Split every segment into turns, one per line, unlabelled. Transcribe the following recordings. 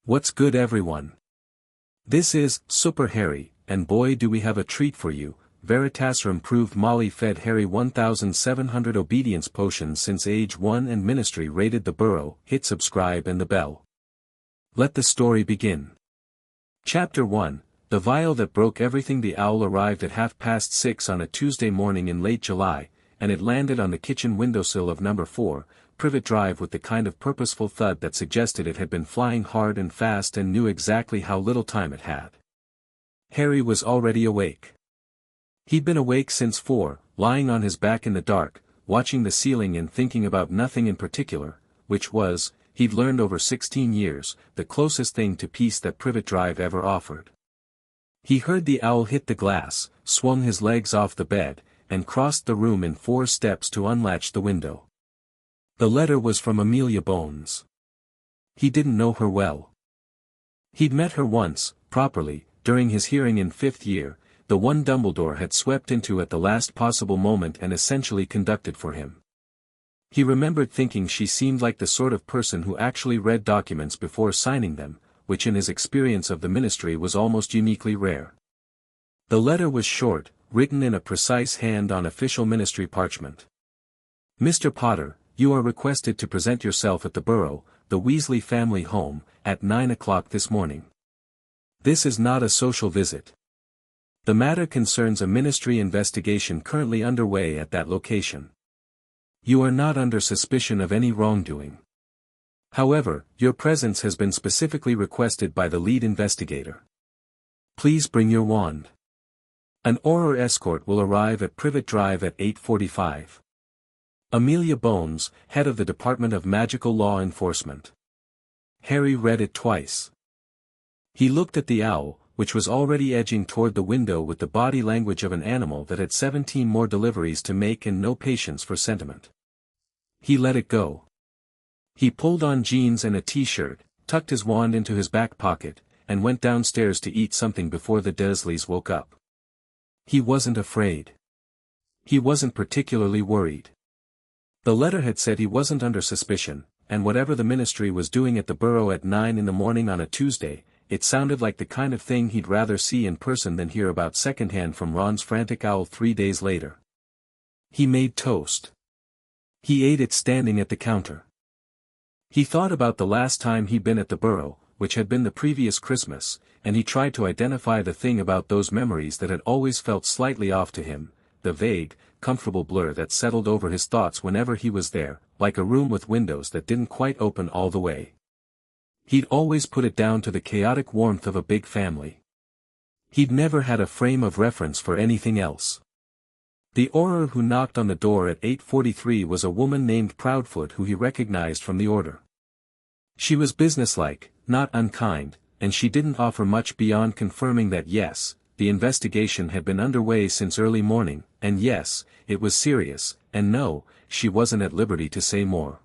What's good, everyone? This is Super Harry, and boy do we have a treat for you. Veritaserum proved Molly fed Harry 1,700 obedience potions since age 1 and Ministry raided the burrow. Hit subscribe and the bell. Let the story begin. Chapter 1, The Vial That Broke Everything. The owl arrived at 6:30 on a Tuesday morning in late July, and it landed on the kitchen windowsill of number 4, Privet Drive with the kind of purposeful thud that suggested it had been flying hard and fast and knew exactly how little time it had. Harry was already awake. He'd been awake since 4, lying on his back in the dark, watching the ceiling and thinking about nothing in particular, which was, he'd learned over 16 years, the closest thing to peace that Privet Drive ever offered. He heard the owl hit the glass, swung his legs off the bed, and crossed the room in 4 steps to unlatch the window. The letter was from Amelia Bones. He didn't know her well. He'd met her once, properly, during his hearing in 5th year, the one Dumbledore had swept into at the last possible moment and essentially conducted for him. He remembered thinking she seemed like the sort of person who actually read documents before signing them, which in his experience of the Ministry was almost uniquely rare. The letter was short, written in a precise hand on official Ministry parchment. Mr. Potter, you are requested to present yourself at the Burrow, the Weasley family home, at 9 o'clock this morning. This is not a social visit. The matter concerns a Ministry investigation currently underway at that location. You are not under suspicion of any wrongdoing. However, your presence has been specifically requested by the lead investigator. Please bring your wand. An Auror escort will arrive at Privet Drive at 8:45. Amelia Bones, head of the Department of Magical Law Enforcement. Harry read it twice. He looked at the owl, which was already edging toward the window with the body language of an animal that had 17 more deliveries to make and no patience for sentiment. He let it go. He pulled on jeans and a t-shirt, tucked his wand into his back pocket, and went downstairs to eat something before the Weasleys woke up. He wasn't afraid. He wasn't particularly worried. The letter had said he wasn't under suspicion, and whatever the Ministry was doing at the Burrow at 9 in the morning on a Tuesday, it sounded like the kind of thing he'd rather see in person than hear about secondhand from Ron's frantic owl 3 days later. He made toast. He ate it standing at the counter. He thought about the last time he'd been at the Burrow, which had been the previous Christmas, and he tried to identify the thing about those memories that had always felt slightly off to him, the vague, comfortable blur that settled over his thoughts whenever he was there, like a room with windows that didn't quite open all the way. He'd always put it down to the chaotic warmth of a big family. He'd never had a frame of reference for anything else. The Auror who knocked on the door at 8:43 was a woman named Proudfoot who he recognized from the Order. She was businesslike, not unkind, and she didn't offer much beyond confirming that yes, the investigation had been underway since early morning, and yes, it was serious, and no, she wasn't at liberty to say more.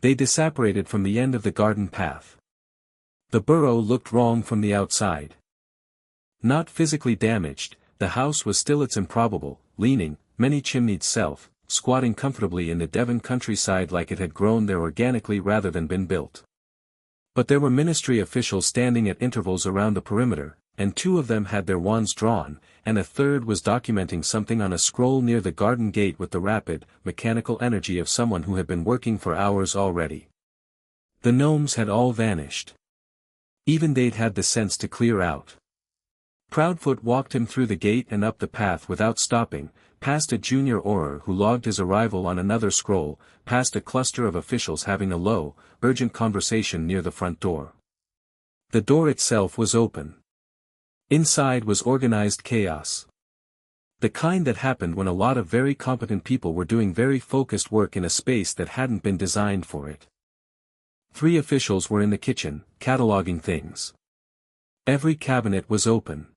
They disapparated from the end of the garden path. The Burrow looked wrong from the outside. Not physically damaged, the house was still its improbable, leaning, many-chimneyed self, squatting comfortably in the Devon countryside like it had grown there organically rather than been built. But there were Ministry officials standing at intervals around the perimeter, and 2 of them had their wands drawn, and a third was documenting something on a scroll near the garden gate with the rapid, mechanical energy of someone who had been working for hours already. The gnomes had all vanished. Even they'd had the sense to clear out. Proudfoot walked him through the gate and up the path without stopping, past a junior Auror who logged his arrival on another scroll, past a cluster of officials having a low, urgent conversation near the front door. The door itself was open. Inside was organized chaos. The kind that happened when a lot of very competent people were doing very focused work in a space that hadn't been designed for it. 3 officials were in the kitchen, cataloging things. Every cabinet was open.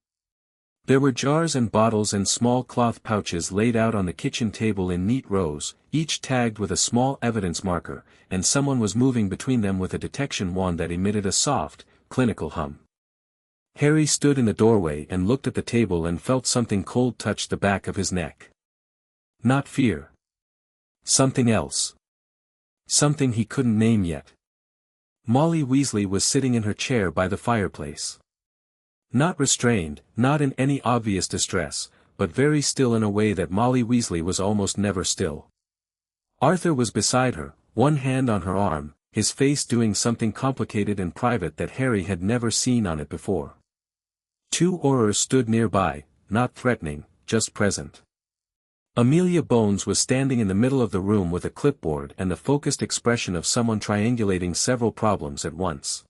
There were jars and bottles and small cloth pouches laid out on the kitchen table in neat rows, each tagged with a small evidence marker, and someone was moving between them with a detection wand that emitted a soft, clinical hum. Harry stood in the doorway and looked at the table and felt something cold touch the back of his neck. Not fear. Something else. Something he couldn't name yet. Molly Weasley was sitting in her chair by the fireplace. Not restrained, not in any obvious distress, but very still in a way that Molly Weasley was almost never still. Arthur was beside her, one hand on her arm, his face doing something complicated and private that Harry had never seen on it before. Two Aurors stood nearby, not threatening, just present. Amelia Bones was standing in the middle of the room with a clipboard and the focused expression of someone triangulating several problems at once.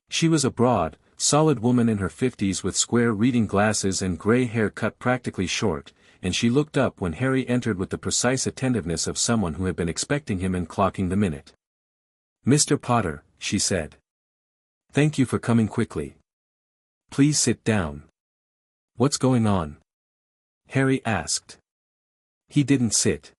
She was a broad, solid woman in her 50s with square reading glasses and gray hair cut practically short, and she looked up when Harry entered with the precise attentiveness of someone who had been expecting him and clocking the minute. "Mr. Potter," she said. "Thank you for coming quickly. Please sit down." "What's going on?" Harry asked. He didn't sit.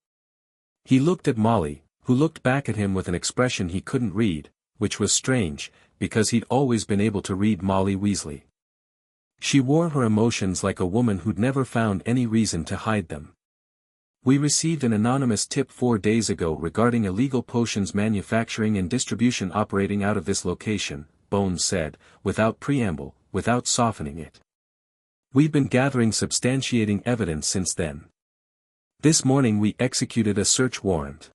He looked at Molly, who looked back at him with an expression he couldn't read, which was strange, because he'd always been able to read Molly Weasley. She wore her emotions like a woman who'd never found any reason to hide them. "We received an anonymous tip 4 days ago regarding illegal potions manufacturing and distribution operating out of this location," Bones said, without preamble, without softening it. "We've been gathering substantiating evidence since then. This morning we executed a search warrant.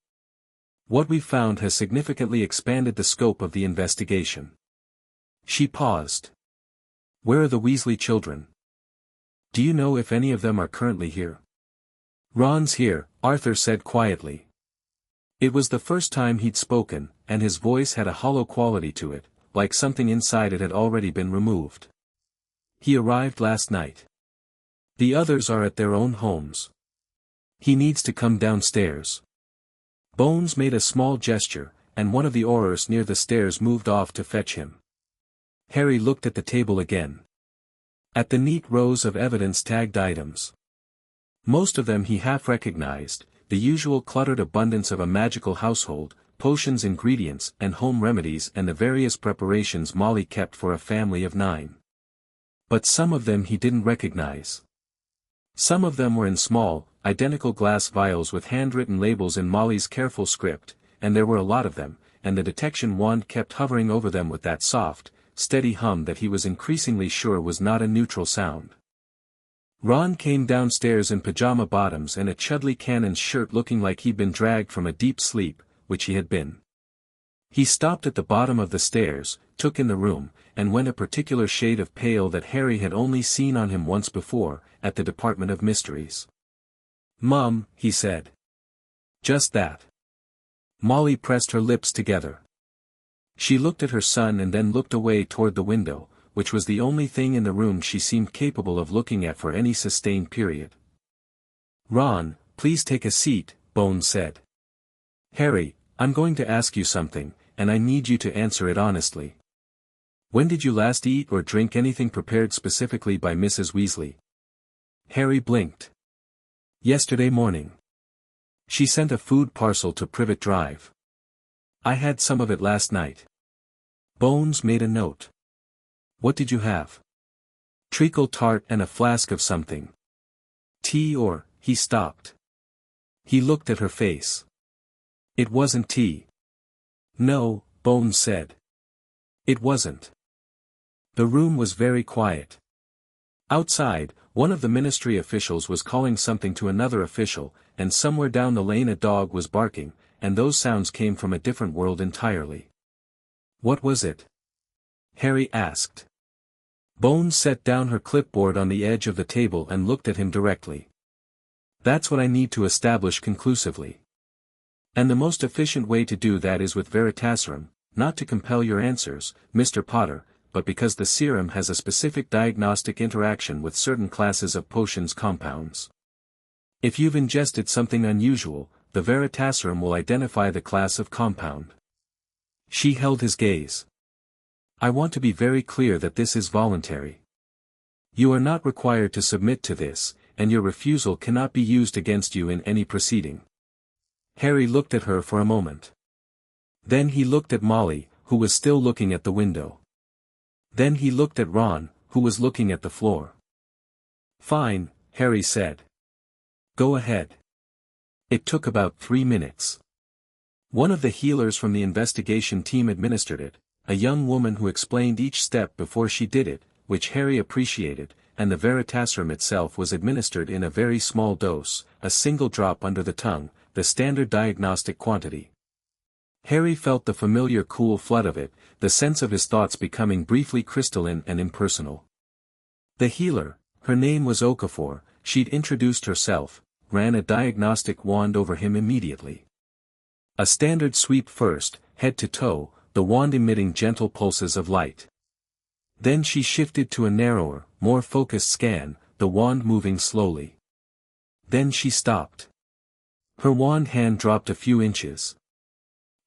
What we've found has significantly expanded the scope of the investigation." She paused. "Where are the Weasley children? Do you know if any of them are currently here?" "Ron's here," Arthur said quietly. It was the first time he'd spoken, and his voice had a hollow quality to it, like something inside it had already been removed. "He arrived last night. The others are at their own homes. He needs to come downstairs." Bones made a small gesture, and one of the Aurors near the stairs moved off to fetch him. Harry looked at the table again. At the neat rows of evidence-tagged items. Most of them he half recognized, the usual cluttered abundance of a magical household, potions, ingredients, and home remedies, and the various preparations Molly kept for a family of 9. But some of them he didn't recognize. Some of them were in small, identical glass vials with handwritten labels in Molly's careful script, and there were a lot of them, and the detection wand kept hovering over them with that soft, steady hum that he was increasingly sure was not a neutral sound. Ron came downstairs in pajama bottoms and a Chudley Cannon's shirt, looking like he'd been dragged from a deep sleep, which he had been. He stopped at the bottom of the stairs, took in the room, and went a particular shade of pale that Harry had only seen on him once before, at the Department of Mysteries. "Mum," he said. "Just that." Molly pressed her lips together. She looked at her son and then looked away toward the window, which was the only thing in the room she seemed capable of looking at for any sustained period. "Ron, please take a seat," Bones said. "Harry, I'm going to ask you something, and I need you to answer it honestly. When did you last eat or drink anything prepared specifically by Mrs. Weasley?" Harry blinked. "Yesterday morning. She sent a food parcel to Privet Drive. I had some of it last night." Bones made a note. "What did you have?" "Treacle tart and a flask of something. Tea or—" He stopped. He looked at her face. "It wasn't tea." "No," Bones said. "It wasn't." The room was very quiet. Outside, one of the ministry officials was calling something to another official, and somewhere down the lane a dog was barking, and those sounds came from a different world entirely. "What was it?" Harry asked. Bones set down her clipboard on the edge of the table and looked at him directly. "That's what I need to establish conclusively. And the most efficient way to do that is with Veritaserum, not to compel your answers, Mr. Potter, but because the serum has a specific diagnostic interaction with certain classes of potions compounds. If you've ingested something unusual, the Veritaserum will identify the class of compound." She held his gaze. "I want to be very clear that this is voluntary. You are not required to submit to this, and your refusal cannot be used against you in any proceeding." Harry looked at her for a moment. Then he looked at Molly, who was still looking at the window. Then he looked at Ron, who was looking at the floor. "Fine," Harry said. "Go ahead." It took about 3 minutes. One of the healers from the investigation team administered it, a young woman who explained each step before she did it, which Harry appreciated, and the Veritasium itself was administered in a very small dose, a single drop under the tongue, the standard diagnostic quantity. Harry felt the familiar cool flood of it, the sense of his thoughts becoming briefly crystalline and impersonal. The healer, her name was Okafor, she'd introduced herself, ran a diagnostic wand over him immediately. A standard sweep first, head to toe, the wand emitting gentle pulses of light. Then she shifted to a narrower, more focused scan, the wand moving slowly. Then she stopped. Her wand hand dropped a few inches.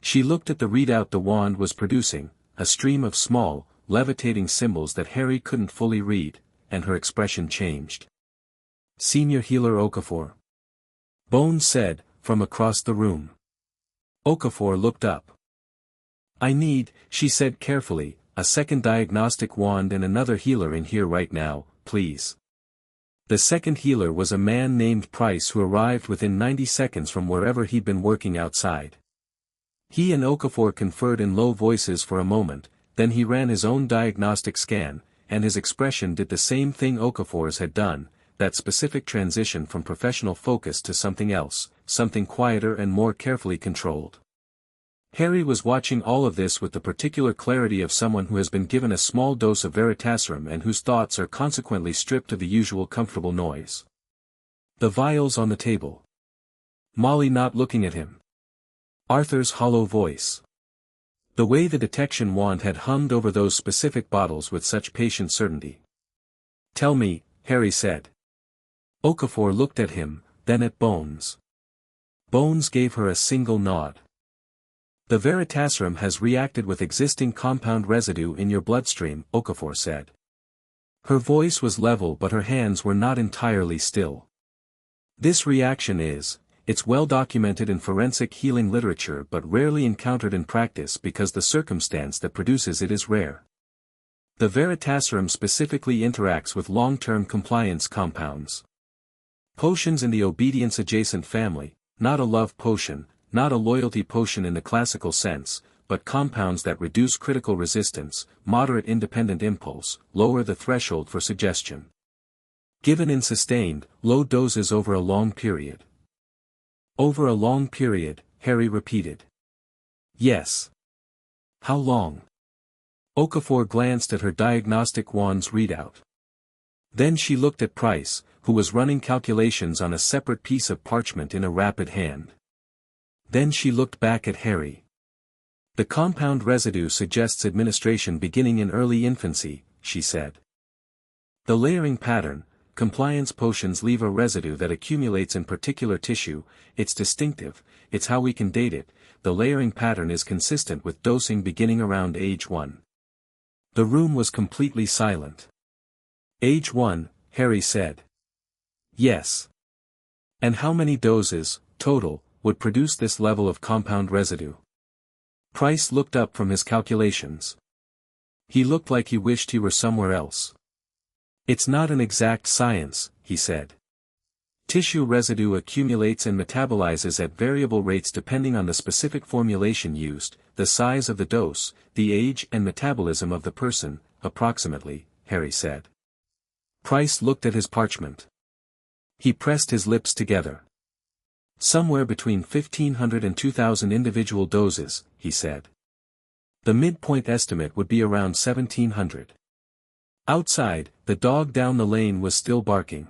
She looked at the readout the wand was producing, a stream of small, levitating symbols that Harry couldn't fully read, and her expression changed. "Senior Healer Okafor," Bones said, from across the room. Okafor looked up. "I need," she said carefully, "a second diagnostic wand and another healer in here right now, please." The second healer was a man named Price who arrived within 90 seconds from wherever he'd been working outside. He and Okafor conferred in low voices for a moment, then he ran his own diagnostic scan, and his expression did the same thing Okafor's had done, that specific transition from professional focus to something else, something quieter and more carefully controlled. Harry was watching all of this with the particular clarity of someone who has been given a small dose of Veritasium and whose thoughts are consequently stripped of the usual comfortable noise. The vials on the table. Molly not looking at him. Arthur's hollow voice. The way the detection wand had hummed over those specific bottles with such patient certainty. "Tell me," Harry said. Okafor looked at him, then at Bones. Bones gave her a single nod. "The Veritasium has reacted with existing compound residue in your bloodstream," Okafor said. Her voice was level but her hands were not entirely still. "This reaction it's well documented in forensic healing literature but rarely encountered in practice because the circumstance that produces it is rare. The Veritasium specifically interacts with long-term compliance compounds. Potions in the obedience-adjacent family, not a love potion, not a loyalty potion in the classical sense, but compounds that reduce critical resistance, moderate independent impulse, lower the threshold for suggestion. Given in sustained, low doses over a long period." "Over a long period," Harry repeated. "Yes." "How long?" Okafor glanced at her diagnostic wand's readout. Then she looked at Price, who was running calculations on a separate piece of parchment in a rapid hand. Then she looked back at Harry. "The compound residue suggests administration beginning in early infancy," she said. "The layering pattern, compliance potions leave a residue that accumulates in particular tissue, it's distinctive, it's how we can date it, the layering pattern is consistent with dosing beginning around age 1. The room was completely silent. "Age 1, Harry said. "Yes. And how many doses, total, would produce this level of compound residue?" Price looked up from his calculations. He looked like he wished he were somewhere else. "It's not an exact science," he said. "Tissue residue accumulates and metabolizes at variable rates depending on the specific formulation used, the size of the dose, the age and metabolism of the person, approximately," Harry said. Price looked at his parchment. He pressed his lips together. "Somewhere between 1,500 and 2,000 individual doses," he said. "The midpoint estimate would be around 1,700. Outside, the dog down the lane was still barking.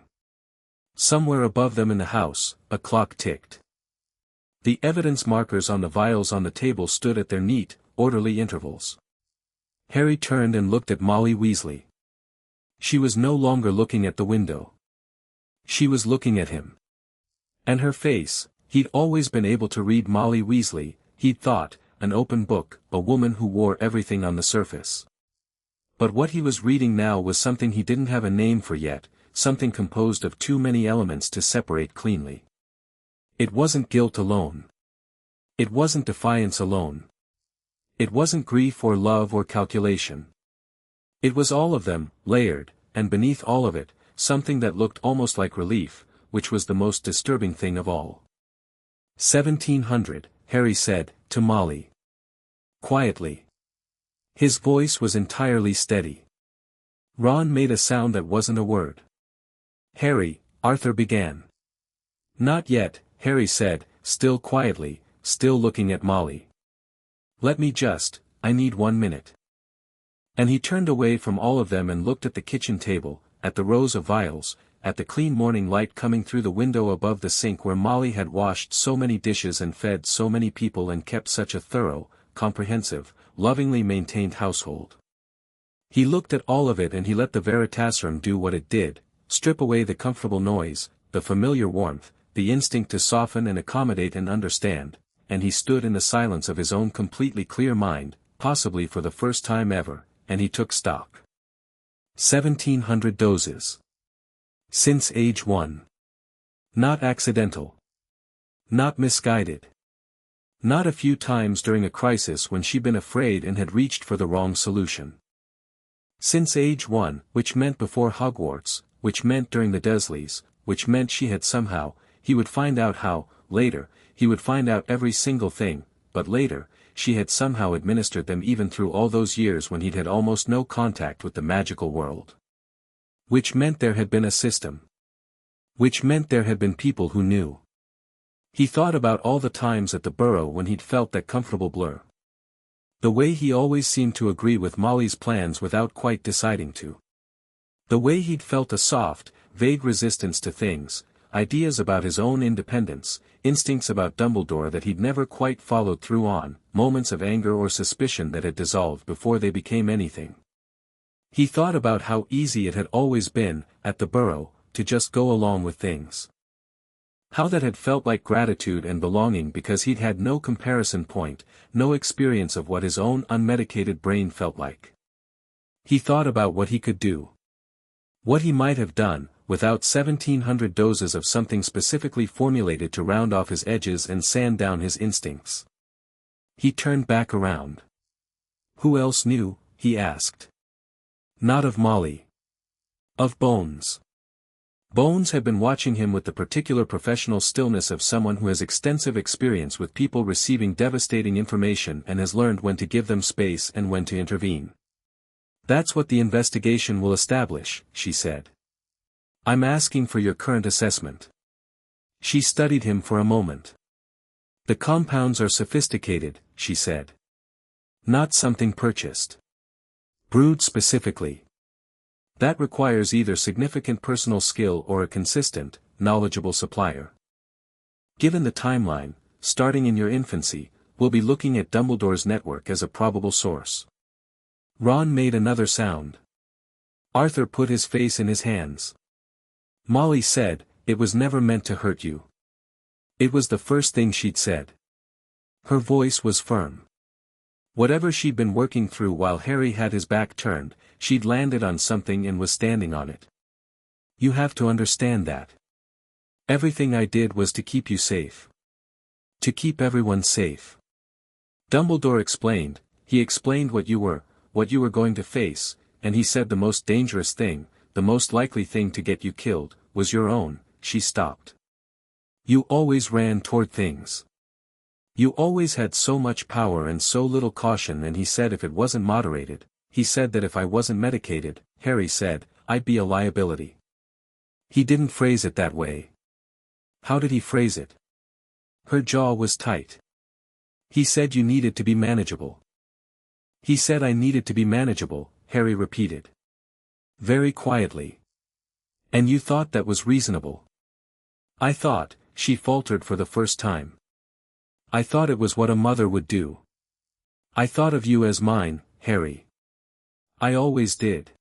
Somewhere above them in the house, a clock ticked. The evidence markers on the vials on the table stood at their neat, orderly intervals. Harry turned and looked at Molly Weasley. She was no longer looking at the window. She was looking at him. And her face, he'd always been able to read Molly Weasley, he'd thought, an open book, a woman who wore everything on the surface. But what he was reading now was something he didn't have a name for yet, something composed of too many elements to separate cleanly. It wasn't guilt alone. It wasn't defiance alone. It wasn't grief or love or calculation. It was all of them, layered, and beneath all of it, something that looked almost like relief, which was the most disturbing thing of all. 1,700, Harry said, to Molly. Quietly. His voice was entirely steady. Ron made a sound that wasn't a word. Harry, Arthur began. Not yet, Harry said, still quietly, still looking at Molly. I need 1 minute. And he turned away from all of them and looked at the kitchen table, at the rows of vials, at the clean morning light coming through the window above the sink where Molly had washed so many dishes and fed so many people and kept such a thorough, comprehensive, lovingly maintained household. He looked at all of it and he let the Veritasium do what it did, strip away the comfortable noise, the familiar warmth, the instinct to soften and accommodate and understand, and he stood in the silence of his own completely clear mind, possibly for the first time ever, and he took stock. 1,700 doses. Since age 1. Not accidental. Not misguided. Not a few times during a crisis when she'd been afraid and had reached for the wrong solution. Since age 1, which meant before Hogwarts, which meant during the Dursleys, which meant she had somehow, he would find out how, later, he would find out every single thing, but later, she had somehow administered them even through all those years when he'd had almost no contact with the magical world. Which meant there had been a system. Which meant there had been people who knew. He thought about all the times at the Burrow when he'd felt that comfortable blur. The way he always seemed to agree with Molly's plans without quite deciding to. The way he'd felt a soft, vague resistance to things, ideas about his own independence, instincts about Dumbledore that he'd never quite followed through on, moments of anger or suspicion that had dissolved before they became anything. He thought about how easy it had always been, at the Burrow, to just go along with things. How that had felt like gratitude and belonging because he'd had no comparison point, no experience of what his own unmedicated brain felt like. He thought about what he could do. What he might have done, without 1,700 doses of something specifically formulated to round off his edges and sand down his instincts. He turned back around. Who else knew, he asked. Not of Molly. Of Bones. Bones had been watching him with the particular professional stillness of someone who has extensive experience with people receiving devastating information and has learned when to give them space and when to intervene. That's what the investigation will establish, she said. I'm asking for your current assessment. She studied him for a moment. The compounds are sophisticated, she said. Not something purchased. Brewed specifically. That requires either significant personal skill or a consistent, knowledgeable supplier. Given the timeline, starting in your infancy, we'll be looking at Dumbledore's network as a probable source. Ron made another sound. Arthur put his face in his hands. Molly said, it was never meant to hurt you. It was the first thing she'd said. Her voice was firm. Whatever she'd been working through while Harry had his back turned, she'd landed on something and was standing on it. You have to understand that. Everything I did was to keep you safe. To keep everyone safe. Dumbledore explained, he explained what you were going to face, and he said the most dangerous thing, the most likely thing to get you killed, was your own. She stopped. You always ran toward things. You always had so much power and so little caution, and he said if it wasn't moderated, he said that if I wasn't medicated, Harry said, I'd be a liability. He didn't phrase it that way. How did he phrase it? Her jaw was tight. He said you needed to be manageable. He said I needed to be manageable, Harry repeated. Very quietly. And you thought that was reasonable? I thought, she faltered for the first time. I thought it was what a mother would do. I thought of you as mine, Harry. I always did.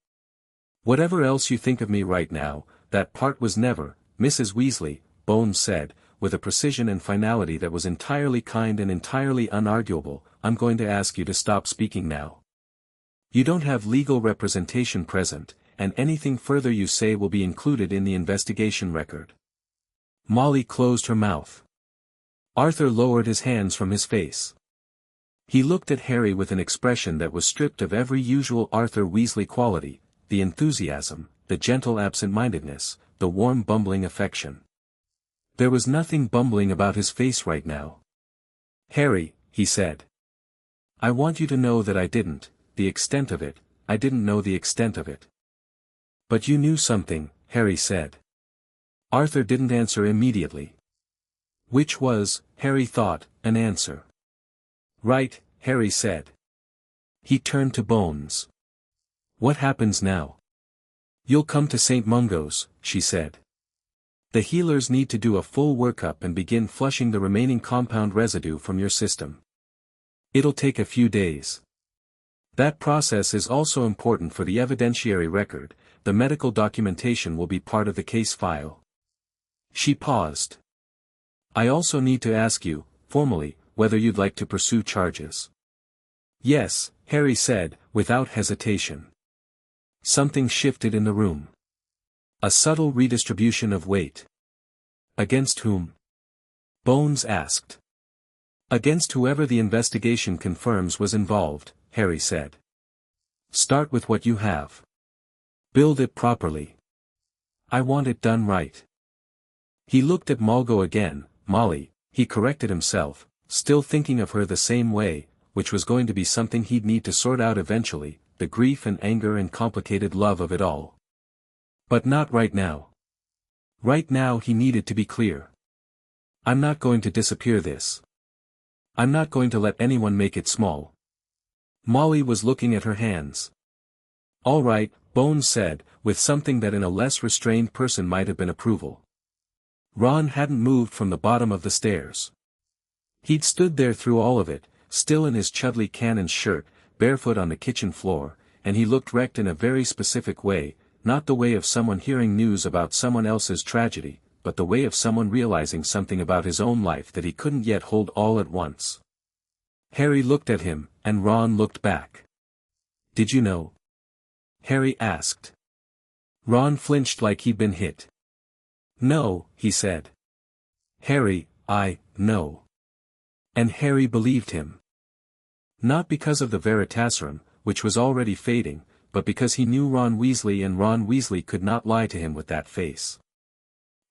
Whatever else you think of me right now, that part was never, Mrs. Weasley, Bones said, with a precision and finality that was entirely kind and entirely unarguable. I'm going to ask you to stop speaking now. You don't have legal representation present, and anything further you say will be included in the investigation record. Molly closed her mouth. Arthur lowered his hands from his face. He looked at Harry with an expression that was stripped of every usual Arthur Weasley quality, the enthusiasm, the gentle absent-mindedness, the warm bumbling affection. There was nothing bumbling about his face right now. Harry, he said. I want you to know that I didn't, the extent of it, I didn't know the extent of it. But you knew something, Harry said. Arthur didn't answer immediately. Which was, Harry thought, an answer. Right, Harry said. He turned to Bones. What happens now? You'll come to St. Mungo's, she said. The healers need to do a full workup and begin flushing the remaining compound residue from your system. It'll take a few days. That process is also important for the evidentiary record. The medical documentation will be part of the case file. She paused. I also need to ask you, formally, whether you'd like to pursue charges. Yes, Harry said, without hesitation. Something shifted in the room. A subtle redistribution of weight. Against whom? Bones asked. Against whoever the investigation confirms was involved, Harry said. Start with what you have. Build it properly. I want it done right. He looked at Margot again. Molly, he corrected himself, still thinking of her the same way, which was going to be something he'd need to sort out eventually, the grief and anger and complicated love of it all. But not right now. Right now he needed to be clear. I'm not going to disappear this. I'm not going to let anyone make it small. Molly was looking at her hands. All right, Bones said, with something that in a less restrained person might have been approval. Ron hadn't moved from the bottom of the stairs. He'd stood there through all of it, still in his Chudley Cannon's shirt, barefoot on the kitchen floor, and he looked wrecked in a very specific way, not the way of someone hearing news about someone else's tragedy, but the way of someone realizing something about his own life that he couldn't yet hold all at once. Harry looked at him, and Ron looked back. Did you know? Harry asked. Ron flinched like he'd been hit. No, he said. Harry, I know. And Harry believed him. Not because of the Veritaserum, which was already fading, but because he knew Ron Weasley and Ron Weasley could not lie to him with that face.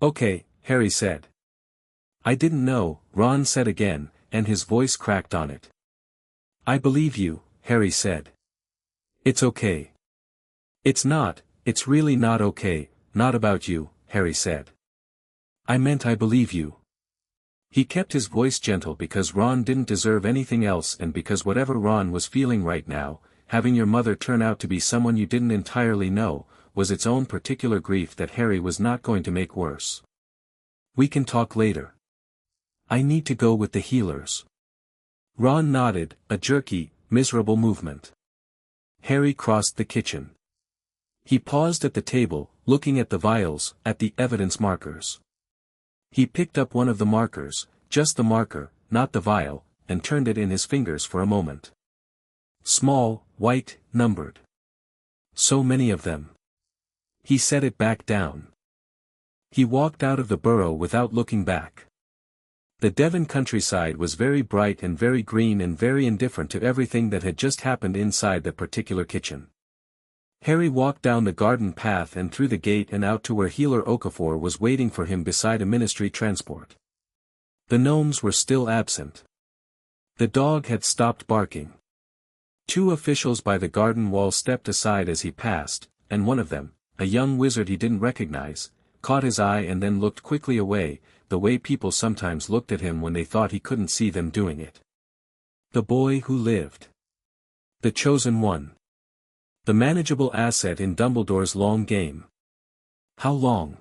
Okay, Harry said. I didn't know, Ron said again, and his voice cracked on it. I believe you, Harry said. It's okay. It's not, it's really not okay, not about you, Harry said. I meant I believe you. He kept his voice gentle because Ron didn't deserve anything else and because whatever Ron was feeling right now, having your mother turn out to be someone you didn't entirely know, was its own particular grief that Harry was not going to make worse. We can talk later. I need to go with the healers. Ron nodded, a jerky, miserable movement. Harry crossed the kitchen. He paused at the table, looking at the vials, at the evidence markers. He picked up one of the markers, just the marker, not the vial, and turned it in his fingers for a moment. Small, white, numbered. So many of them. He set it back down. He walked out of the burrow without looking back. The Devon countryside was very bright and very green and very indifferent to everything that had just happened inside that particular kitchen. Harry walked down the garden path and through the gate and out to where Healer Okafor was waiting for him beside a ministry transport. The gnomes were still absent. The dog had stopped barking. 2 officials by the garden wall stepped aside as he passed, and one of them, a young wizard he didn't recognize, caught his eye and then looked quickly away, the way people sometimes looked at him when they thought he couldn't see them doing it. The boy who lived. The chosen one. The manageable asset in Dumbledore's long game. How long?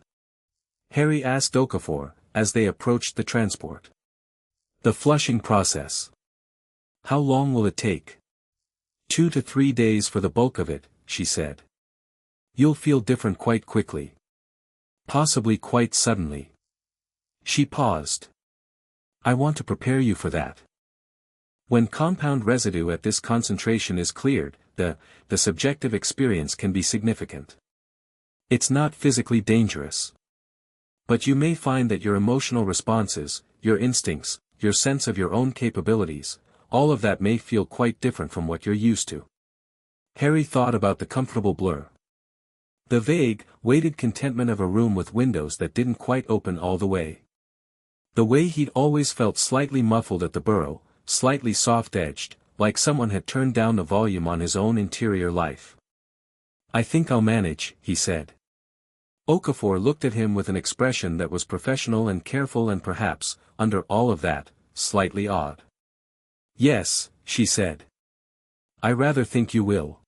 Harry asked Okafor, as they approached the transport. The flushing process. How long will it take? 2 to 3 days for the bulk of it, she said. You'll feel different quite quickly. Possibly quite suddenly. She paused. I want to prepare you for that. When compound residue at this concentration is cleared, the subjective experience can be significant. It's not physically dangerous. But you may find that your emotional responses, your instincts, your sense of your own capabilities, all of that may feel quite different from what you're used to. Harry thought about the comfortable blur. The vague, weighted contentment of a room with windows that didn't quite open all the way. The way he'd always felt slightly muffled at the burrow, slightly soft-edged, like someone had turned down the volume on his own interior life. "I think I'll manage," he said. Okafor looked at him with an expression that was professional and careful and perhaps, under all of that, slightly odd. "Yes," she said. "I rather think you will."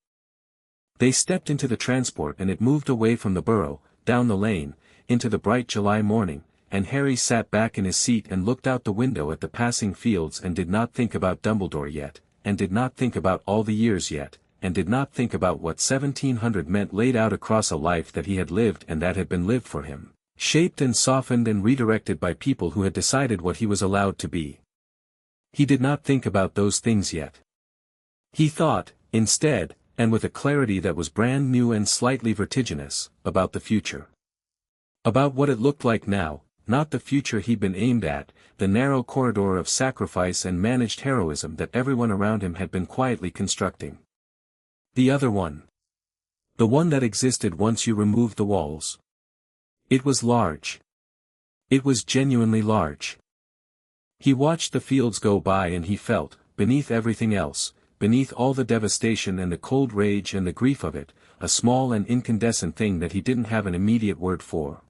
They stepped into the transport and it moved away from the burrow, down the lane, into the bright July morning, and Harry sat back in his seat and looked out the window at the passing fields and did not think about Dumbledore yet, and did not think about all the years yet, and did not think about what 1700 meant laid out across a life that he had lived and that had been lived for him, shaped and softened and redirected by people who had decided what he was allowed to be. He did not think about those things yet. He thought, instead, and with a clarity that was brand new and slightly vertiginous, about the future. About what it looked like now, not the future he'd been aimed at, the narrow corridor of sacrifice and managed heroism that everyone around him had been quietly constructing. The other one. The one that existed once you removed the walls. It was large. It was genuinely large. He watched the fields go by and he felt, beneath everything else, beneath all the devastation and the cold rage and the grief of it, a small and incandescent thing that he didn't have an immediate word for.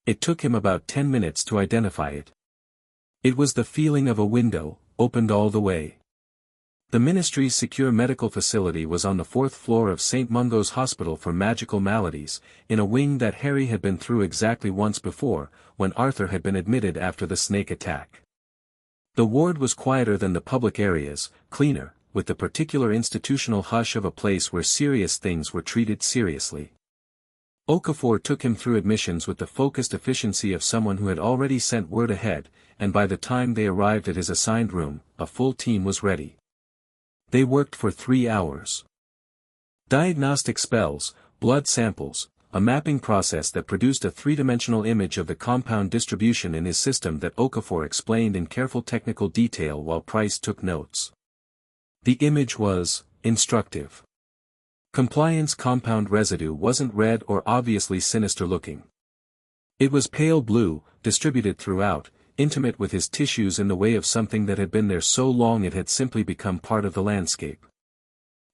It took him about 10 minutes to identify it. It was the feeling of a window, opened all the way. The ministry's secure medical facility was on the 4th floor of St. Mungo's Hospital for Magical Maladies, in a wing that Harry had been through exactly once before, when Arthur had been admitted after the snake attack. The ward was quieter than the public areas, cleaner, with the particular institutional hush of a place where serious things were treated seriously. Okafor took him through admissions with the focused efficiency of someone who had already sent word ahead, and by the time they arrived at his assigned room, a full team was ready. They worked for 3 hours. Diagnostic spells, blood samples, a mapping process that produced a three-dimensional image of the compound distribution in his system that Okafor explained in careful technical detail while Price took notes. The image was instructive. Compliance compound residue wasn't red or obviously sinister looking. It was pale blue, distributed throughout, intimate with his tissues in the way of something that had been there so long it had simply become part of the landscape.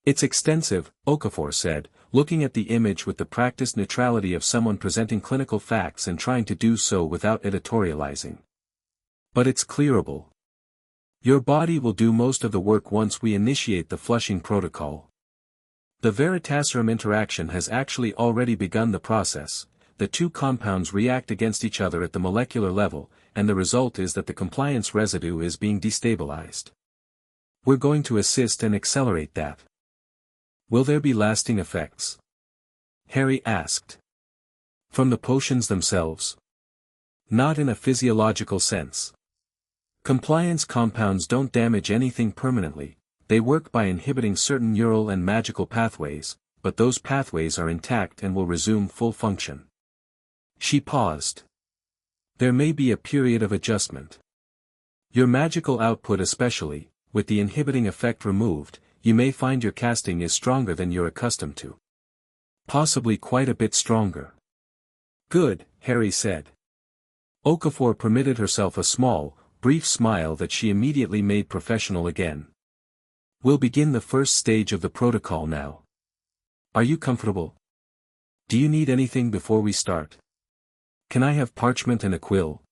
"It's extensive," Okafor said, looking at the image with the practiced neutrality of someone presenting clinical facts and trying to do so without editorializing. "But it's clearable. Your body will do most of the work once we initiate the flushing protocol. The Veritaserum interaction has actually already begun the process. The two compounds react against each other at the molecular level, and the result is that the compliance residue is being destabilized. We're going to assist and accelerate that." "Will there be lasting effects?" Harry asked. "From the potions themselves?" "Not in a physiological sense. Compliance compounds don't damage anything permanently, they work by inhibiting certain neural and magical pathways, but those pathways are intact and will resume full function." She paused. "There may be a period of adjustment. Your magical output especially, with the inhibiting effect removed, you may find your casting is stronger than you're accustomed to. Possibly quite a bit stronger." "Good," Harry said. Okafor permitted herself a small, brief smile that she immediately made professional again. "We'll begin the first stage of the protocol now. Are you comfortable? Do you need anything before we start? Can I have parchment and a quill?"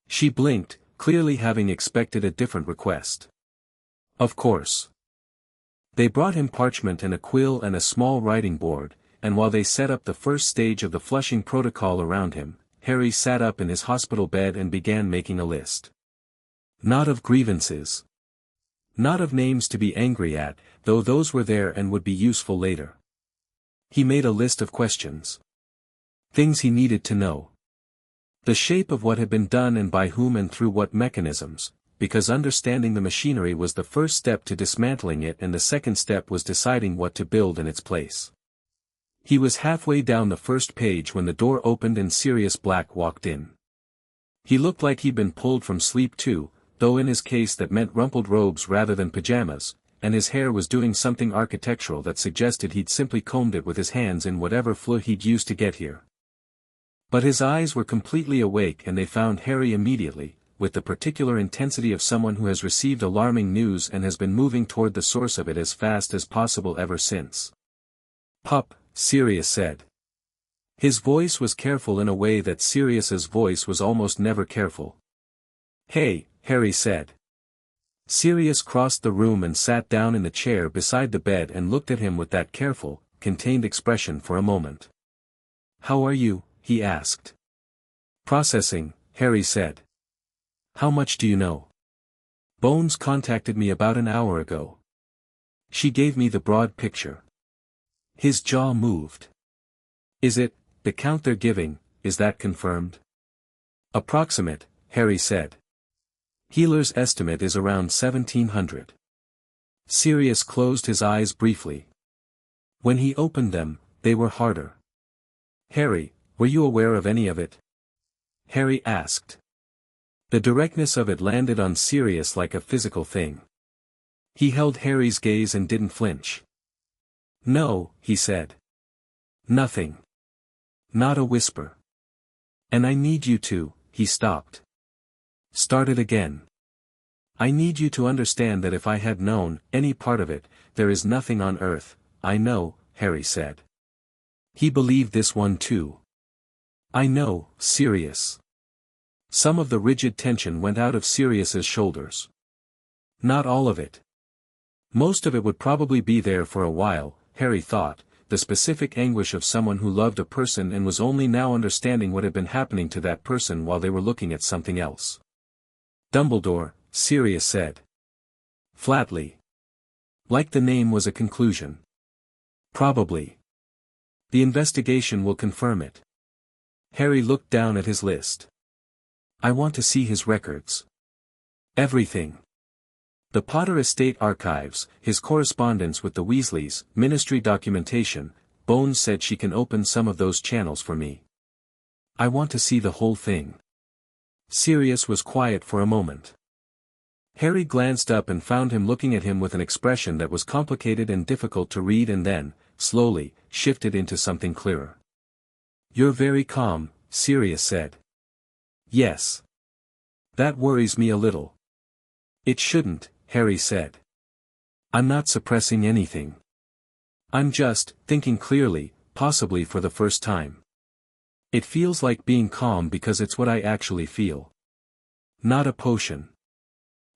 She blinked, clearly having expected a different request. "Of course." They brought him parchment and a quill and a small writing board, and while they set up the first stage of the flushing protocol around him, Harry sat up in his hospital bed and began making a list. Not of grievances. Not of names to be angry at, though those were there and would be useful later. He made a list of questions. Things he needed to know. The shape of what had been done and by whom and through what mechanisms, because understanding the machinery was the first step to dismantling it and the second step was deciding what to build in its place. He was halfway down the first page when the door opened and Sirius Black walked in. He looked like he'd been pulled from sleep too, though in his case that meant rumpled robes rather than pajamas, and his hair was doing something architectural that suggested he'd simply combed it with his hands in whatever fluid he'd used to get here. But his eyes were completely awake and they found Harry immediately, with the particular intensity of someone who has received alarming news and has been moving toward the source of it as fast as possible ever since. "Pup," Sirius said. His voice was careful in a way that Sirius's voice was almost never careful. "Hey," Harry said. Sirius crossed the room and sat down in the chair beside the bed and looked at him with that careful, contained expression for a moment. "How are you?" he asked. "Processing," Harry said. "How much do you know?" "Bones contacted me about an hour ago. She gave me the broad picture." His jaw moved. "Is it, the count they're giving, is that confirmed?" "Approximate," Harry said. "Healer's estimate is around 1,700. Sirius closed his eyes briefly. When he opened them, they were harder. "Harry, were you aware of any of it?" Harry asked. The directness of it landed on Sirius like a physical thing. He held Harry's gaze and didn't flinch. "No," he said. "Nothing. Not a whisper. And I need you to," he stopped. Started again. "I need you to understand that if I had known any part of it, there is nothing on earth, I know," Harry said. He believed this one too. "I know, Sirius." Some of the rigid tension went out of Sirius's shoulders. Not all of it. Most of it would probably be there for a while, Harry thought, the specific anguish of someone who loved a person and was only now understanding what had been happening to that person while they were looking at something else. "Dumbledore," Sirius said. Flatly. Like the name was a conclusion. "Probably. The investigation will confirm it." Harry looked down at his list. "I want to see his records. Everything. The Potter Estate archives, his correspondence with the Weasleys, ministry documentation. Bones said she can open some of those channels for me. I want to see the whole thing." Sirius was quiet for a moment. Harry glanced up and found him looking at him with an expression that was complicated and difficult to read and then, slowly, shifted into something clearer. "You're very calm," Sirius said. "Yes. That worries me a little." "It shouldn't," Harry said. "I'm not suppressing anything. I'm just thinking clearly, possibly for the first time. It feels like being calm because it's what I actually feel. Not a potion."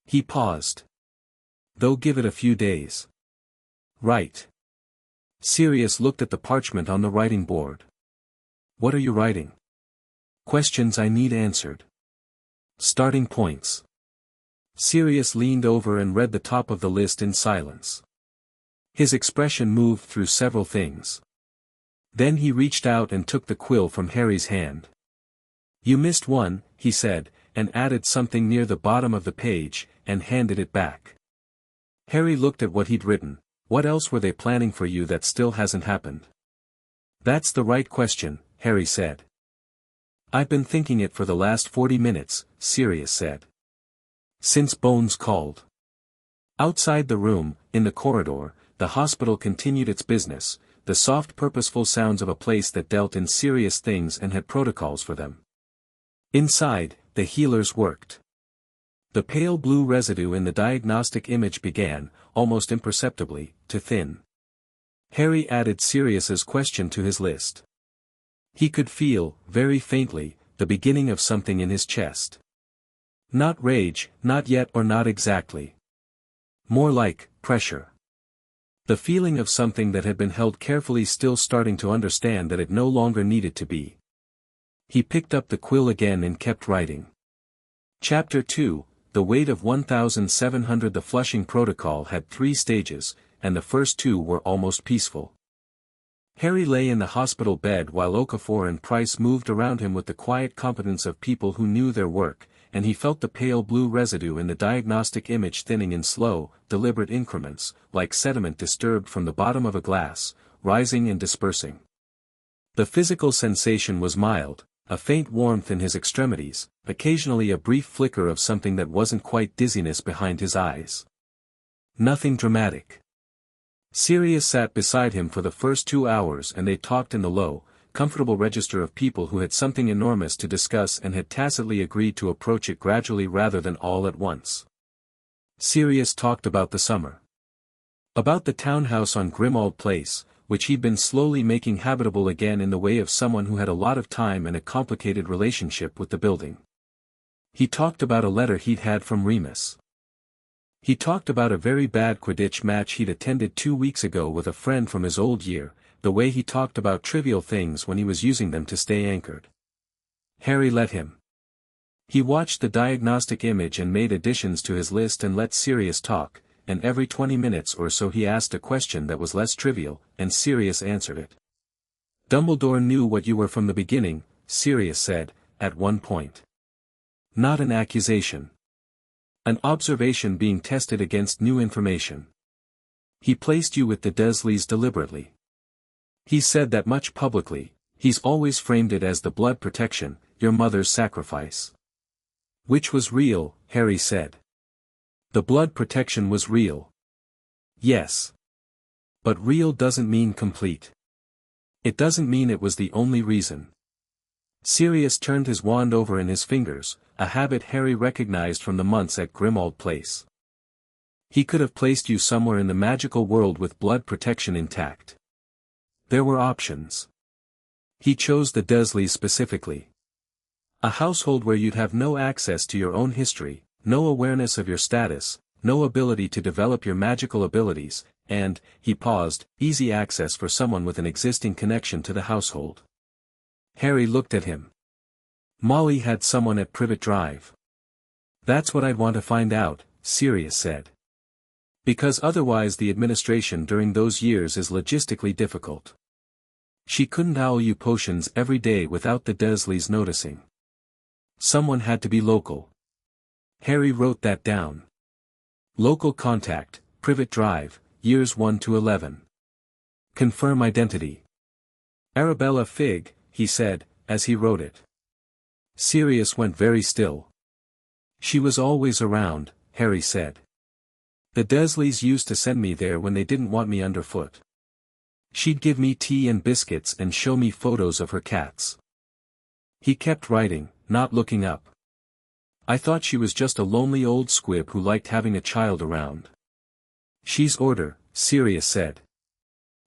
He paused. "Though give it a few days." "Right." Sirius looked at the parchment on the writing board. "What are you writing?" "Questions I need answered. Starting points." Sirius leaned over and read the top of the list in silence. His expression moved through several things. Then he reached out and took the quill from Harry's hand. "You missed one," he said, and added something near the bottom of the page, and handed it back. Harry looked at what he'd written. "What else were they planning for you that still hasn't happened?" "That's the right question," Harry said. "I've been thinking it for the last 40 minutes, Sirius said. "Since Bones called." Outside the room, in the corridor, the hospital continued its business, the soft purposeful sounds of a place that dealt in serious things and had protocols for them. Inside, the healers worked. The pale blue residue in the diagnostic image began, almost imperceptibly, to thin. Harry added Sirius's question to his list. He could feel, very faintly, the beginning of something in his chest. Not rage, not yet or not exactly. More like, pressure. The feeling of something that had been held carefully still starting to understand that it no longer needed to be. He picked up the quill again and kept writing. Chapter 2, The Weight of 1,700. The flushing protocol had 3 stages, and the first 2 were almost peaceful. Harry lay in the hospital bed while Okafor and Price moved around him with the quiet competence of people who knew their work, and he felt the pale blue residue in the diagnostic image thinning in slow, deliberate increments, like sediment disturbed from the bottom of a glass, rising and dispersing. The physical sensation was mild, a faint warmth in his extremities, occasionally a brief flicker of something that wasn't quite dizziness behind his eyes. Nothing dramatic. Sirius sat beside him for the first 2 hours and they talked in the low, comfortable register of people who had something enormous to discuss and had tacitly agreed to approach it gradually rather than all at once. Sirius talked about the summer. About the townhouse on Grimmauld Place, which he'd been slowly making habitable again in the way of someone who had a lot of time and a complicated relationship with the building. He talked about a letter he'd had from Remus. He talked about a very bad Quidditch match he'd attended 2 weeks ago with a friend from his old year, the way he talked about trivial things when he was using them to stay anchored. Harry let him. He watched the diagnostic image and made additions to his list and let Sirius talk, and every 20 minutes or so he asked a question that was less trivial, and Sirius answered it. Dumbledore knew what you were from the beginning, Sirius said, at one point. Not an accusation. An observation being tested against new information. He placed you with the Dursleys deliberately. He said that much publicly, he's always framed it as the blood protection, your mother's sacrifice. Which was real, Harry said. The blood protection was real. Yes. But real doesn't mean complete. It doesn't mean it was the only reason. Sirius turned his wand over in his fingers, a habit Harry recognized from the months at Grimmauld Place. He could have placed you somewhere in the magical world with blood protection intact. There were options. He chose the Dursleys specifically. A household where you'd have no access to your own history, no awareness of your status, no ability to develop your magical abilities, and, he paused, easy access for someone with an existing connection to the household. Harry looked at him. Molly had someone at Privet Drive. That's what I'd want to find out, Sirius said. Because otherwise the administration during those years is logistically difficult. She couldn't owl you potions every day without the Dursleys noticing. Someone had to be local. Harry wrote that down. Local contact, Privet Drive, years 1 to 11. Confirm identity. Arabella Figg, he said, as he wrote it. Sirius went very still. She was always around, Harry said. The Dursleys used to send me there when they didn't want me underfoot. She'd give me tea and biscuits and show me photos of her cats. He kept writing, not looking up. I thought she was just a lonely old squib who liked having a child around. She's order, Sirius said.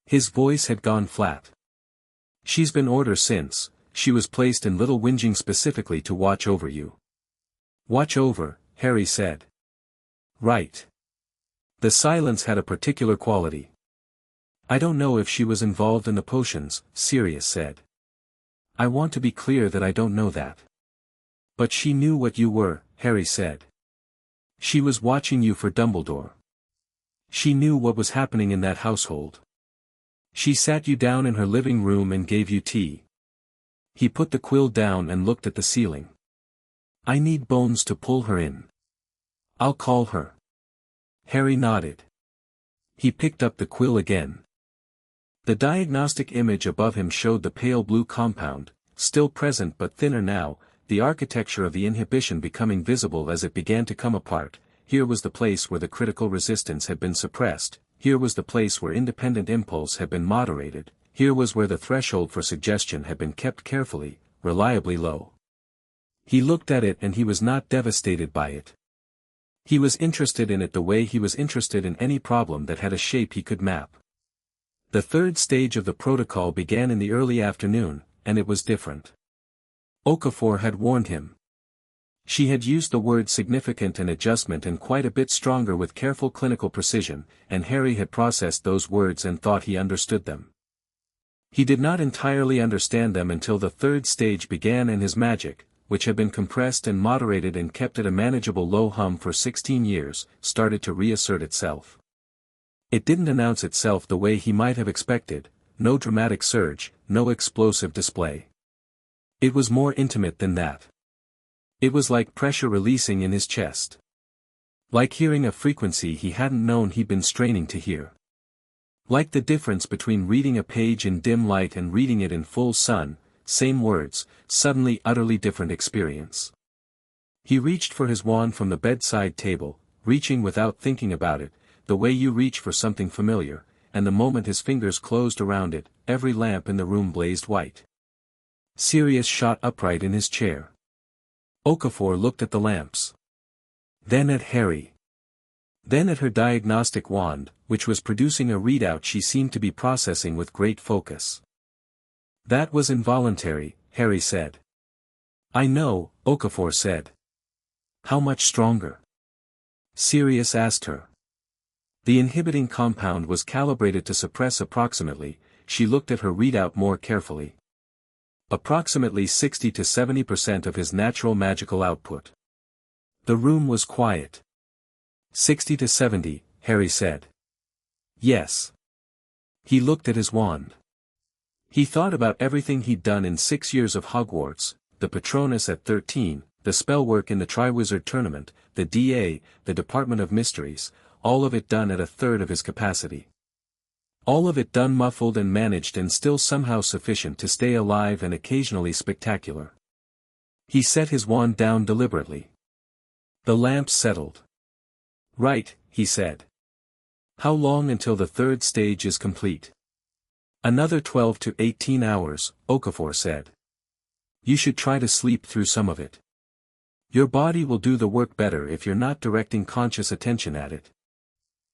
His voice had gone flat. She's been order since, she was placed in Little Whinging specifically to watch over you. Watch over, Harry said. Right. The silence had a particular quality. I don't know if she was involved in the potions, Sirius said. I want to be clear that I don't know that. But she knew what you were, Harry said. She was watching you for Dumbledore. She knew what was happening in that household. She sat you down in her living room and gave you tea. He put the quill down and looked at the ceiling. I need Bones to pull her in. I'll call her. Harry nodded. He picked up the quill again. The diagnostic image above him showed the pale blue compound, still present but thinner now, the architecture of the inhibition becoming visible as it began to come apart. Here was the place where the critical resistance had been suppressed, here was the place where independent impulse had been moderated, here was where the threshold for suggestion had been kept carefully, reliably low. He looked at it and he was not devastated by it. He was interested in it the way he was interested in any problem that had a shape he could map. The third stage of the protocol began in the early afternoon, and it was different. Okafor had warned him. She had used the word significant and adjustment and quite a bit stronger with careful clinical precision, and Harry had processed those words and thought he understood them. He did not entirely understand them until the third stage began and his magic, which had been compressed and moderated and kept at a manageable low hum for 16 years, started to reassert itself. It didn't announce itself the way he might have expected, no dramatic surge, no explosive display. It was more intimate than that. It was like pressure releasing in his chest. Like hearing a frequency he hadn't known he'd been straining to hear. Like the difference between reading a page in dim light and reading it in full sun, same words, suddenly utterly different experience. He reached for his wand from the bedside table, reaching without thinking about it, the way you reach for something familiar, and the moment his fingers closed around it, every lamp in the room blazed white. Sirius shot upright in his chair. Okafor looked at the lamps. Then at Harry. Then at her diagnostic wand, which was producing a readout she seemed to be processing with great focus. That was involuntary, Harry said. I know, Okafor said. How much stronger? Sirius asked her. The inhibiting compound was calibrated to suppress approximately, she looked at her readout more carefully. Approximately 60 to 70% of his natural magical output. The room was quiet. 60 to 70, Harry said. Yes. He looked at his wand. He thought about everything he'd done in 6 years of Hogwarts, the Patronus at 13, the spellwork in the Triwizard Tournament, the DA, the Department of Mysteries, all of it done at a third of his capacity. All of it done muffled and managed and still somehow sufficient to stay alive and occasionally spectacular. He set his wand down deliberately. The lamps settled. Right, he said. How long until the third stage is complete? Another 12 to 18 hours, Okafor said. You should try to sleep through some of it. Your body will do the work better if you're not directing conscious attention at it.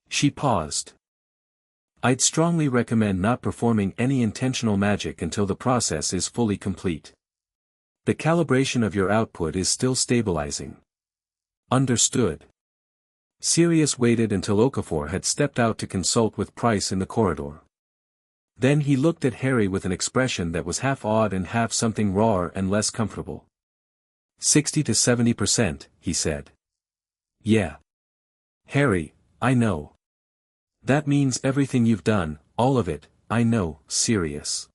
She paused. I'd strongly recommend not performing any intentional magic until the process is fully complete. The calibration of your output is still stabilizing. Understood. Sirius waited until Okafor had stepped out to consult with Price in the corridor. Then he looked at Harry with an expression that was half odd and half something rawer and less comfortable. 60 to 70%, he said. Yeah. Harry, I know. That means everything you've done, all of it, I know, Sirius.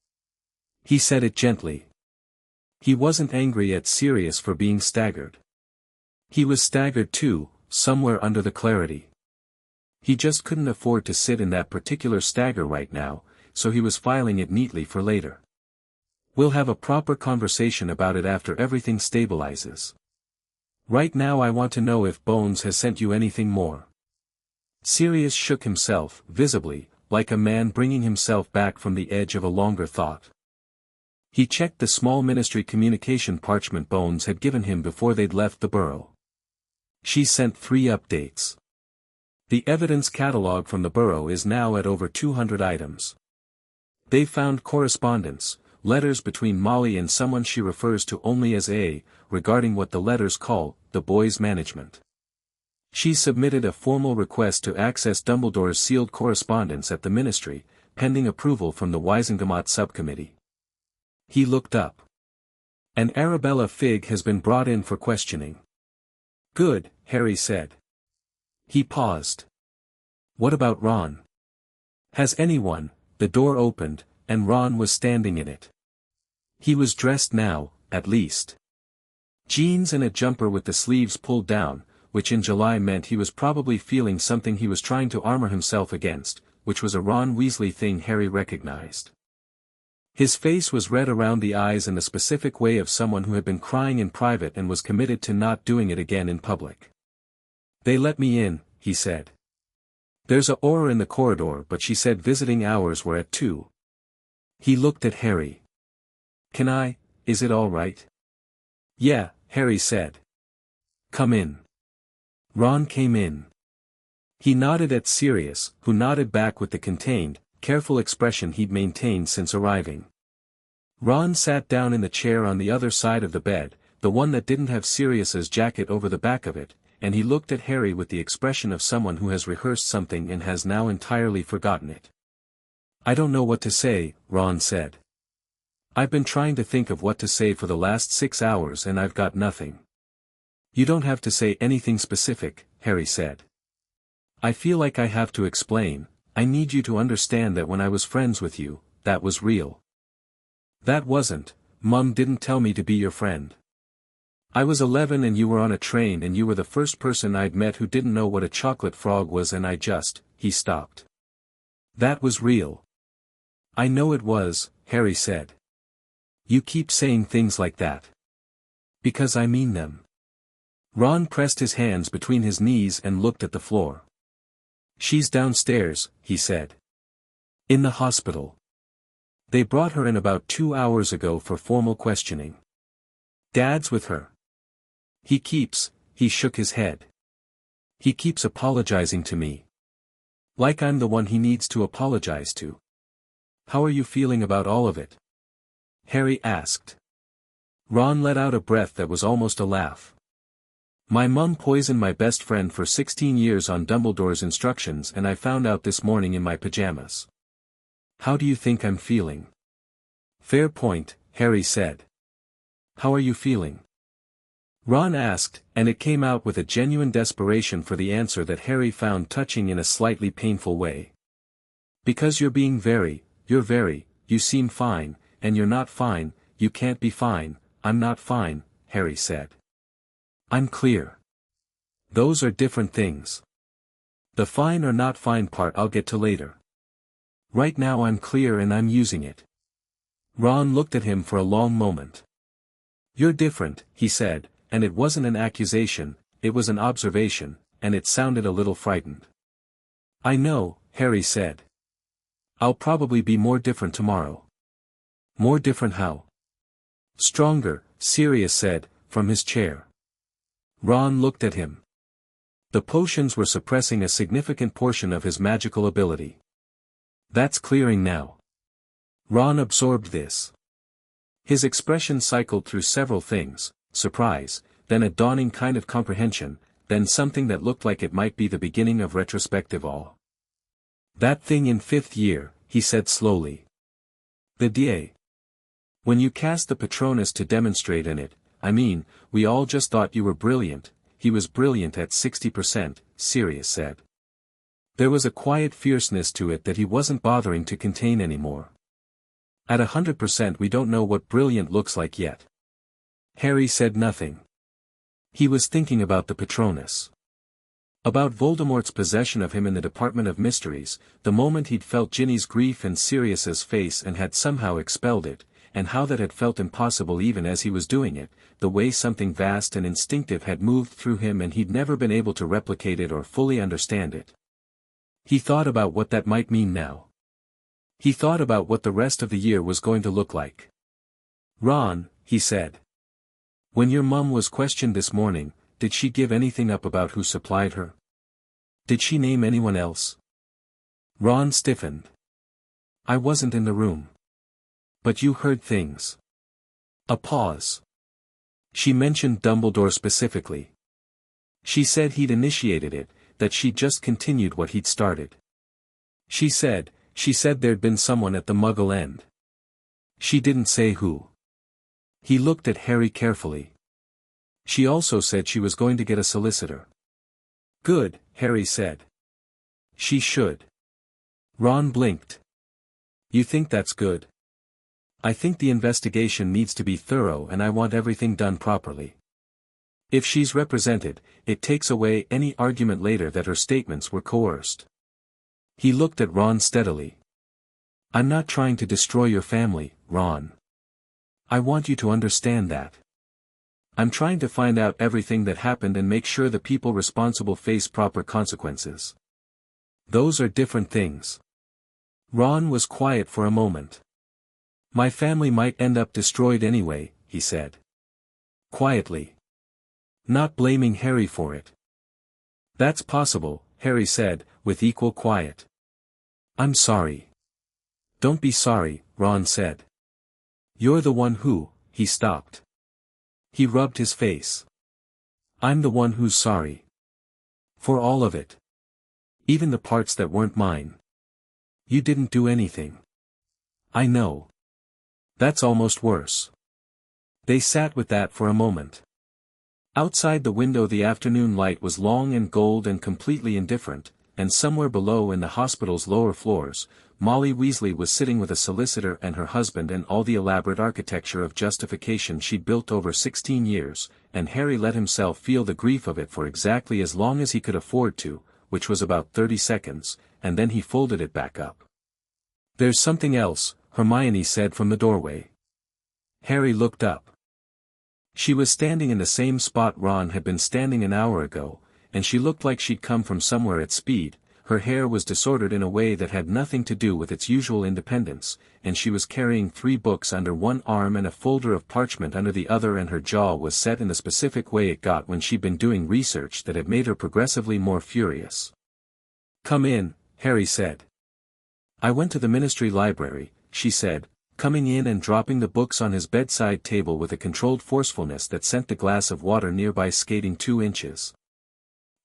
He said it gently. He wasn't angry at Sirius for being staggered. He was staggered too, somewhere under the clarity. He just couldn't afford to sit in that particular stagger right now, so he was filing it neatly for later. We'll have a proper conversation about it after everything stabilizes. Right now I want to know if Bones has sent you anything more. Sirius shook himself, visibly, like a man bringing himself back from the edge of a longer thought. He checked the small ministry communication parchment Bones had given him before they'd left the burrow. She sent 3 updates. The evidence catalog from the burrow is now at over 200 items. They found correspondence, letters between Molly and someone she refers to only as A, regarding what the letters call, the boys' management. She submitted a formal request to access Dumbledore's sealed correspondence at the Ministry, pending approval from the Wisengamot subcommittee. He looked up. And Arabella Figg has been brought in for questioning. Good, Harry said. He paused. What about Ron? Has anyone? The door opened, and Ron was standing in it. He was dressed now, at least. Jeans and a jumper with the sleeves pulled down, which in July meant he was probably feeling something he was trying to armor himself against, which was a Ron Weasley thing Harry recognized. His face was red around the eyes in the specific way of someone who had been crying in private and was committed to not doing it again in public. They let me in, he said. There's a Auror in the corridor but she said visiting hours were at 2. He looked at Harry. Can I, is it all right? Yeah, Harry said. Come in. Ron came in. He nodded at Sirius, who nodded back with the contained, careful expression he'd maintained since arriving. Ron sat down in the chair on the other side of the bed, the one that didn't have Sirius's jacket over the back of it, and he looked at Harry with the expression of someone who has rehearsed something and has now entirely forgotten it. I don't know what to say, Ron said. I've been trying to think of what to say for the last 6 hours and I've got nothing. You don't have to say anything specific, Harry said. I feel like I have to explain, I need you to understand that when I was friends with you, that was real. That wasn't, Mum didn't tell me to be your friend. I was 11 and you were on a train and you were the first person I'd met who didn't know what a chocolate frog was and he stopped. That was real. I know it was, Harry said. You keep saying things like that. Because I mean them. Ron pressed his hands between his knees and looked at the floor. She's downstairs, he said. In the hospital. They brought her in about 2 hours ago for formal questioning. Dad's with her. He shook his head. He keeps apologizing to me. Like I'm the one he needs to apologize to. How are you feeling about all of it? Harry asked. Ron let out a breath that was almost a laugh. My mum poisoned my best friend for 16 years on Dumbledore's instructions, and I found out this morning in my pajamas. How do you think I'm feeling? Fair point, Harry said. How are you feeling? Ron asked, and it came out with a genuine desperation for the answer that Harry found touching in a slightly painful way. Because you're very, you seem fine, and you're not fine, you can't be fine, I'm not fine, Harry said. I'm clear. Those are different things. The fine or not fine part I'll get to later. Right now I'm clear and I'm using it. Ron looked at him for a long moment. You're different, he said, and it wasn't an accusation, it was an observation, and it sounded a little frightened. I know, Harry said. I'll probably be more different tomorrow. More different how? Stronger, Sirius said, from his chair. Ron looked at him. The potions were suppressing a significant portion of his magical ability. That's clearing now. Ron absorbed this. His expression cycled through several things, surprise, then a dawning kind of comprehension, then something that looked like it might be the beginning of retrospective awe. That thing in 5th year, he said slowly. The DA. When you cast the Patronus to demonstrate in it, we all just thought you were brilliant. He was brilliant at 60%, Sirius said. There was a quiet fierceness to it that he wasn't bothering to contain anymore. At 100% we don't know what brilliant looks like yet. Harry said nothing. He was thinking about the Patronus. About Voldemort's possession of him in the Department of Mysteries, the moment he'd felt Ginny's grief in Sirius's face and had somehow expelled it, and how that had felt impossible even as he was doing it, the way something vast and instinctive had moved through him and he'd never been able to replicate it or fully understand it. He thought about what that might mean now. He thought about what the rest of the year was going to look like. Ron, he said. When your mum was questioned this morning, did she give anything up about who supplied her? Did she name anyone else? Ron stiffened. I wasn't in the room. But you heard things. A pause. She mentioned Dumbledore specifically. She said he'd initiated it, that she'd just continued what he'd started. She said there'd been someone at the Muggle end. She didn't say who. He looked at Harry carefully. She also said she was going to get a solicitor. Good, Harry said. She should. Ron blinked. You think that's good? I think the investigation needs to be thorough and I want everything done properly. If she's represented, it takes away any argument later that her statements were coerced. He looked at Ron steadily. I'm not trying to destroy your family, Ron. I want you to understand that. I'm trying to find out everything that happened and make sure the people responsible face proper consequences. Those are different things. Ron was quiet for a moment. My family might end up destroyed anyway, he said. Quietly. Not blaming Harry for it. That's possible, Harry said, with equal quiet. I'm sorry. Don't be sorry, Ron said. You're the one who, he stopped. He rubbed his face. I'm the one who's sorry. For all of it. Even the parts that weren't mine. You didn't do anything. I know. That's almost worse. They sat with that for a moment. Outside the window the afternoon light was long and gold and completely indifferent, and somewhere below in the hospital's lower floors, Molly Weasley was sitting with a solicitor and her husband and all the elaborate architecture of justification she'd built over 16 years, and Harry let himself feel the grief of it for exactly as long as he could afford to, which was about 30 seconds, and then he folded it back up. There's something else, Hermione said from the doorway. Harry looked up. She was standing in the same spot Ron had been standing an hour ago, and she looked like she'd come from somewhere at speed, her hair was disordered in a way that had nothing to do with its usual independence, and she was carrying 3 books under one arm and a folder of parchment under the other, and her jaw was set in the specific way it got when she'd been doing research that had made her progressively more furious. "Come in," Harry said. "I went to the ministry library," she said, coming in and dropping the books on his bedside table with a controlled forcefulness that sent the glass of water nearby skating 2 inches.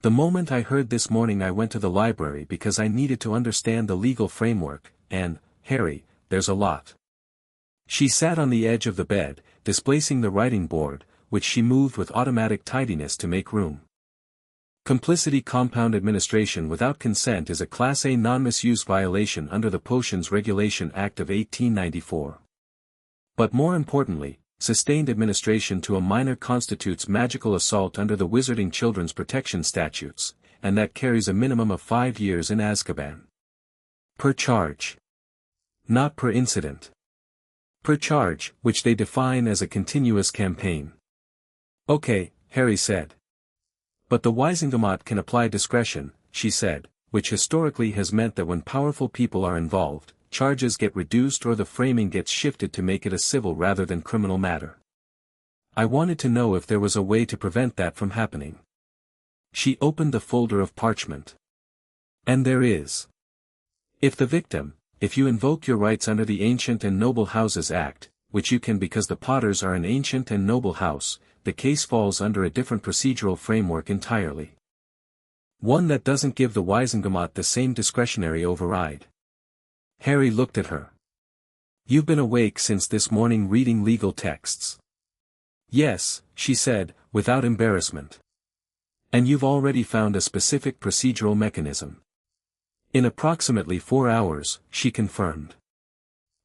"The moment I heard this morning I went to the library because I needed to understand the legal framework, and, Harry, there's a lot." She sat on the edge of the bed, displacing the writing board, which she moved with automatic tidiness to make room. Complicity compound administration without consent is a Class A non-misuse violation under the Potions Regulation Act of 1894. But more importantly, sustained administration to a minor constitutes magical assault under the Wizarding Children's Protection Statutes, and that carries a minimum of 5 years in Azkaban. Per charge. Not per incident. Per charge, which they define as a continuous campaign. "Okay," Harry said. "But the Wisengamot can apply discretion," she said, "which historically has meant that when powerful people are involved, charges get reduced or the framing gets shifted to make it a civil rather than criminal matter. I wanted to know if there was a way to prevent that from happening." She opened the folder of parchment. "And there is. If you invoke your rights under the Ancient and Noble Houses Act, which you can because the Potters are an ancient and noble house, the case falls under a different procedural framework entirely. One that doesn't give the Wisengamot the same discretionary override." Harry looked at her. "You've been awake since this morning reading legal texts." "Yes," she said, without embarrassment. "And you've already found a specific procedural mechanism." "In approximately 4 hours," she confirmed.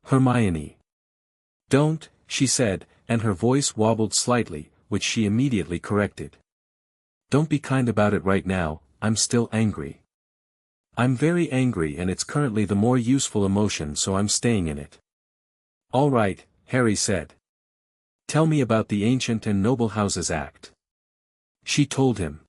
"Hermione." "Don't," she said, and her voice wobbled slightly, which she immediately corrected. "Don't be kind about it right now, I'm still angry. I'm very angry and it's currently the more useful emotion, so I'm staying in it." "All right," Harry said. "Tell me about the Ancient and Noble Houses Act." She told him.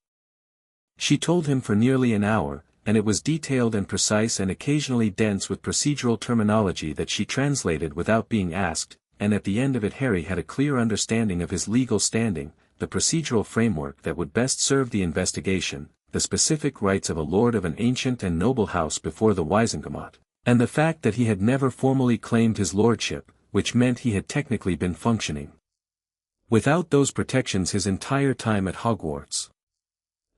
She told him for nearly an hour, and it was detailed and precise and occasionally dense with procedural terminology that she translated without being asked, and at the end of it Harry had a clear understanding of his legal standing, the procedural framework that would best serve the investigation, the specific rights of a lord of an ancient and noble house before the Wisengamot, and the fact that he had never formally claimed his lordship, which meant he had technically been functioning without those protections his entire time at Hogwarts.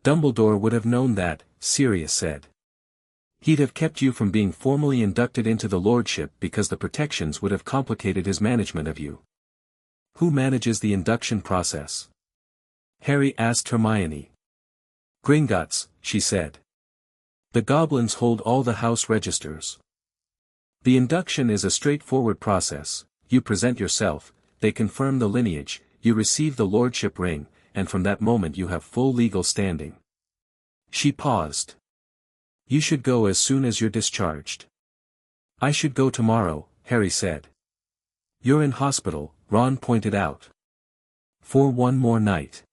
"Dumbledore would have known that," Sirius said. "He'd have kept you from being formally inducted into the lordship because the protections would have complicated his management of you." "Who manages the induction process?" Harry asked Hermione. "Gringotts," she said. "The goblins hold all the house registers. The induction is a straightforward process. You present yourself, they confirm the lineage, you receive the lordship ring, and from that moment you have full legal standing." She paused. "You should go as soon as you're discharged." "I should go tomorrow," Harry said. "You're in hospital," Ron pointed out. "For one more night.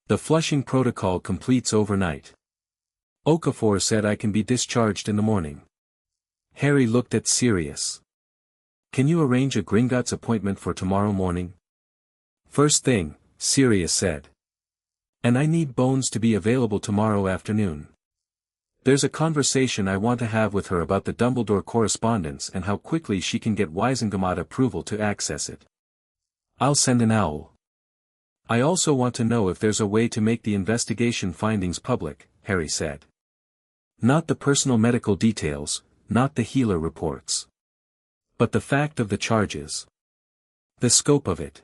The flushing protocol completes overnight. Okafor said I can be discharged in the morning." Harry looked at Sirius. "Can you arrange a Gringotts appointment for tomorrow morning?" "First thing," Sirius said. "And I need Bones to be available tomorrow afternoon. There's a conversation I want to have with her about the Dumbledore correspondence and how quickly she can get Wisengamot approval to access it. I'll send an owl. I also want to know if there's a way to make the investigation findings public," Harry said. "Not the personal medical details, not the healer reports. But the fact of the charges. The scope of it.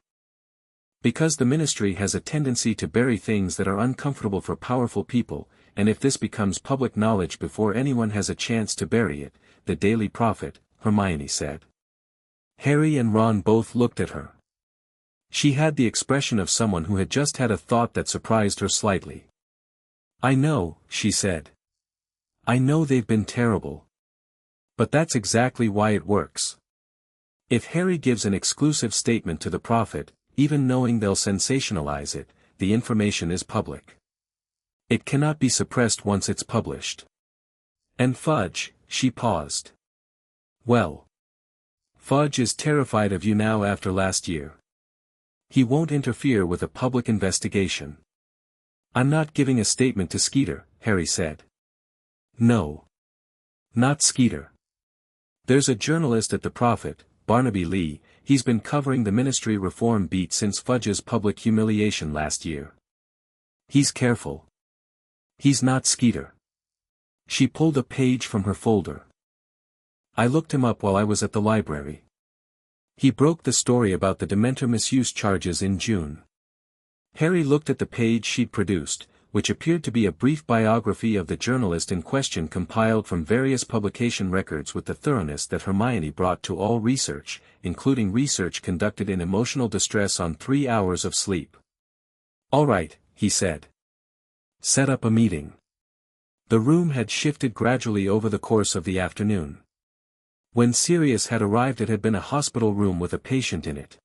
Because the ministry has a tendency to bury things that are uncomfortable for powerful people, and if this becomes public knowledge before anyone has a chance to bury it, the Daily Prophet," Hermione said. Harry and Ron both looked at her. She had the expression of someone who had just had a thought that surprised her slightly. "I know," she said. "I know they've been terrible. But that's exactly why it works. If Harry gives an exclusive statement to the Prophet, even knowing they'll sensationalize it, the information is public. It cannot be suppressed once it's published. And Fudge, she paused. Well. Fudge is terrified of you now after last year. He won't interfere with a public investigation. I'm not giving a statement to Skeeter, Harry said. No. Not Skeeter. There's a journalist at the Prophet, Barnaby Lee, he's been covering the ministry reform beat since Fudge's public humiliation last year. He's careful. He's not Skeeter. She pulled a page from her folder. I looked him up while I was at the library. He broke the story about the Dementor misuse charges in June. Harry looked at the page she'd produced, which appeared to be a brief biography of the journalist in question compiled from various publication records with the thoroughness that Hermione brought to all research, including research conducted in emotional distress on 3 hours of sleep. All right, he said. Set up a meeting. The room had shifted gradually over the course of the afternoon. When Sirius had arrived it had been a hospital room with a patient in it.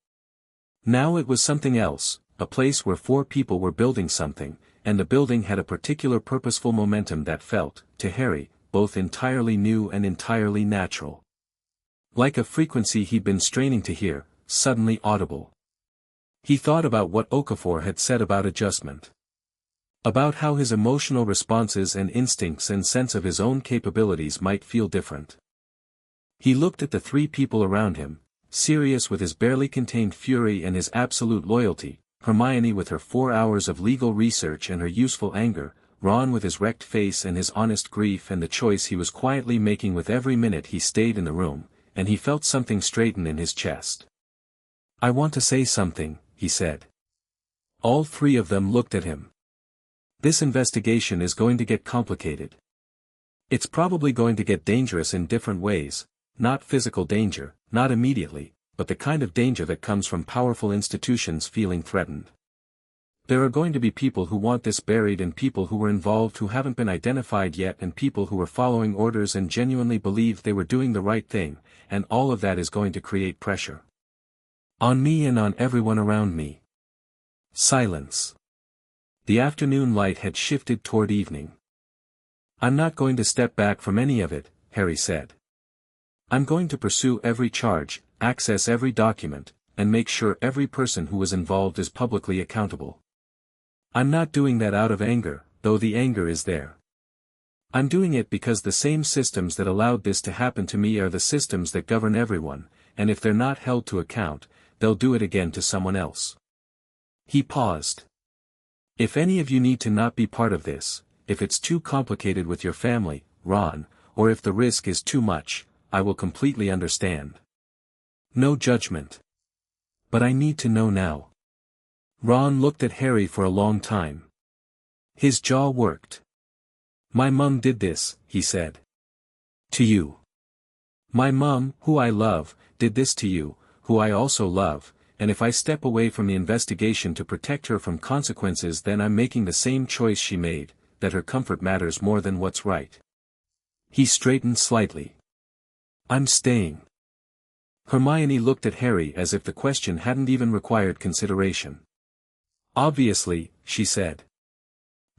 Now it was something else, a place where 4 people were building something, and the building had a particular purposeful momentum that felt, to Harry, both entirely new and entirely natural. Like a frequency he'd been straining to hear, suddenly audible. He thought about what Okafor had said about adjustment. About how his emotional responses and instincts and sense of his own capabilities might feel different. He looked at the 3 people around him, Sirius with his barely contained fury and his absolute loyalty, Hermione with her 4 hours of legal research and her useful anger, Ron with his wrecked face and his honest grief and the choice he was quietly making with every minute he stayed in the room, and he felt something straighten in his chest. I want to say something, he said. All 3 of them looked at him. This investigation is going to get complicated. It's probably going to get dangerous in different ways. Not physical danger, not immediately, but the kind of danger that comes from powerful institutions feeling threatened. There are going to be people who want this buried and people who were involved who haven't been identified yet and people who were following orders and genuinely believed they were doing the right thing, and all of that is going to create pressure. On me and on everyone around me. Silence. The afternoon light had shifted toward evening. I'm not going to step back from any of it, Harry said. I'm going to pursue every charge, access every document, and make sure every person who was involved is publicly accountable. I'm not doing that out of anger, though the anger is there. I'm doing it because the same systems that allowed this to happen to me are the systems that govern everyone, and if they're not held to account, they'll do it again to someone else. He paused. If any of you need to not be part of this, if it's too complicated with your family, Ron, or if the risk is too much, I will completely understand. No judgment. But I need to know now. Ron looked at Harry for a long time. His jaw worked. My mum did this, he said. To you. My mum, who I love, did this to you, who I also love, and if I step away from the investigation to protect her from consequences then I'm making the same choice she made, that her comfort matters more than what's right. He straightened slightly. I'm staying. Hermione looked at Harry as if the question hadn't even required consideration. Obviously, she said.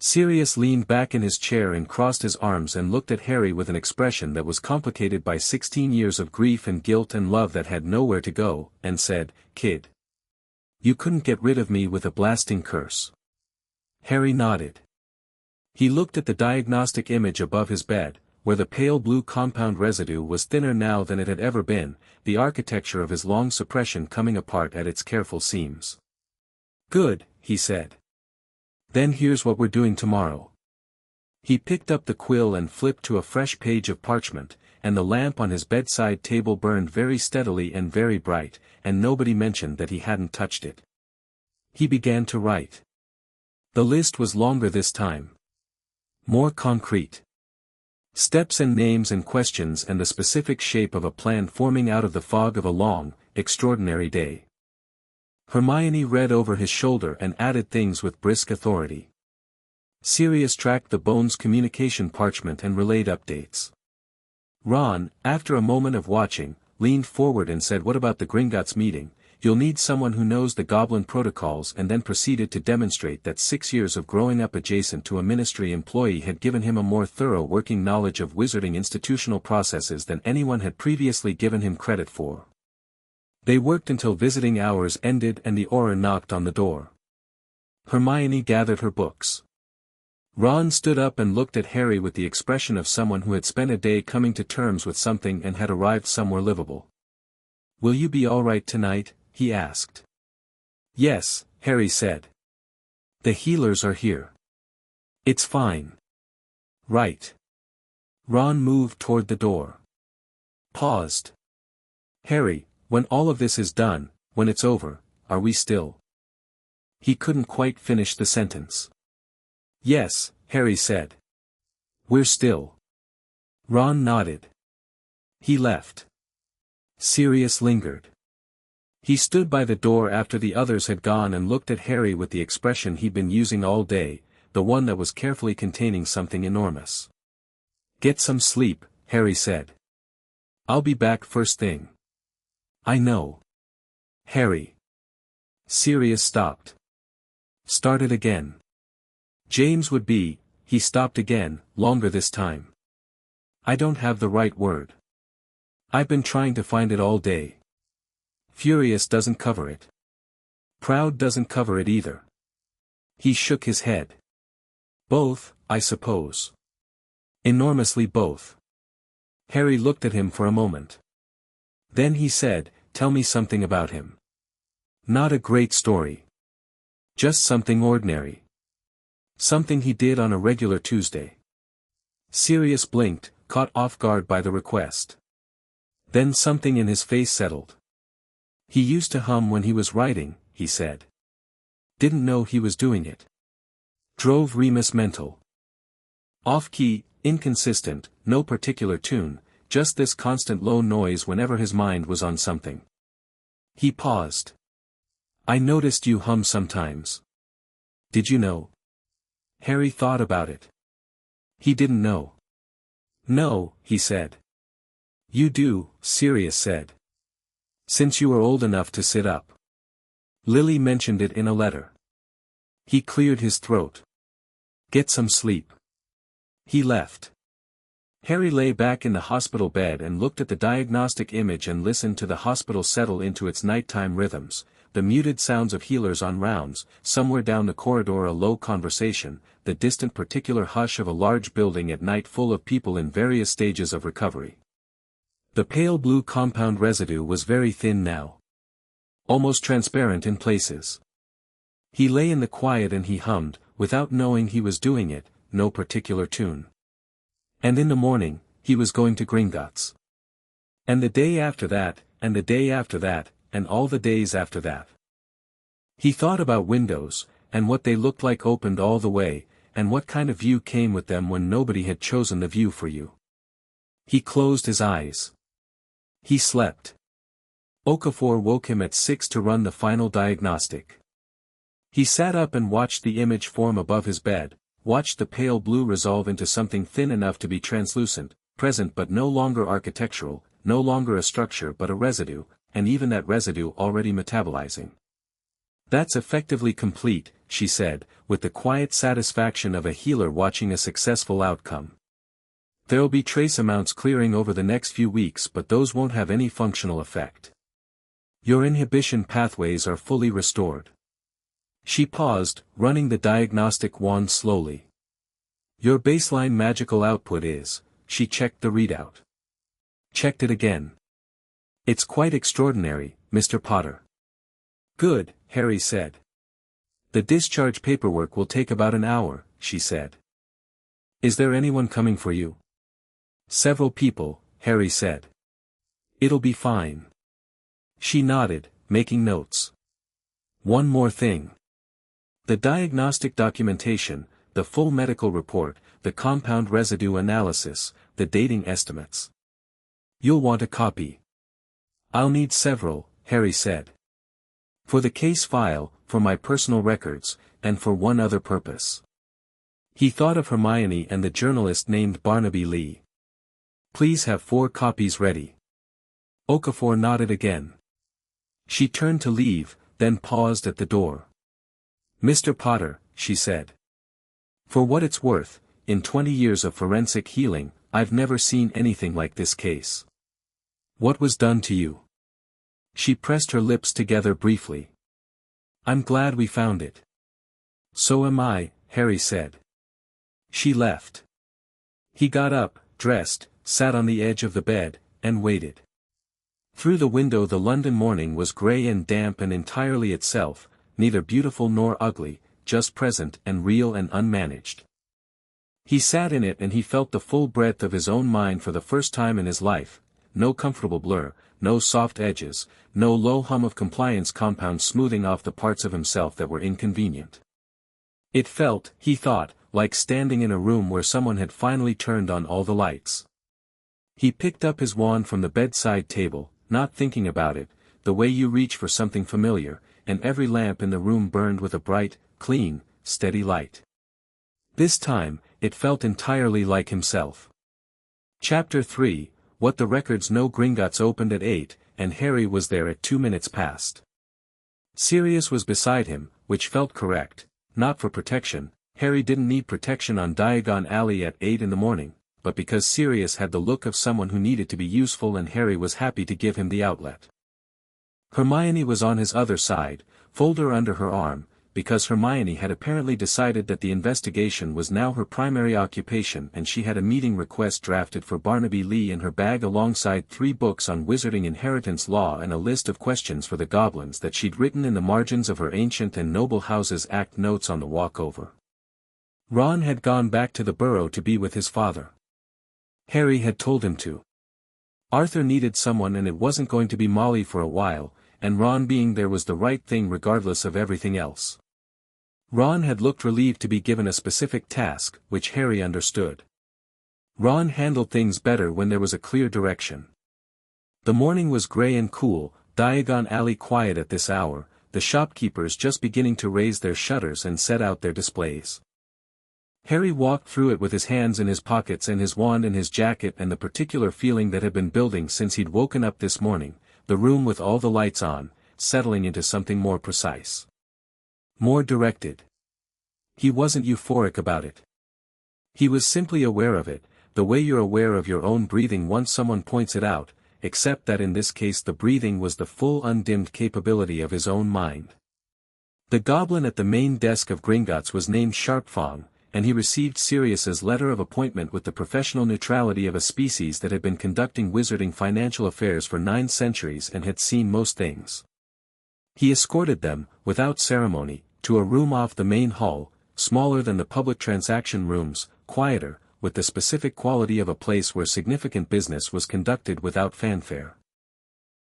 Sirius leaned back in his chair and crossed his arms and looked at Harry with an expression that was complicated by 16 years of grief and guilt and love that had nowhere to go, and said, Kid. You couldn't get rid of me with a blasting curse. Harry nodded. He looked at the diagnostic image above his bed, where the pale blue compound residue was thinner now than it had ever been, the architecture of his long suppression coming apart at its careful seams. Good, he said. Then here's what we're doing tomorrow. He picked up the quill and flipped to a fresh page of parchment, and the lamp on his bedside table burned very steadily and very bright, and nobody mentioned that he hadn't touched it. He began to write. The list was longer this time. More concrete. Steps and names and questions and the specific shape of a plan forming out of the fog of a long, extraordinary day. Hermione read over his shoulder and added things with brisk authority. Sirius tracked the Bones communication parchment and relayed updates. Ron, after a moment of watching, leaned forward and said, what about the Gringotts meeting? You'll need someone who knows the Goblin protocols, and then proceeded to demonstrate that 6 years of growing up adjacent to a ministry employee had given him a more thorough working knowledge of wizarding institutional processes than anyone had previously given him credit for. They worked until visiting hours ended and the Auror knocked on the door. Hermione gathered her books. Ron stood up and looked at Harry with the expression of someone who had spent a day coming to terms with something and had arrived somewhere livable. "Will you be all right tonight?" he asked. "Yes," Harry said. "The healers are here. It's fine." "Right." Ron moved toward the door. Paused. "Harry, when all of this is done, when it's over, are we still?" He couldn't quite finish the sentence. "Yes," Harry said. "We're still." Ron nodded. He left. Sirius lingered. He stood by the door after the others had gone and looked at Harry with the expression he'd been using all day, the one that was carefully containing something enormous. "Get some sleep," Harry said. "I'll be back first thing." "I know. Harry." Sirius stopped. Started again. James would be, he stopped again, longer this time. "I don't have the right word. I've been trying to find it all day. Furious doesn't cover it. Proud doesn't cover it either." He shook his head. "Both, I suppose. Enormously both." Harry looked at him for a moment. Then he said, "Tell me something about him." "Not a great story. Just something ordinary. Something he did on a regular Tuesday." Sirius blinked, caught off guard by the request. Then something in his face settled. "He used to hum when he was writing," he said. "Didn't know he was doing it. Drove Remus mental. Off-key, inconsistent, no particular tune, just this constant low noise whenever his mind was on something." He paused. "I noticed you hum sometimes. Did you know?" Harry thought about it. He didn't know. "No," he said. "You do," Sirius said. "Since you were old enough to sit up. Lily mentioned it in a letter." He cleared his throat. "Get some sleep." He left. Harry lay back in the hospital bed and looked at the diagnostic image and listened to the hospital settle into its nighttime rhythms, the muted sounds of healers on rounds, somewhere down the corridor a low conversation, the distant particular hush of a large building at night full of people in various stages of recovery. The pale blue compound residue was very thin now. Almost transparent in places. He lay in the quiet and he hummed, without knowing he was doing it, no particular tune. And in the morning, he was going to Gringotts. And the day after that, and the day after that, and all the days after that. He thought about windows, and what they looked like opened all the way, and what kind of view came with them when nobody had chosen the view for you. He closed his eyes. He slept. Okafor woke him at 6 to run the final diagnostic. He sat up and watched the image form above his bed, watched the pale blue resolve into something thin enough to be translucent, present but no longer architectural, no longer a structure but a residue, and even that residue already metabolizing. "That's effectively complete," she said, with the quiet satisfaction of a healer watching a successful outcome. "There'll be trace amounts clearing over the next few weeks, but those won't have any functional effect. Your inhibition pathways are fully restored." She paused, running the diagnostic wand slowly. "Your baseline magical output is," she checked the readout. Checked it again. "It's quite extraordinary, Mr. Potter." "Good," Harry said. "The discharge paperwork will take about an hour," she said. "Is there anyone coming for you?" "Several people," Harry said. "It'll be fine." She nodded, making notes. "One more thing. The diagnostic documentation, the full medical report, the compound residue analysis, the dating estimates. You'll want a copy." "I'll need several," Harry said. "For the case file, for my personal records, and for one other purpose." He thought of Hermione and the journalist named Barnaby Lee. "Please have 4 copies ready." Okafor nodded again. She turned to leave, then paused at the door. "Mr. Potter," she said. "For what it's worth, in 20 years of forensic healing, I've never seen anything like this case. What was done to you?" She pressed her lips together briefly. "I'm glad we found it." "So am I," Harry said. She left. He got up, dressed, sat on the edge of the bed, and waited. Through the window the London morning was grey and damp and entirely itself, neither beautiful nor ugly, just present and real and unmanaged. He sat in it and he felt the full breadth of his own mind for the first time in his life, no comfortable blur, no soft edges, no low hum of compliance compound smoothing off the parts of himself that were inconvenient. It felt, he thought, like standing in a room where someone had finally turned on all the lights. He picked up his wand from the bedside table, not thinking about it, the way you reach for something familiar, and every lamp in the room burned with a bright, clean, steady light. This time, it felt entirely like himself. Chapter 3, What the Records Know. Gringotts opened at 8, and Harry was there at 2 minutes past. Sirius was beside him, which felt correct, not for protection. Harry didn't need protection on Diagon Alley at 8 in the morning, but because Sirius had the look of someone who needed to be useful and Harry was happy to give him the outlet. Hermione was on his other side, folder under her arm, because Hermione had apparently decided that the investigation was now her primary occupation and she had a meeting request drafted for Barnaby Lee in her bag alongside 3 books on wizarding inheritance law and a list of questions for the goblins that she'd written in the margins of her Ancient and Noble Houses Act notes on the walkover. Ron had gone back to the Burrow to be with his father. Harry had told him to. Arthur needed someone and it wasn't going to be Molly for a while, and Ron being there was the right thing regardless of everything else. Ron had looked relieved to be given a specific task, which Harry understood. Ron handled things better when there was a clear direction. The morning was grey and cool, Diagon Alley quiet at this hour, the shopkeepers just beginning to raise their shutters and set out their displays. Harry walked through it with his hands in his pockets and his wand in his jacket and the particular feeling that had been building since he'd woken up this morning, the room with all the lights on, settling into something more precise. More directed. He wasn't euphoric about it. He was simply aware of it, the way you're aware of your own breathing once someone points it out, except that in this case the breathing was the full undimmed capability of his own mind. The goblin at the main desk of Gringotts was named Sharpfang, and he received Sirius's letter of appointment with the professional neutrality of a species that had been conducting wizarding financial affairs for 9 centuries and had seen most things. He escorted them, without ceremony, to a room off the main hall, smaller than the public transaction rooms, quieter, with the specific quality of a place where significant business was conducted without fanfare.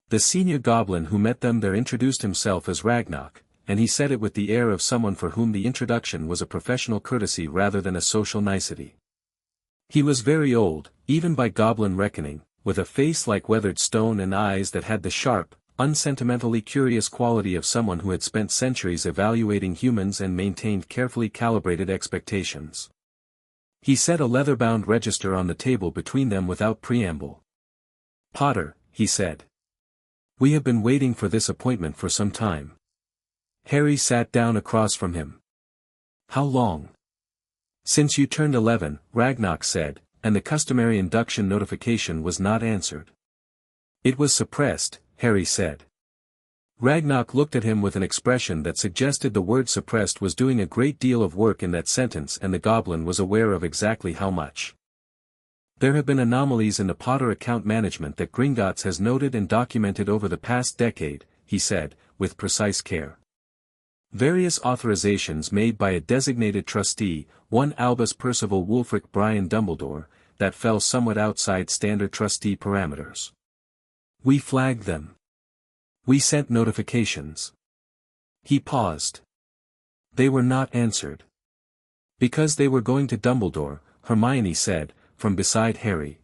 The senior goblin who met them there introduced himself as Ragnarok, and he said it with the air of someone for whom the introduction was a professional courtesy rather than a social nicety. He was very old, even by goblin reckoning, with a face like weathered stone and eyes that had the sharp, unsentimentally curious quality of someone who had spent centuries evaluating humans and maintained carefully calibrated expectations. He set a leather-bound register on the table between them without preamble. "Potter," he said. "We have been waiting for this appointment for some time." Harry sat down across from him. "How long?" "Since you turned 11, Ragnarok said, and the customary induction notification was not answered." "It was suppressed," Harry said. Ragnarok looked at him with an expression that suggested the word suppressed was doing a great deal of work in that sentence and the goblin was aware of exactly how much. "There have been anomalies in the Potter account management that Gringotts has noted and documented over the past decade," he said, with precise care. "Various authorizations made by a designated trustee, one Albus Percival Wulfric Brian Dumbledore, that fell somewhat outside standard trustee parameters. We flagged them. We sent notifications." He paused. "They were not answered." "Because they were going to Dumbledore," Hermione said, from beside Harry.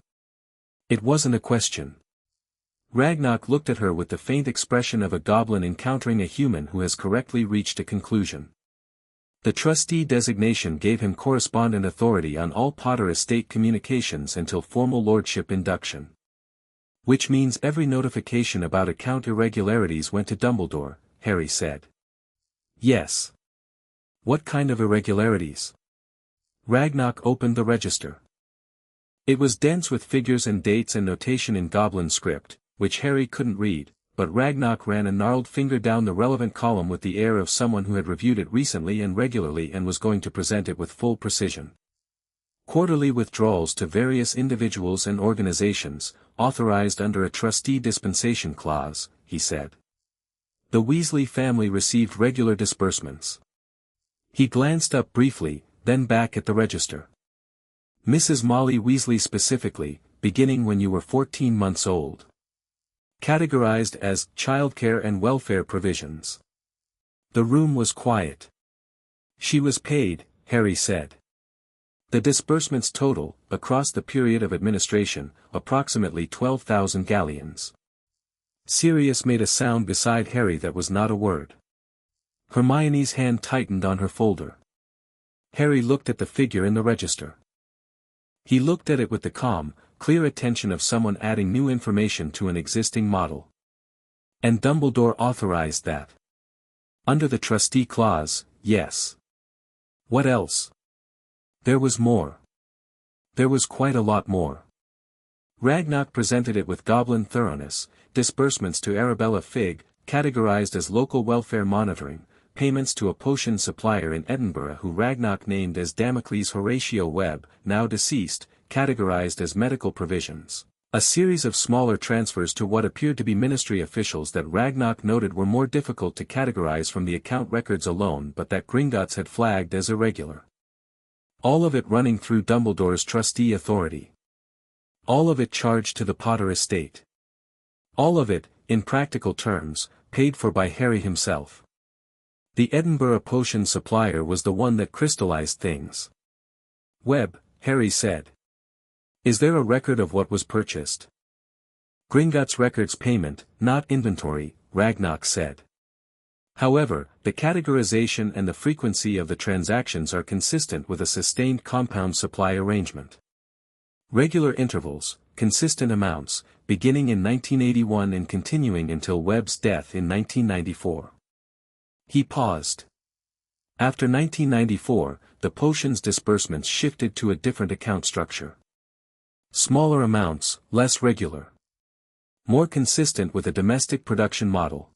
"It wasn't a question." Ragnarok looked at her with the faint expression of a goblin encountering a human who has correctly reached a conclusion. The trustee designation gave him correspondent authority on all Potter estate communications until formal lordship induction. Which means every notification about account irregularities went to Dumbledore, Harry said. Yes. What kind of irregularities? Ragnarok opened the register. It was dense with figures and dates and notation in Goblin script, which Harry couldn't read, but Ragnarok ran a gnarled finger down the relevant column with the air of someone who had reviewed it recently and regularly and was going to present it with full precision. Quarterly withdrawals to various individuals and organizations, authorized under a trustee dispensation clause, he said. The Weasley family received regular disbursements. He glanced up briefly, then back at the register. Mrs. Molly Weasley specifically, beginning when you were 14 months old. Categorized as childcare and welfare provisions. The room was quiet. She was paid, Harry said. The disbursements total, across the period of administration, approximately 12,000 galleons. Sirius made a sound beside Harry that was not a word. Hermione's hand tightened on her folder. Harry looked at the figure in the register. He looked at it with the calm, clear attention of someone adding new information to an existing model. And Dumbledore authorized that. Under the trustee clause, yes. What else? There was more. There was quite a lot more. Ragnarok presented it with goblin thoroughness, disbursements to Arabella Figg, categorized as local welfare monitoring, payments to a potion supplier in Edinburgh who Ragnarok named as Damocles Horatio Webb, now deceased, categorized as medical provisions. A series of smaller transfers to what appeared to be ministry officials that Ragnarok noted were more difficult to categorize from the account records alone but that Gringotts had flagged as irregular. All of it running through Dumbledore's trustee authority. All of it charged to the Potter estate. All of it, in practical terms, paid for by Harry himself. The Edinburgh potion supplier was the one that crystallized things. Webb, Harry said. Is there a record of what was purchased? Gringotts records payment, not inventory, Ragnarok said. However, the categorization and the frequency of the transactions are consistent with a sustained compound supply arrangement. Regular intervals, consistent amounts, beginning in 1981 and continuing until Webb's death in 1994. He paused. After 1994, the potions disbursements shifted to a different account structure. Smaller amounts, less regular. More consistent with a domestic production model.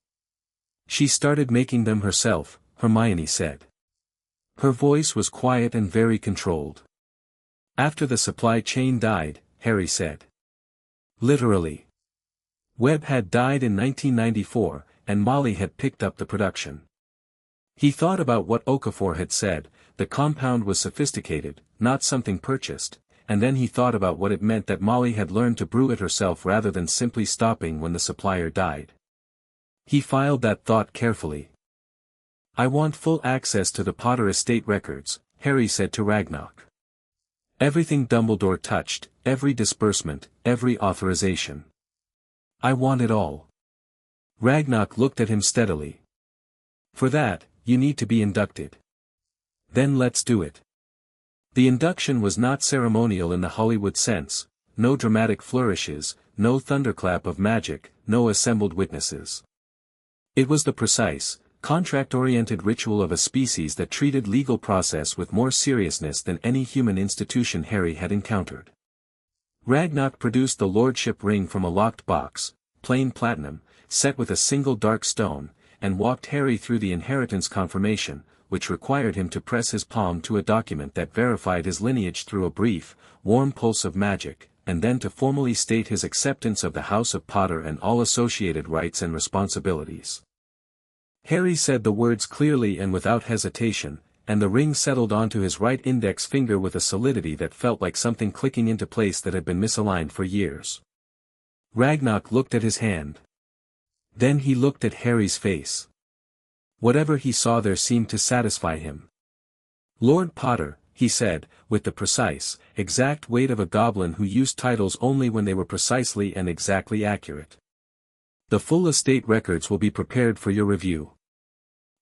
She started making them herself, Hermione said. Her voice was quiet and very controlled. After the supply chain died, Harry said. Literally. Webb had died in 1994, and Molly had picked up the production. He thought about what Okafor had said, the compound was sophisticated, not something purchased, and then he thought about what it meant that Molly had learned to brew it herself rather than simply stopping when the supplier died. He filed that thought carefully. I want full access to the Potter estate records, Harry said to Ragnarok. Everything Dumbledore touched, every disbursement, every authorization. I want it all. Ragnarok looked at him steadily. For that, you need to be inducted. Then let's do it. The induction was not ceremonial in the Hollywood sense, no dramatic flourishes, no thunderclap of magic, no assembled witnesses. It was the precise, contract-oriented ritual of a species that treated legal process with more seriousness than any human institution Harry had encountered. Ragnarok produced the lordship ring from a locked box, plain platinum, set with a single dark stone, and walked Harry through the inheritance confirmation, which required him to press his palm to a document that verified his lineage through a brief, warm pulse of magic, and then to formally state his acceptance of the House of Potter and all associated rights and responsibilities. Harry said the words clearly and without hesitation, and the ring settled onto his right index finger with a solidity that felt like something clicking into place that had been misaligned for years. Ragnarok looked at his hand. Then he looked at Harry's face. Whatever he saw there seemed to satisfy him. Lord Potter, he said, with the precise, exact weight of a goblin who used titles only when they were precisely and exactly accurate. The full estate records will be prepared for your review.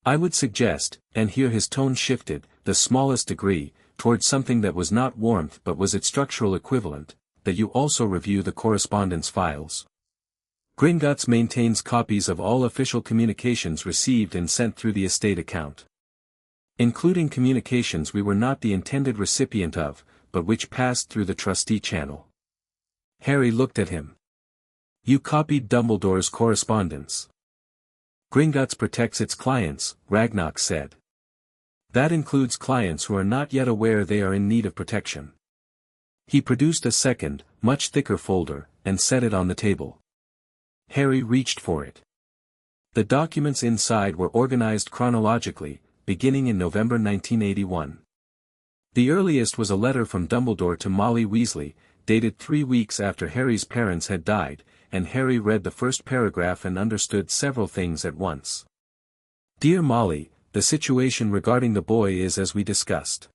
I would suggest, and here his tone shifted, the smallest degree, towards something that was not warmth but was its structural equivalent, that you also review the correspondence files. Gringotts maintains copies of all official communications received and sent through the estate account. Including communications we were not the intended recipient of, but which passed through the trustee channel. Harry looked at him. You copied Dumbledore's correspondence. Gringotts protects its clients, Ragnarok said. That includes clients who are not yet aware they are in need of protection. He produced a second, much thicker folder, and set it on the table. Harry reached for it. The documents inside were organized chronologically, beginning in November 1981. The earliest was a letter from Dumbledore to Molly Weasley, dated 3 weeks after Harry's parents had died, and Harry read the first paragraph and understood several things at once. Dear Molly, the situation regarding the boy is as we discussed.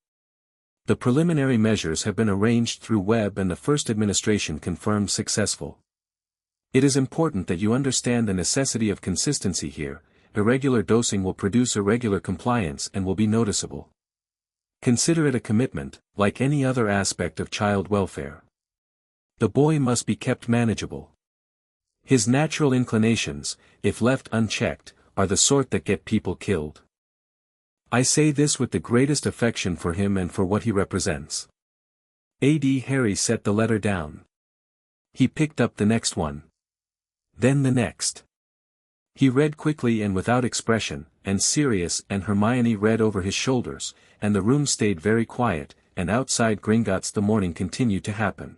The preliminary measures have been arranged through Webb and the first administration confirmed successful. It is important that you understand the necessity of consistency here. Irregular dosing will produce irregular compliance and will be noticeable. Consider it a commitment, like any other aspect of child welfare. The boy must be kept manageable. His natural inclinations, if left unchecked, are the sort that get people killed. I say this with the greatest affection for him and for what he represents. Harry set the letter down. He picked up the next one. Then the next. He read quickly and without expression, and Sirius and Hermione read over his shoulders, and the room stayed very quiet, and outside Gringotts the morning continued to happen.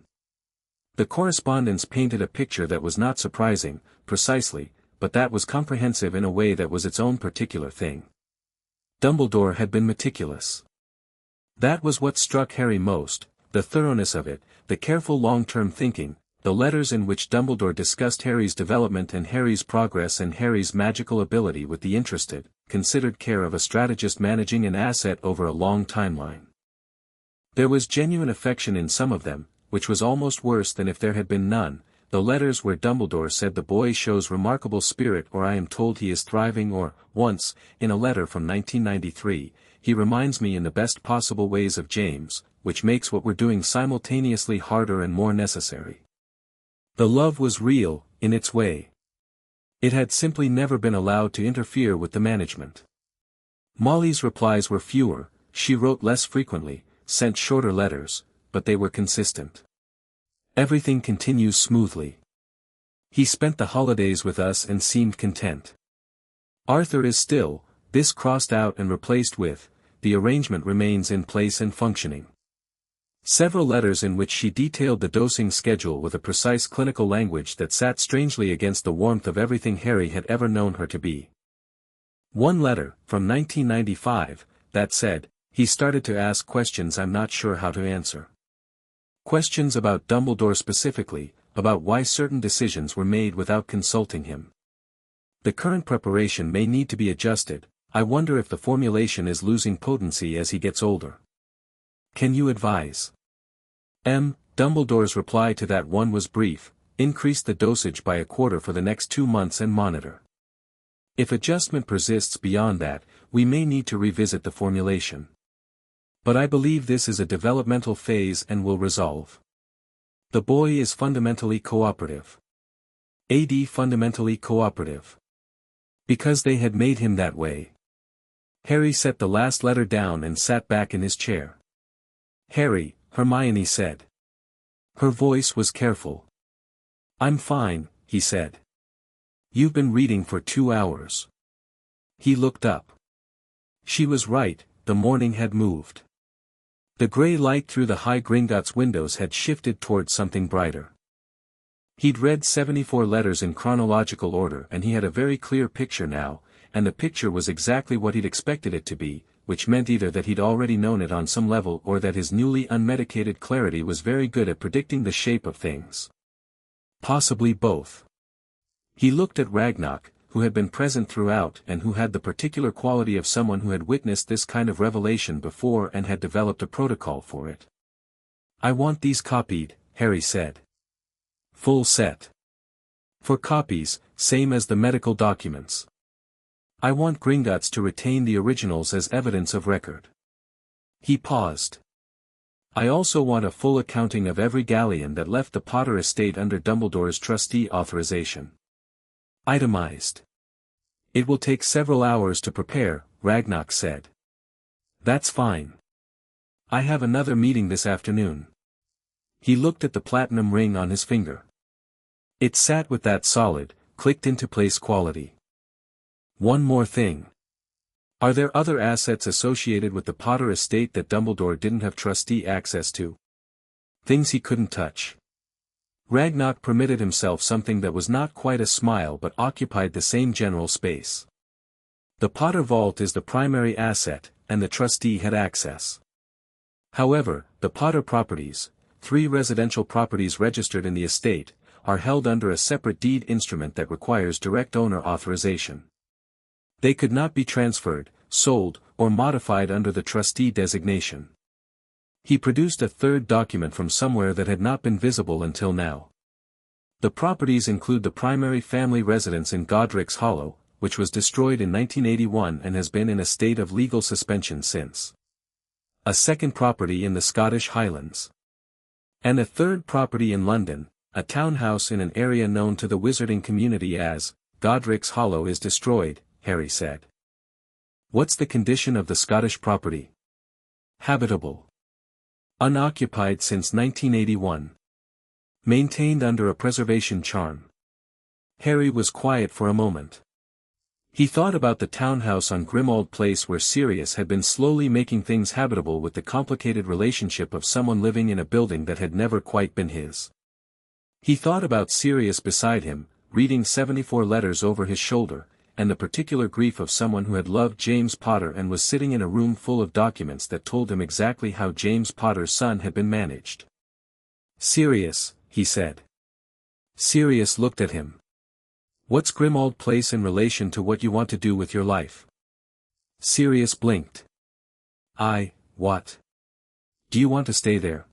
The correspondence painted a picture that was not surprising, precisely, but that was comprehensive in a way that was its own particular thing. Dumbledore had been meticulous. That was what struck Harry most, the thoroughness of it, the careful long-term thinking, the letters in which Dumbledore discussed Harry's development and Harry's progress and Harry's magical ability with the interested, considered care of a strategist managing an asset over a long timeline. There was genuine affection in some of them, which was almost worse than if there had been none, the letters where Dumbledore said the boy shows remarkable spirit or I am told he is thriving or, once, in a letter from 1993, he reminds me in the best possible ways of James, which makes what we're doing simultaneously harder and more necessary. The love was real, in its way. It had simply never been allowed to interfere with the management. Molly's replies were fewer, she wrote less frequently, sent shorter letters, but they were consistent. Everything continues smoothly. He spent the holidays with us and seemed content. Arthur is still, this crossed out and replaced with, the arrangement remains in place and functioning. Several letters in which she detailed the dosing schedule with a precise clinical language that sat strangely against the warmth of everything Harry had ever known her to be. One letter, from 1995, that said, he started to ask questions I'm not sure how to answer. Questions about Dumbledore specifically, about why certain decisions were made without consulting him. The current preparation may need to be adjusted, I wonder if the formulation is losing potency as he gets older. Can you advise? Dumbledore's reply to that one was brief, increase the dosage by 1/4 for the next 2 months and monitor. If adjustment persists beyond that, we may need to revisit the formulation. But I believe this is a developmental phase and will resolve. The boy is fundamentally cooperative. Fundamentally cooperative. Because they had made him that way. Harry set the last letter down and sat back in his chair. Harry, Hermione said. Her voice was careful. I'm fine, he said. You've been reading for 2 hours. He looked up. She was right, the morning had moved. The grey light through the high Gringotts windows had shifted towards something brighter. He'd read 74 letters in chronological order and he had a very clear picture now, and the picture was exactly what he'd expected it to be, which meant either that he'd already known it on some level or that his newly unmedicated clarity was very good at predicting the shape of things. Possibly both. He looked at Ragnarok, who had been present throughout and who had the particular quality of someone who had witnessed this kind of revelation before and had developed a protocol for it. I want these copied, Harry said. Full set. For copies, same as the medical documents. I want Gringotts to retain the originals as evidence of record. He paused. I also want a full accounting of every galleon that left the Potter estate under Dumbledore's trustee authorization. Itemized. It will take several hours to prepare, Ragnock said. That's fine. I have another meeting this afternoon. He looked at the platinum ring on his finger. It sat with that solid, clicked into place quality. One more thing. Are there other assets associated with the Potter estate that Dumbledore didn't have trustee access to? Things he couldn't touch. Ragnock permitted himself something that was not quite a smile but occupied the same general space. The Potter vault is the primary asset, and the trustee had access. However, the Potter properties, 3 residential properties registered in the estate, are held under a separate deed instrument that requires direct owner authorization. They could not be transferred, sold, or modified under the trustee designation. He produced a third document from somewhere that had not been visible until now. The properties include the primary family residence in Godric's Hollow, which was destroyed in 1981 and has been in a state of legal suspension since. A second property in the Scottish Highlands. And a third property in London, a townhouse in an area known to the wizarding community as Godric's Hollow is destroyed, Harry said. What's the condition of the Scottish property? Habitable. Unoccupied since 1981. Maintained under a preservation charm. Harry was quiet for a moment. He thought about the townhouse on Grimmauld Place where Sirius had been slowly making things habitable with the complicated relationship of someone living in a building that had never quite been his. He thought about Sirius beside him, reading 74 letters over his shoulder, and the particular grief of someone who had loved James Potter and was sitting in a room full of documents that told him exactly how James Potter's son had been managed. Sirius, he said. Sirius looked at him. What's Grimmauld Place in relation to what you want to do with your life? Sirius blinked. What? Do you want to stay there?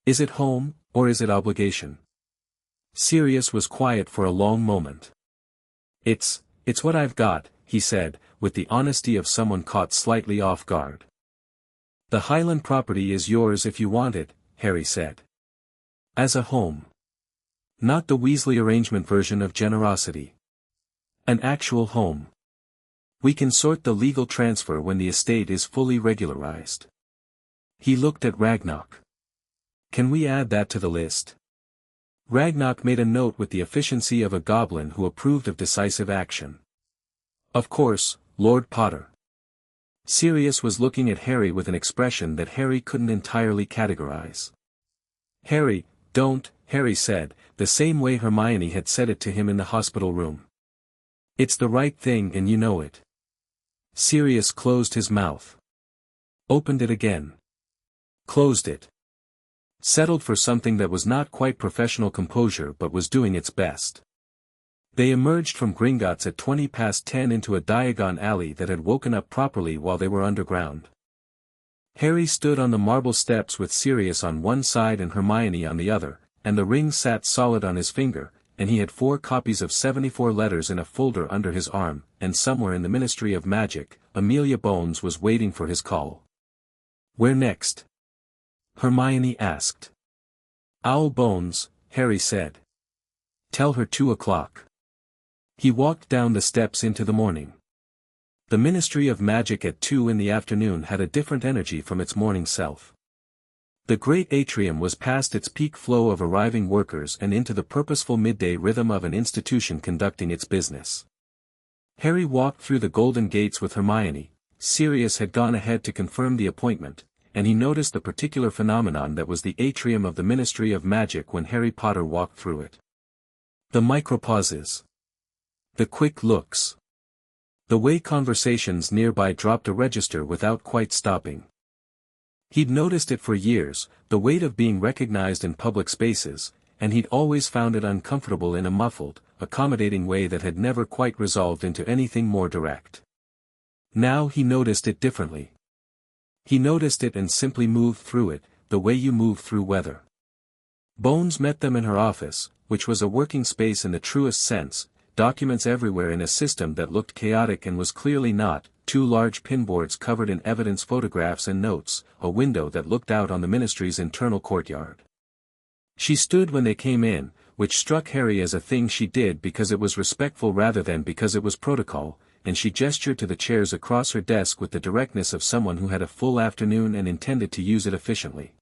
Is it home, or is it obligation? Sirius was quiet for a long moment. It's what I've got, he said, with the honesty of someone caught slightly off guard. The Highland property is yours if you want it, Harry said. As a home. Not the Weasley arrangement version of generosity. An actual home. We can sort the legal transfer when the estate is fully regularized. He looked at Ragnock. Can we add that to the list? Ragnock made a note with the efficiency of a goblin who approved of decisive action. Of course, Lord Potter. Sirius was looking at Harry with an expression that Harry couldn't entirely categorize. Harry, don't, Harry said, the same way Hermione had said it to him in the hospital room. It's the right thing and you know it. Sirius closed his mouth. Opened it again. Closed it. Settled for something that was not quite professional composure but was doing its best. They emerged from Gringotts at 10:20 into a Diagon alley that had woken up properly while they were underground. Harry stood on the marble steps with Sirius on one side and Hermione on the other, and the ring sat solid on his finger, and he had 4 copies of 74 letters in a folder under his arm, and somewhere in the Ministry of Magic, Amelia Bones was waiting for his call. Where next? Hermione asked. Owl Bones, Harry said. Tell her 2 o'clock. He walked down the steps into the morning. The Ministry of Magic at 2 in the afternoon had a different energy from its morning self. The great atrium was past its peak flow of arriving workers and into the purposeful midday rhythm of an institution conducting its business. Harry walked through the golden gates with Hermione. Sirius had gone ahead to confirm the appointment, and he noticed the particular phenomenon that was the atrium of the Ministry of Magic when Harry Potter walked through it. The micropauses. The quick looks. The way conversations nearby dropped a register without quite stopping. He'd noticed it for years, the weight of being recognized in public spaces, and he'd always found it uncomfortable in a muffled, accommodating way that had never quite resolved into anything more direct. Now he noticed it differently. He noticed it and simply moved through it, the way you move through weather. Bones met them in her office, which was a working space in the truest sense, documents everywhere in a system that looked chaotic and was clearly not, 2 large pinboards covered in evidence photographs and notes, a window that looked out on the ministry's internal courtyard. She stood when they came in, which struck Harry as a thing she did because it was respectful rather than because it was protocol, and she gestured to the chairs across her desk with the directness of someone who had a full afternoon and intended to use it efficiently.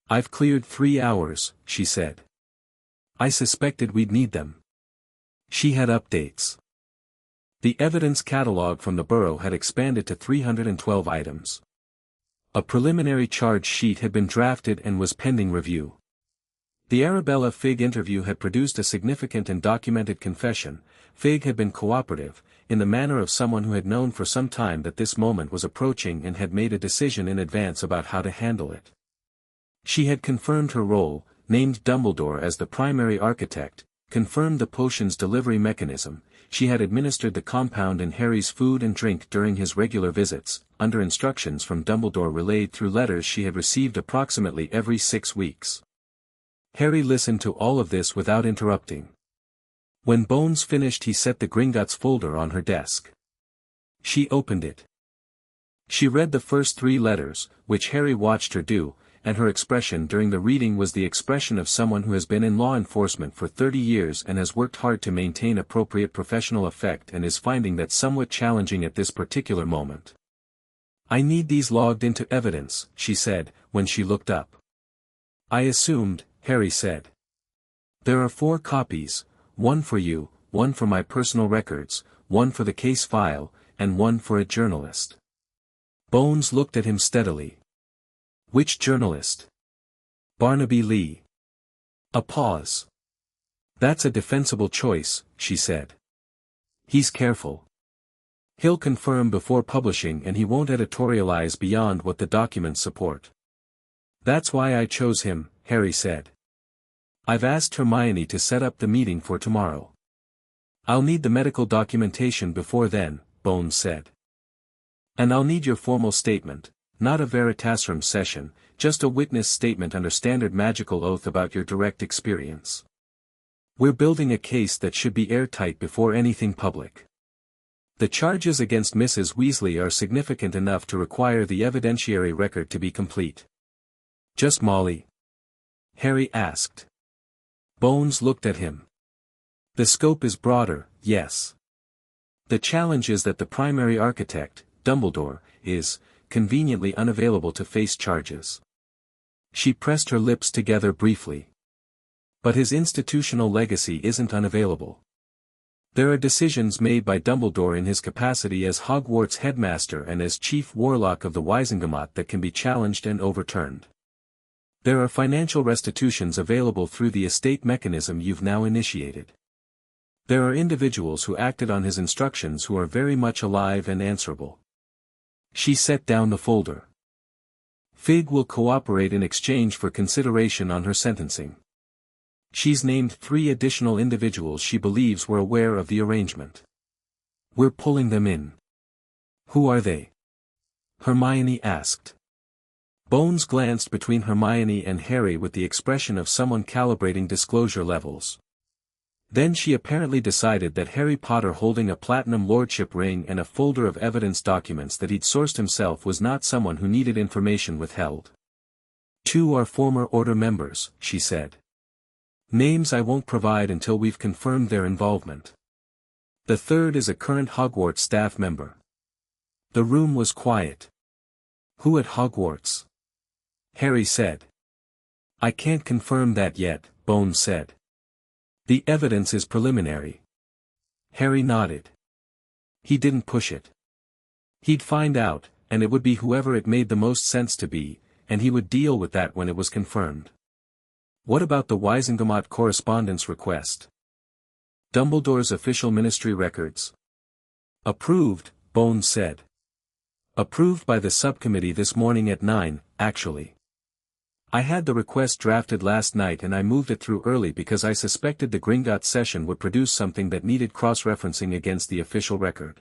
"I've cleared 3 hours," she said. "I suspected we'd need them." She had updates. The evidence catalog from the borough had expanded to 312 items. A preliminary charge sheet had been drafted and was pending review. The Arabella Figg interview had produced a significant and documented confession. Figg had been cooperative, in the manner of someone who had known for some time that this moment was approaching and had made a decision in advance about how to handle it. She had confirmed her role, named Dumbledore as the primary architect, confirmed the potion's delivery mechanism. She had administered the compound in Harry's food and drink during his regular visits, under instructions from Dumbledore relayed through letters she had received approximately every 6 weeks. Harry listened to all of this without interrupting. When Bones finished, he set the Gringotts folder on her desk. She opened it. She read the first 3 letters, which Harry watched her do, and her expression during the reading was the expression of someone who has been in law enforcement for 30 years and has worked hard to maintain appropriate professional effect and is finding that somewhat challenging at this particular moment. "I need these logged into evidence," she said, when she looked up. "I assumed," Harry said. "There are 4 copies, one for you, one for my personal records, one for the case file, and one for a journalist." Bones looked at him steadily. "Which journalist?" "Barnaby Lee." A pause. "That's a defensible choice," she said. "He's careful. He'll confirm before publishing and he won't editorialize beyond what the documents support." "That's why I chose him," Harry said. "I've asked Hermione to set up the meeting for tomorrow." "I'll need the medical documentation before then," Bones said. "And I'll need your formal statement, not a Veritasrum session, just a witness statement under standard magical oath about your direct experience. We're building a case that should be airtight before anything public. The charges against Mrs. Weasley are significant enough to require the evidentiary record to be complete." "Just Molly?" Harry asked. Bones looked at him. "The scope is broader, yes. The challenge is that the primary architect, Dumbledore, is conveniently unavailable to face charges." She pressed her lips together briefly. "But his institutional legacy isn't unavailable. There are decisions made by Dumbledore in his capacity as Hogwarts headmaster and as chief warlock of the Wizengamot that can be challenged and overturned. There are financial restitutions available through the estate mechanism you've now initiated. There are individuals who acted on his instructions who are very much alive and answerable." She set down the folder. "Figg will cooperate in exchange for consideration on her sentencing. She's named 3 additional individuals she believes were aware of the arrangement. We're pulling them in." "Who are they?" Hermione asked. Bones glanced between Hermione and Harry with the expression of someone calibrating disclosure levels. Then she apparently decided that Harry Potter holding a platinum lordship ring and a folder of evidence documents that he'd sourced himself was not someone who needed information withheld. "2 are former Order members," she said. "Names I won't provide until we've confirmed their involvement. The 3rd is a current Hogwarts staff member." The room was quiet. "Who at Hogwarts?" Harry said. "I can't confirm that yet," Bones said. "The evidence is preliminary." Harry nodded. He didn't push it. He'd find out, and it would be whoever it made the most sense to be, and he would deal with that when it was confirmed. "What about the Wizengamot correspondence request?" "Dumbledore's official ministry records." "Approved," Bones said. "Approved by the subcommittee this morning at 9, actually. I had the request drafted last night and I moved it through early because I suspected the Gringotts session would produce something that needed cross-referencing against the official record."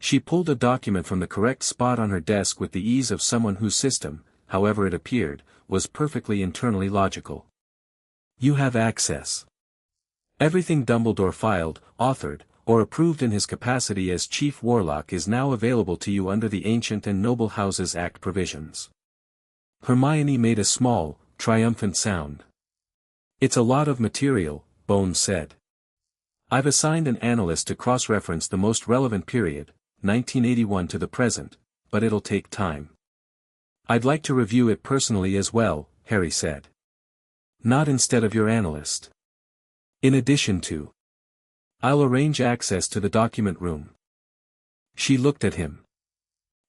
She pulled a document from the correct spot on her desk with the ease of someone whose system, however it appeared, was perfectly internally logical. "You have access. Everything Dumbledore filed, authored, or approved in his capacity as Chief Warlock is now available to you under the Ancient and Noble Houses Act provisions." Hermione made a small, triumphant sound. It's a lot of material, Bones said. I've assigned an analyst to cross-reference the most relevant period, 1981 to the present, but it'll take time. I'd like to review it personally as well, Harry said. Not instead of your analyst. In addition to. I'll arrange access to the document room. She looked at him.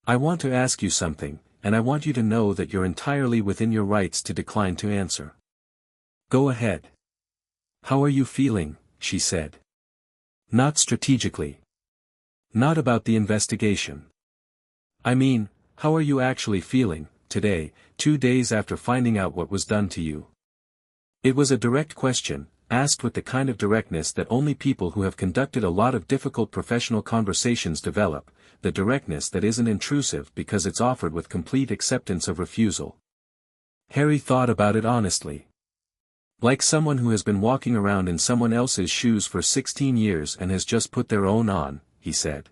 I want to ask you something, and I want you to know that you're entirely within your rights to decline to answer. Go ahead. How are you feeling? She said. Not strategically. Not about the investigation. I mean, how are you actually feeling, today, 2 days after finding out what was done to you? It was a direct question, asked with the kind of directness that only people who have conducted a lot of difficult professional conversations develop, the directness that isn't intrusive because it's offered with complete acceptance of refusal. Harry thought about it honestly. Like someone who has been walking around in someone else's shoes for 16 years and has just put their own on, he said.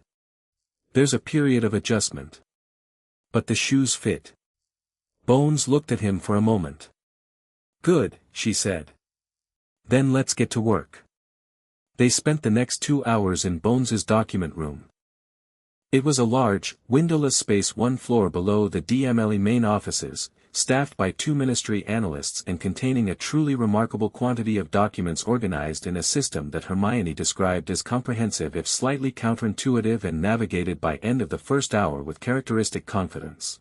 There's a period of adjustment. But the shoes fit. Bones looked at him for a moment. Good, she said. Then let's get to work. They spent the next 2 hours in Bones's document room. It was a large, windowless space 1 floor below the DMLE main offices, staffed by 2 ministry analysts and containing a truly remarkable quantity of documents organized in a system that Hermione described as comprehensive if slightly counterintuitive and navigated by end of the first hour with characteristic confidence.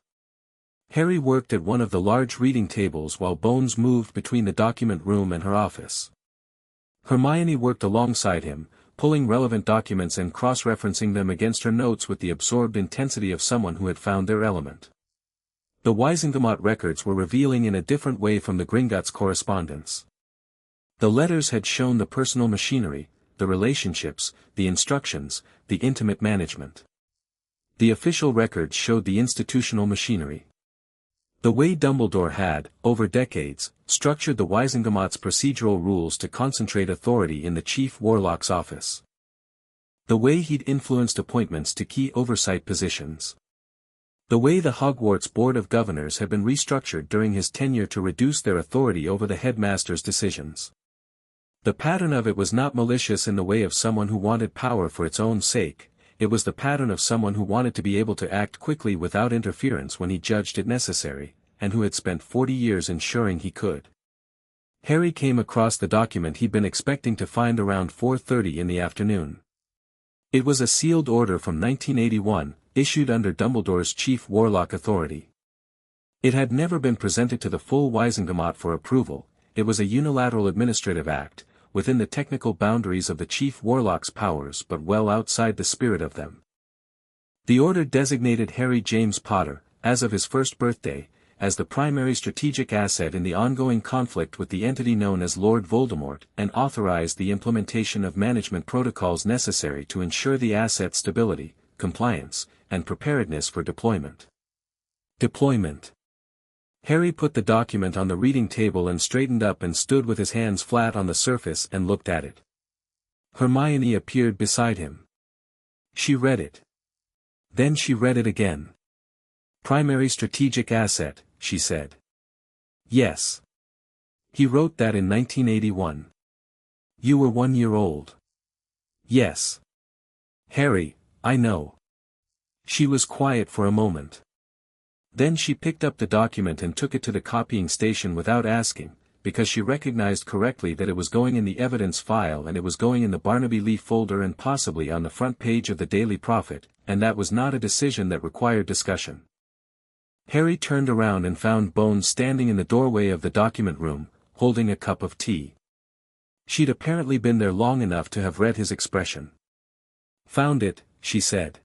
Harry worked at one of the large reading tables while Bones moved between the document room and her office. Hermione worked alongside him, pulling relevant documents and cross-referencing them against her notes with the absorbed intensity of someone who had found their element. The Wisengamot records were revealing in a different way from the Gringotts correspondence. The letters had shown the personal machinery, the relationships, the instructions, the intimate management. The official records showed the institutional machinery. The way Dumbledore had, over decades, structured the Wisengamot's procedural rules to concentrate authority in the Chief Warlock's office. The way he'd influenced appointments to key oversight positions. The way the Hogwarts Board of Governors had been restructured during his tenure to reduce their authority over the headmaster's decisions. The pattern of it was not malicious in the way of someone who wanted power for its own sake, it was the pattern of someone who wanted to be able to act quickly without interference when he judged it necessary, and who had spent 40 years ensuring he could. Harry came across the document he'd been expecting to find around 4:30 in the afternoon. It was a sealed order from 1981, issued under Dumbledore's Chief Warlock authority. It had never been presented to the full Wisengamot for approval, it was a unilateral administrative act, within the technical boundaries of the Chief Warlock's powers but well outside the spirit of them. The order designated Harry James Potter, as of his first birthday, as the primary strategic asset in the ongoing conflict with the entity known as Lord Voldemort and authorized the implementation of management protocols necessary to ensure the asset's stability, compliance, and preparedness for deployment. Deployment. Harry put the document on the reading table and straightened up and stood with his hands flat on the surface and looked at it. Hermione appeared beside him. She read it. Then she read it again. Primary strategic asset, she said. Yes. He wrote that in 1981. You were 1 year old. Yes. Harry, I know. She was quiet for a moment. Then she picked up the document and took it to the copying station without asking, because she recognized correctly that it was going in the evidence file and it was going in the Barnaby Leaf folder and possibly on the front page of the Daily Prophet, and that was not a decision that required discussion. Harry turned around and found Bones standing in the doorway of the document room, holding a cup of tea. She'd apparently been there long enough to have read his expression. Found it, she said.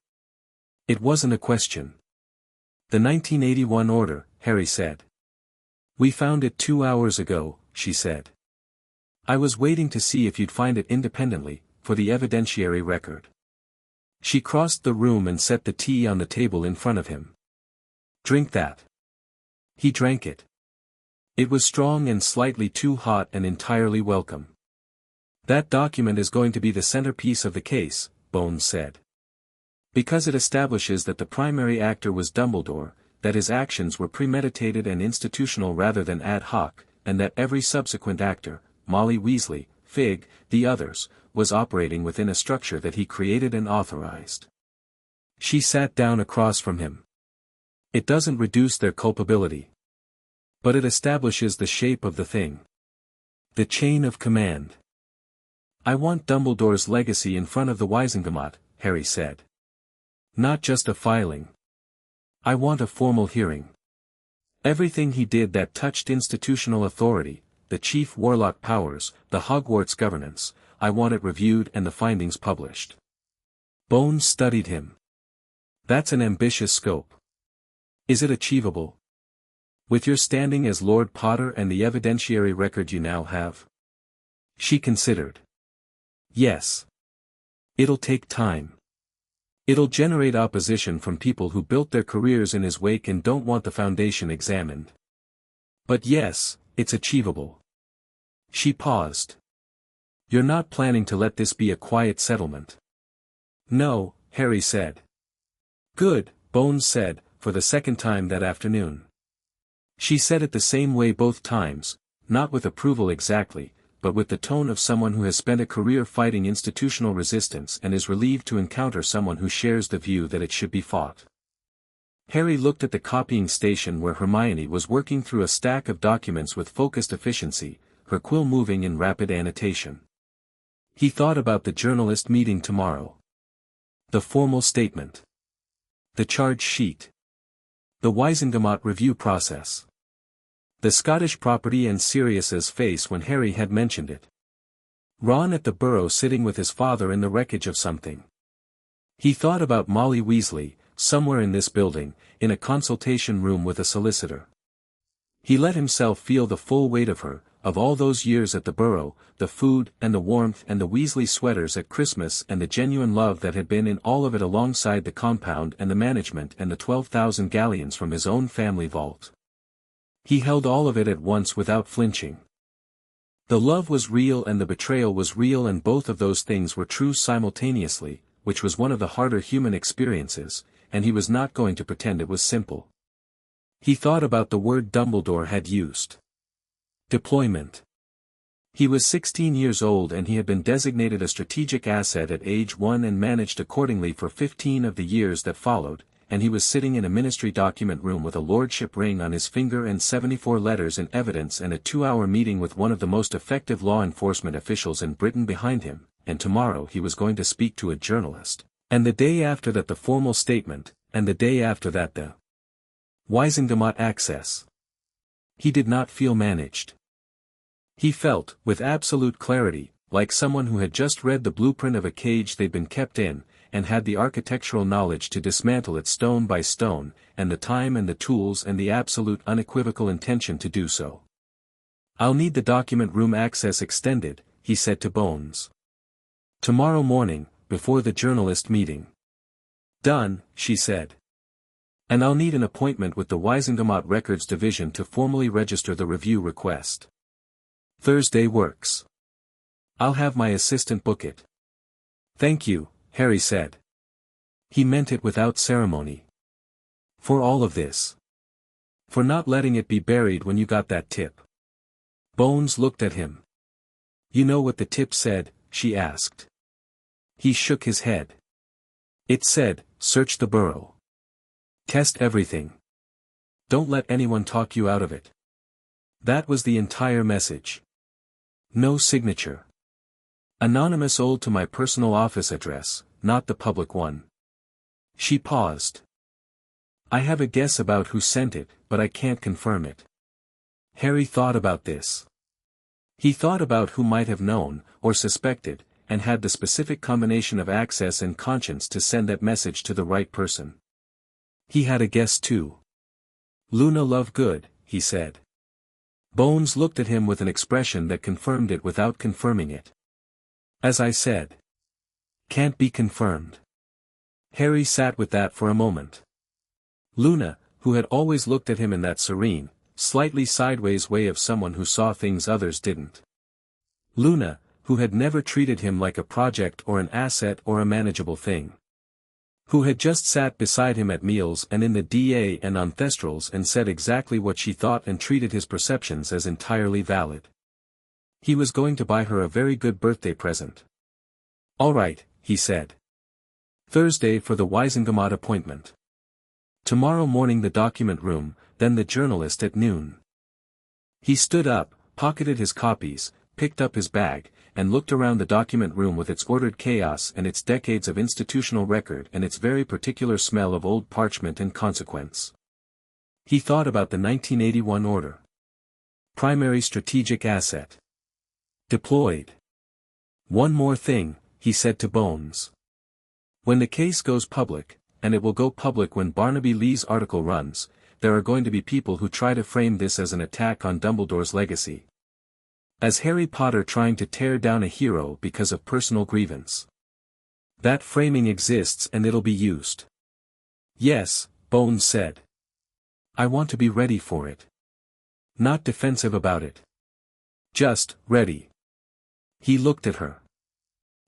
It wasn't a question. The 1981 order, Harry said. We found it 2 hours ago, she said. I was waiting to see if you'd find it independently, for the evidentiary record. She crossed the room and set the tea on the table in front of him. Drink that. He drank it. It was strong and slightly too hot and entirely welcome. That document is going to be the centerpiece of the case, Bones said. Because it establishes that the primary actor was Dumbledore, that his actions were premeditated and institutional rather than ad hoc, and that every subsequent actor, Molly Weasley, Fig, the others, was operating within a structure that he created and authorized. She sat down across from him. It doesn't reduce their culpability. But it establishes the shape of the thing. The chain of command. I want Dumbledore's legacy in front of the Wizengamot, Harry said. Not just a filing. I want a formal hearing. Everything he did that touched institutional authority, the chief warlock powers, the Hogwarts governance, I want it reviewed and the findings published. Bones studied him. That's an ambitious scope. Is it achievable? With your standing as Lord Potter and the evidentiary record you now have? She considered. Yes. It'll take time. It'll generate opposition from people who built their careers in his wake and don't want the foundation examined. But yes, it's achievable. She paused. You're not planning to let this be a quiet settlement? No, Harry said. Good, Bones said, for the second time that afternoon. She said it the same way both times, not with approval exactly, but with the tone of someone who has spent a career fighting institutional resistance and is relieved to encounter someone who shares the view that it should be fought. Harry looked at the copying station where Hermione was working through a stack of documents with focused efficiency, her quill moving in rapid annotation. He thought about the journalist meeting tomorrow. The formal statement. The charge sheet. The Wizengamot review process. The Scottish property and Sirius's face when Harry had mentioned it. Ron at the Burrow sitting with his father in the wreckage of something. He thought about Molly Weasley, somewhere in this building, in a consultation room with a solicitor. He let himself feel the full weight of her, of all those years at the Burrow, the food and the warmth and the Weasley sweaters at Christmas and the genuine love that had been in all of it alongside the compound and the management and the 12,000 galleons from his own family vault. He held all of it at once without flinching. The love was real and the betrayal was real and both of those things were true simultaneously, which was one of the harder human experiences, and he was not going to pretend it was simple. He thought about the word Dumbledore had used. Deployment. He was 16 years old and he had been designated a strategic asset at age 1 and managed accordingly for 15 of the years that followed, and he was sitting in a ministry document room with a lordship ring on his finger and 74 letters in evidence and a 2-hour meeting with one of the most effective law enforcement officials in Britain behind him, and tomorrow he was going to speak to a journalist, and the day after that the formal statement, and the day after that the Wizengamot access. He did not feel managed. He felt, with absolute clarity, like someone who had just read the blueprint of a cage they'd been kept in, and had the architectural knowledge to dismantle it stone by stone, and the time and the tools and the absolute unequivocal intention to do so. I'll need the document room access extended, he said to Bones. Tomorrow morning, before the journalist meeting. Done, she said. And I'll need an appointment with the Wizengamot Records Division to formally register the review request. Thursday works. I'll have my assistant book it. Thank you, Harry said. He meant it without ceremony. For all of this. For not letting it be buried when you got that tip. Bones looked at him. You know what the tip said, she asked. He shook his head. It said, search the Burrow. Test everything. Don't let anyone talk you out of it. That was the entire message. No signature. Anonymous old to my personal office address, not the public one. She paused. I have a guess about who sent it, but I can't confirm it. Harry thought about this. He thought about who might have known, or suspected, and had the specific combination of access and conscience to send that message to the right person. He had a guess too. Luna Lovegood, he said. Bones looked at him with an expression that confirmed it without confirming it. As I said. Can't be confirmed. Harry sat with that for a moment. Luna, who had always looked at him in that serene, slightly sideways way of someone who saw things others didn't. Luna, who had never treated him like a project or an asset or a manageable thing. Who had just sat beside him at meals and in the DA and on Thestrals and said exactly what she thought and treated his perceptions as entirely valid. He was going to buy her a very good birthday present. All right, he said. Thursday for the Weisengamot appointment. Tomorrow morning the document room, then the journalist at noon. He stood up, pocketed his copies, picked up his bag, and looked around the document room with its ordered chaos and its decades of institutional record and its very particular smell of old parchment and consequence. He thought about the 1981 order. Primary strategic asset. Deployed. One more thing, he said to Bones. When the case goes public, and it will go public when Barnaby Lee's article runs, there are going to be people who try to frame this as an attack on Dumbledore's legacy. As Harry Potter trying to tear down a hero because of personal grievance. That framing exists and it'll be used. Yes, Bones said. I want to be ready for it. Not defensive about it. Just, ready. He looked at her.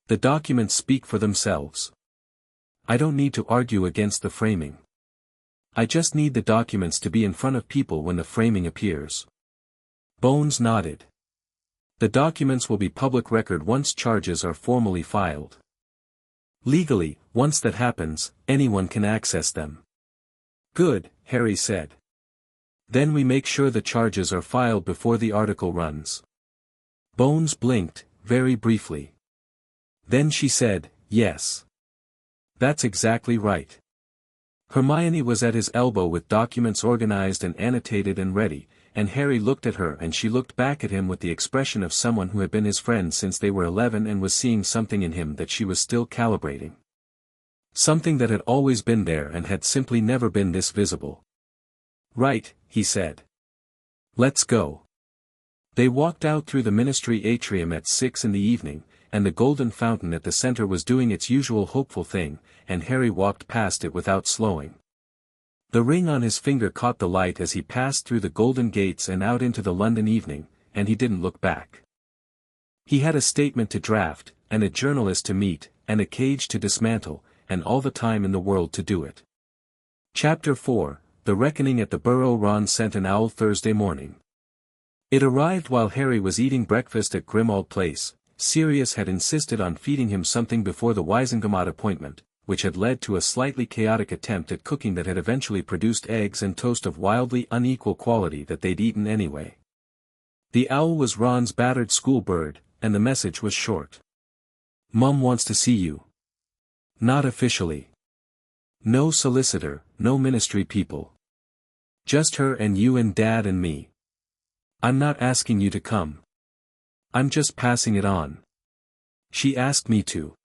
The documents speak for themselves. I don't need to argue against the framing. I just need the documents to be in front of people when the framing appears. Bones nodded. The documents will be public record once charges are formally filed. Legally, once that happens, anyone can access them. Good, Harry said. Then we make sure the charges are filed before the article runs. Bones blinked, very briefly. Then she said, yes. That's exactly right. Hermione was at his elbow with documents organized and annotated and ready, and Harry looked at her and she looked back at him with the expression of someone who had been his friend since they were 11 and was seeing something in him that she was still calibrating. Something that had always been there and had simply never been this visible. Right, he said. Let's go. They walked out through the ministry atrium at 6 in the evening, and the golden fountain at the center was doing its usual hopeful thing, and Harry walked past it without slowing. The ring on his finger caught the light as he passed through the golden gates and out into the London evening, and he didn't look back. He had a statement to draft, and a journalist to meet, and a cage to dismantle, and all the time in the world to do it. Chapter 4, The Reckoning at the Burrow. Ron sent an owl Thursday morning. It arrived while Harry was eating breakfast at Grimmauld Place. Sirius had insisted on feeding him something before the Weisengamot appointment, which had led to a slightly chaotic attempt at cooking that had eventually produced eggs and toast of wildly unequal quality that they'd eaten anyway. The owl was Ron's battered school bird, and the message was short. Mum wants to see you. Not officially. No solicitor, no ministry people. Just her and you and Dad and me. I'm not asking you to come. I'm just passing it on. She asked me to.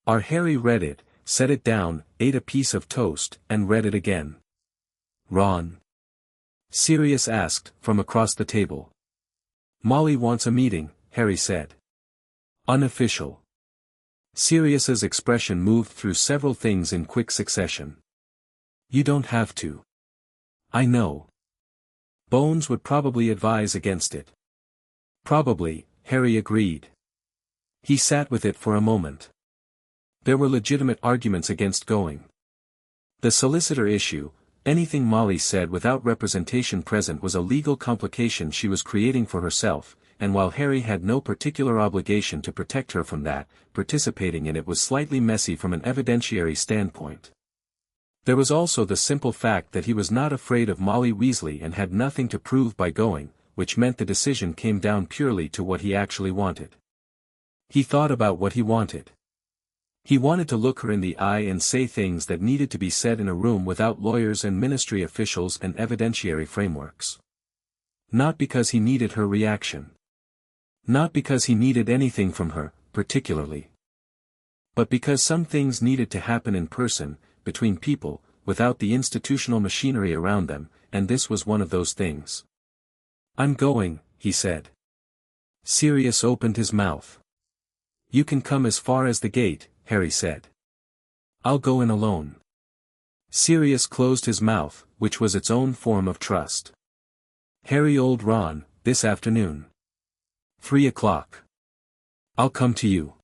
Our Harry read it, set it down, ate a piece of toast, and read it again. Ron? Sirius asked, from across the table. Molly wants a meeting, Harry said. Unofficial. Sirius's expression moved through several things in quick succession. You don't have to. I know. Bones would probably advise against it. Probably, Harry agreed. He sat with it for a moment. There were legitimate arguments against going. The solicitor issue, anything Molly said without representation present was a legal complication she was creating for herself, and while Harry had no particular obligation to protect her from that, participating in it was slightly messy from an evidentiary standpoint. There was also the simple fact that he was not afraid of Molly Weasley and had nothing to prove by going, which meant the decision came down purely to what he actually wanted. He thought about what he wanted. He wanted to look her in the eye and say things that needed to be said in a room without lawyers and ministry officials and evidentiary frameworks. Not because he needed her reaction. Not because he needed anything from her, particularly. But because some things needed to happen in person, between people, without the institutional machinery around them, and this was one of those things. I'm going, he said. Sirius opened his mouth. You can come as far as the gate, Harry said. I'll go in alone. Sirius closed his mouth, which was its own form of trust. Harry old Ron, this afternoon. 3 o'clock. I'll come to you.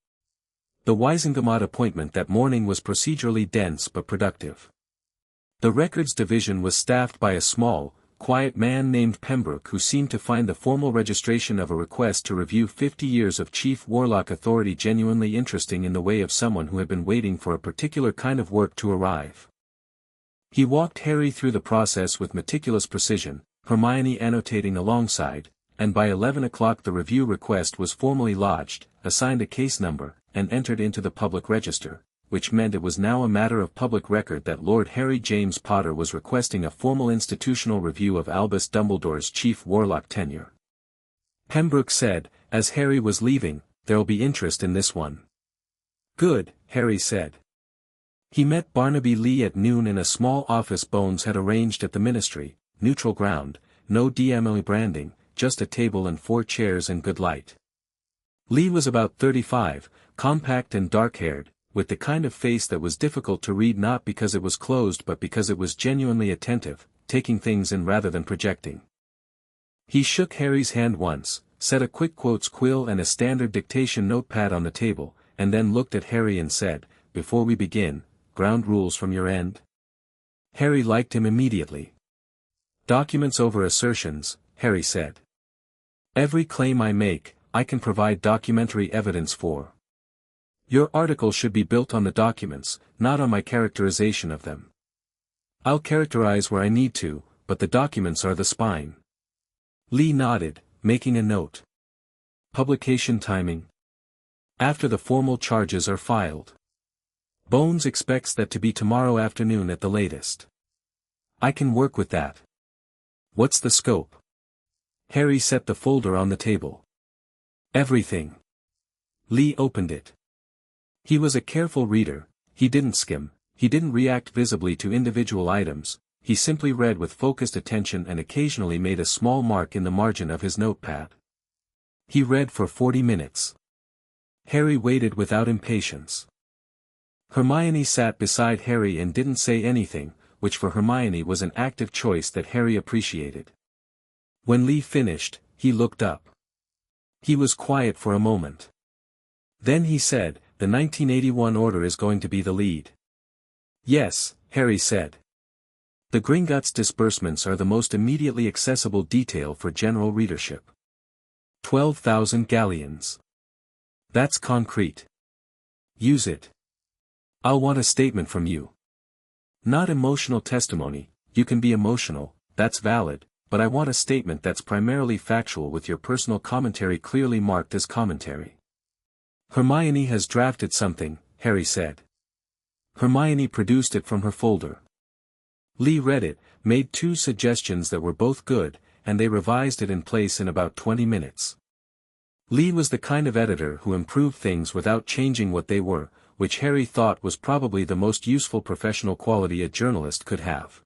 The Weisengamot appointment that morning was procedurally dense but productive. The records division was staffed by a small, quiet man named Pembroke who seemed to find the formal registration of a request to review 50 years of Chief Warlock authority genuinely interesting in the way of someone who had been waiting for a particular kind of work to arrive. He walked Harry through the process with meticulous precision, Hermione annotating alongside, and by 11 o'clock the review request was formally lodged, assigned a case number, and entered into the public register, which meant it was now a matter of public record that Lord Harry James Potter was requesting a formal institutional review of Albus Dumbledore's Chief Warlock tenure. Pembroke said, as Harry was leaving, "There'll be interest in this one." "Good," Harry said. He met Barnaby Lee at noon in a small office Bones had arranged at the Ministry, neutral ground, no DMLE branding, just a table and 4 chairs and good light. Lee was about 35, compact and dark-haired, with the kind of face that was difficult to read not because it was closed but because it was genuinely attentive, taking things in rather than projecting. He shook Harry's hand once, set a quick quotes quill and a standard dictation notepad on the table, and then looked at Harry and said, "Before we begin, ground rules from your end?" Harry liked him immediately. "Documents over assertions," Harry said. "Every claim I make, I can provide documentary evidence for. Your article should be built on the documents, not on my characterization of them. I'll characterize where I need to, but the documents are the spine." Lee nodded, making a note. "Publication timing?" "After the formal charges are filed. Bones expects that to be tomorrow afternoon at the latest." "I can work with that." "What's the scope?" Harry set the folder on the table. "Everything." Lee opened it. He was a careful reader, he didn't skim, he didn't react visibly to individual items, he simply read with focused attention and occasionally made a small mark in the margin of his notepad. He read for 40 minutes. Harry waited without impatience. Hermione sat beside Harry and didn't say anything, which for Hermione was an active choice that Harry appreciated. When Lee finished, he looked up. He was quiet for a moment. Then he said, "The 1981 order is going to be the lead." "Yes," Harry said. "The Gringotts disbursements are the most immediately accessible detail for general readership. 12,000 galleons. That's concrete. Use it. I'll want a statement from you. Not emotional testimony, you can be emotional, that's valid, but I want a statement that's primarily factual with your personal commentary clearly marked as commentary." "Hermione has drafted something," Harry said. Hermione produced it from her folder. Lee read it, made 2 suggestions that were both good, and they revised it in place in about 20 minutes. Lee was the kind of editor who improved things without changing what they were, which Harry thought was probably the most useful professional quality a journalist could have.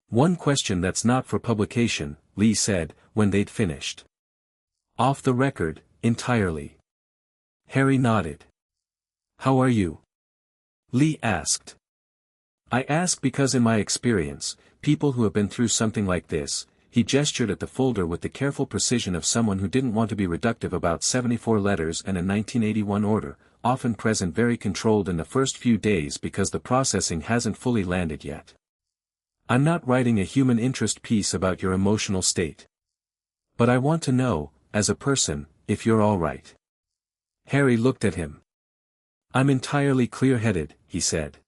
"One question that's not for publication," Lee said, when they'd finished. "Off the record, entirely." Harry nodded. "How are you?" Lee asked. "I ask because in my experience, people who have been through something like this," he gestured at the folder with the careful precision of someone who didn't want to be reductive about 74 letters and a 1981 order, often present very controlled in the first few days because the processing hasn't fully landed yet. "I'm not writing a human interest piece about your emotional state. But I want to know, as a person, if you're all right." Harry looked at him. "I'm entirely clear-headed," he said.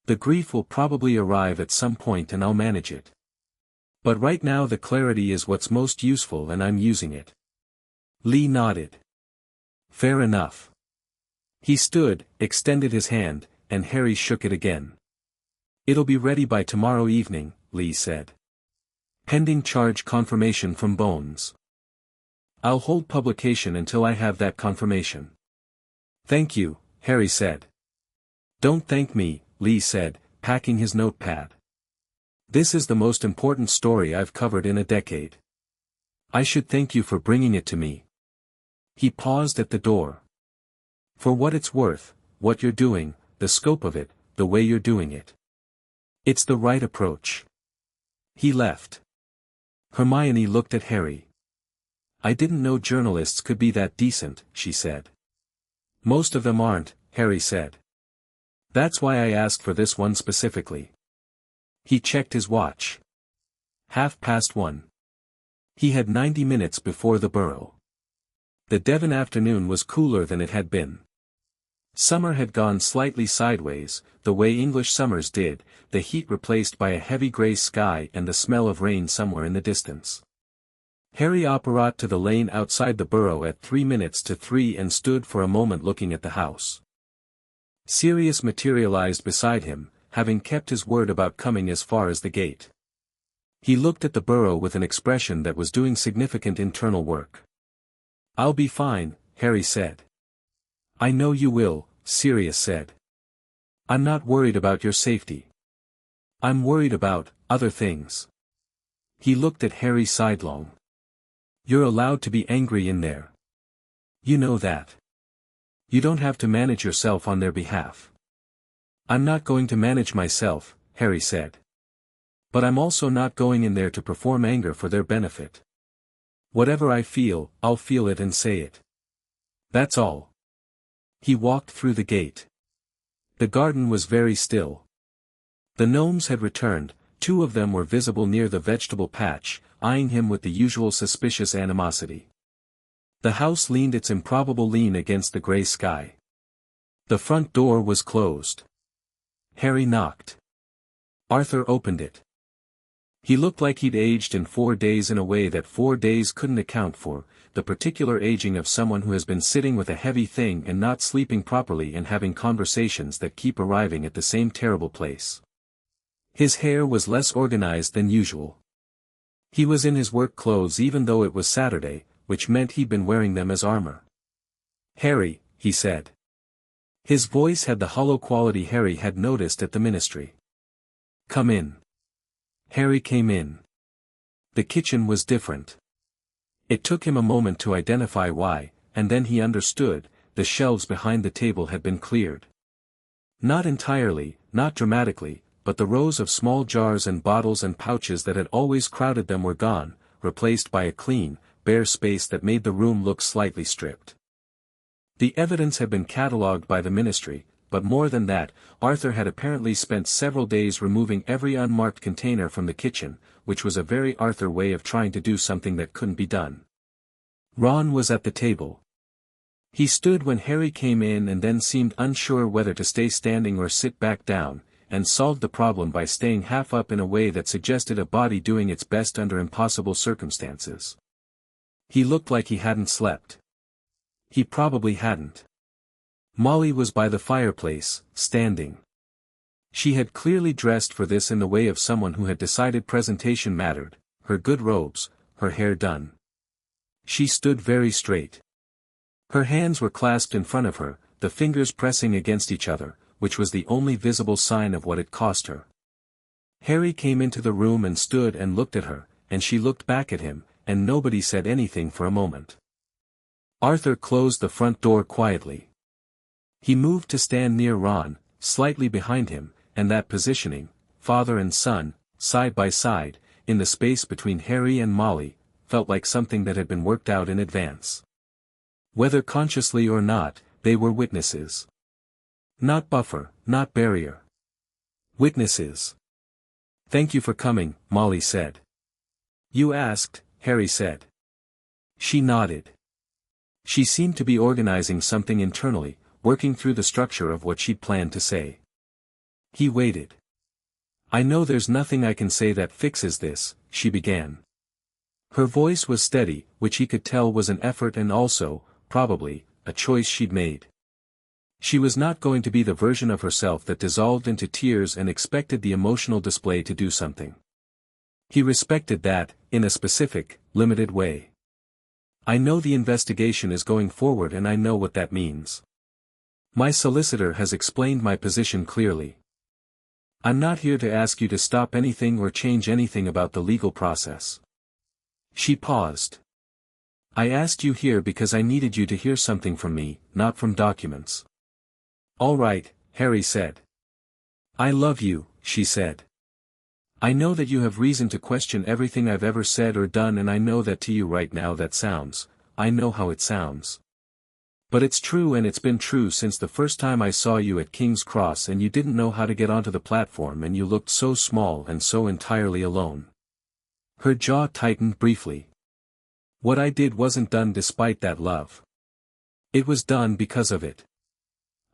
"The grief will probably arrive at some point and I'll manage it. But right now the clarity is what's most useful and I'm using it." Lee nodded. "Fair enough." He stood, extended his hand, and Harry shook it again. "It'll be ready by tomorrow evening," Lee said. "Pending charge confirmation from Bones. I'll hold publication until I have that confirmation." "Thank you," Harry said. "Don't thank me," Lee said, packing his notepad. "This is the most important story I've covered in a decade. I should thank you for bringing it to me." He paused at the door. "For what it's worth, what you're doing, the scope of it, the way you're doing it. It's the right approach." He left. Hermione looked at Harry. "I didn't know journalists could be that decent," she said. "Most of them aren't," Harry said. "That's why I asked for this one specifically." He checked his watch. 1:30. He had 90 minutes before the borough. The Devon afternoon was cooler than it had been. Summer had gone slightly sideways, the way English summers did, the heat replaced by a heavy grey sky and the smell of rain somewhere in the distance. Harry apparat to the lane outside the borough at 3:03 and stood for a moment looking at the house. Sirius materialized beside him, having kept his word about coming as far as the gate. He looked at the borough with an expression that was doing significant internal work. "I'll be fine," Harry said. "I know you will," Sirius said. "I'm not worried about your safety. I'm worried about other things." He looked at Harry sidelong. "You're allowed to be angry in there. You know that. You don't have to manage yourself on their behalf." "I'm not going to manage myself," Harry said. "But I'm also not going in there to perform anger for their benefit. Whatever I feel, I'll feel it and say it. That's all." He walked through the gate. The garden was very still. The gnomes had returned, 2 of them were visible near the vegetable patch, eyeing him with the usual suspicious animosity. The house leaned its improbable lean against the grey sky. The front door was closed. Harry knocked. Arthur opened it. He looked like he'd aged in 4 days in a way that 4 days couldn't account for, the particular aging of someone who has been sitting with a heavy thing and not sleeping properly and having conversations that keep arriving at the same terrible place. His hair was less organized than usual. He was in his work clothes even though it was Saturday, which meant he'd been wearing them as armor. "Harry," he said. His voice had the hollow quality Harry had noticed at the ministry. "Come in." Harry came in. The kitchen was different. It took him a moment to identify why, and then he understood, the shelves behind the table had been cleared. Not entirely, not dramatically, but the rows of small jars and bottles and pouches that had always crowded them were gone, replaced by a clean, bare space that made the room look slightly stripped. The evidence had been catalogued by the ministry, but more than that, Arthur had apparently spent several days removing every unmarked container from the kitchen, which was a very Arthur way of trying to do something that couldn't be done. Ron was at the table. He stood when Harry came in and then seemed unsure whether to stay standing or sit back down, and solved the problem by staying half up in a way that suggested a body doing its best under impossible circumstances. He looked like he hadn't slept. He probably hadn't. Molly was by the fireplace, standing. She had clearly dressed for this in the way of someone who had decided presentation mattered, her good robes, her hair done. She stood very straight. Her hands were clasped in front of her, the fingers pressing against each other, which was the only visible sign of what it cost her. Harry came into the room and stood and looked at her, and she looked back at him, and nobody said anything for a moment. Arthur closed the front door quietly. He moved to stand near Ron, slightly behind him, and that positioning, father and son, side by side, in the space between Harry and Molly, felt like something that had been worked out in advance. Whether consciously or not, they were witnesses. Not buffer, not barrier. Witnesses. "Thank you for coming," Molly said. "You asked," Harry said. She nodded. She seemed to be organizing something internally, working through the structure of what she'd planned to say. He waited. "I know there's nothing I can say that fixes this," she began. Her voice was steady, which he could tell was an effort and also, probably, a choice she'd made. She was not going to be the version of herself that dissolved into tears and expected the emotional display to do something. He respected that, in a specific, limited way. "I know the investigation is going forward and I know what that means. My solicitor has explained my position clearly. I'm not here to ask you to stop anything or change anything about the legal process." She paused. "I asked you here because I needed you to hear something from me, not from documents." "All right," Harry said. "I love you," she said. "I know that you have reason to question everything I've ever said or done, and I know that to you right now that sounds, I know how it sounds. But it's true, and it's been true since the first time I saw you at King's Cross, and you didn't know how to get onto the platform and you looked so small and so entirely alone. Her jaw tightened briefly. What I did wasn't done despite that love. It was done because of it.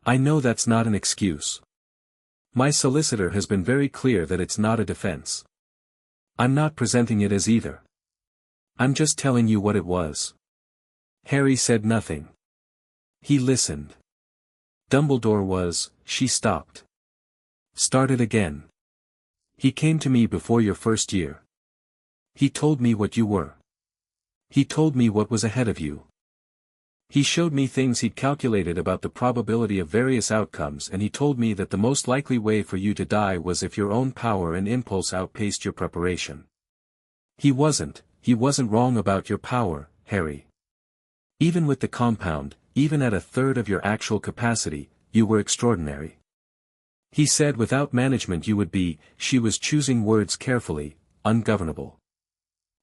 I know that's not an excuse. My solicitor has been very clear that it's not a defense. I'm not presenting it as either. I'm just telling you what it was. Harry said nothing. He listened. Dumbledore was, she stopped. Started again. He came to me before your first year. He told me what you were. He told me what was ahead of you. He showed me things he'd calculated about the probability of various outcomes, and he told me that the most likely way for you to die was if your own power and impulse outpaced your preparation. He wasn't wrong about your power, Harry. Even with the compound, even at a third of your actual capacity, you were extraordinary. He said without management you would be, she was choosing words carefully, ungovernable.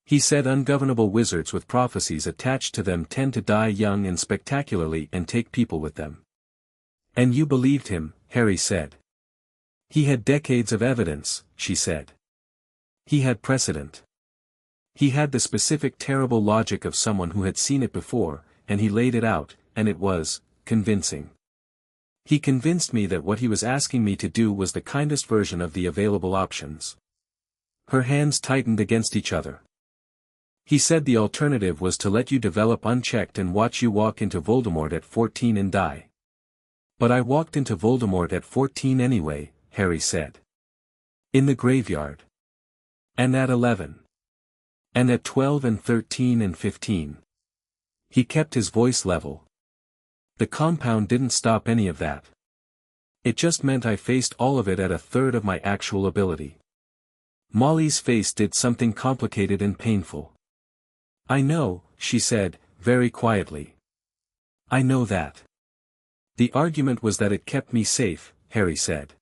He said ungovernable wizards with prophecies attached to them tend to die young and spectacularly and take people with them. And you believed him, Harry said. He had decades of evidence, she said. He had precedent. He had the specific terrible logic of someone who had seen it before, and he laid it out, and it was convincing. He convinced me that what he was asking me to do was the kindest version of the available options. Her hands tightened against each other. He said the alternative was to let you develop unchecked and watch you walk into Voldemort at 14 and die. But I walked into Voldemort at 14 anyway, Harry said. In the graveyard. And at 11. And at 12 and 13 and 15. He kept his voice level. The compound didn't stop any of that. It just meant I faced all of it at a third of my actual ability. Molly's face did something complicated and painful. I know, she said, very quietly. I know that. The argument was that it kept me safe, Harry said.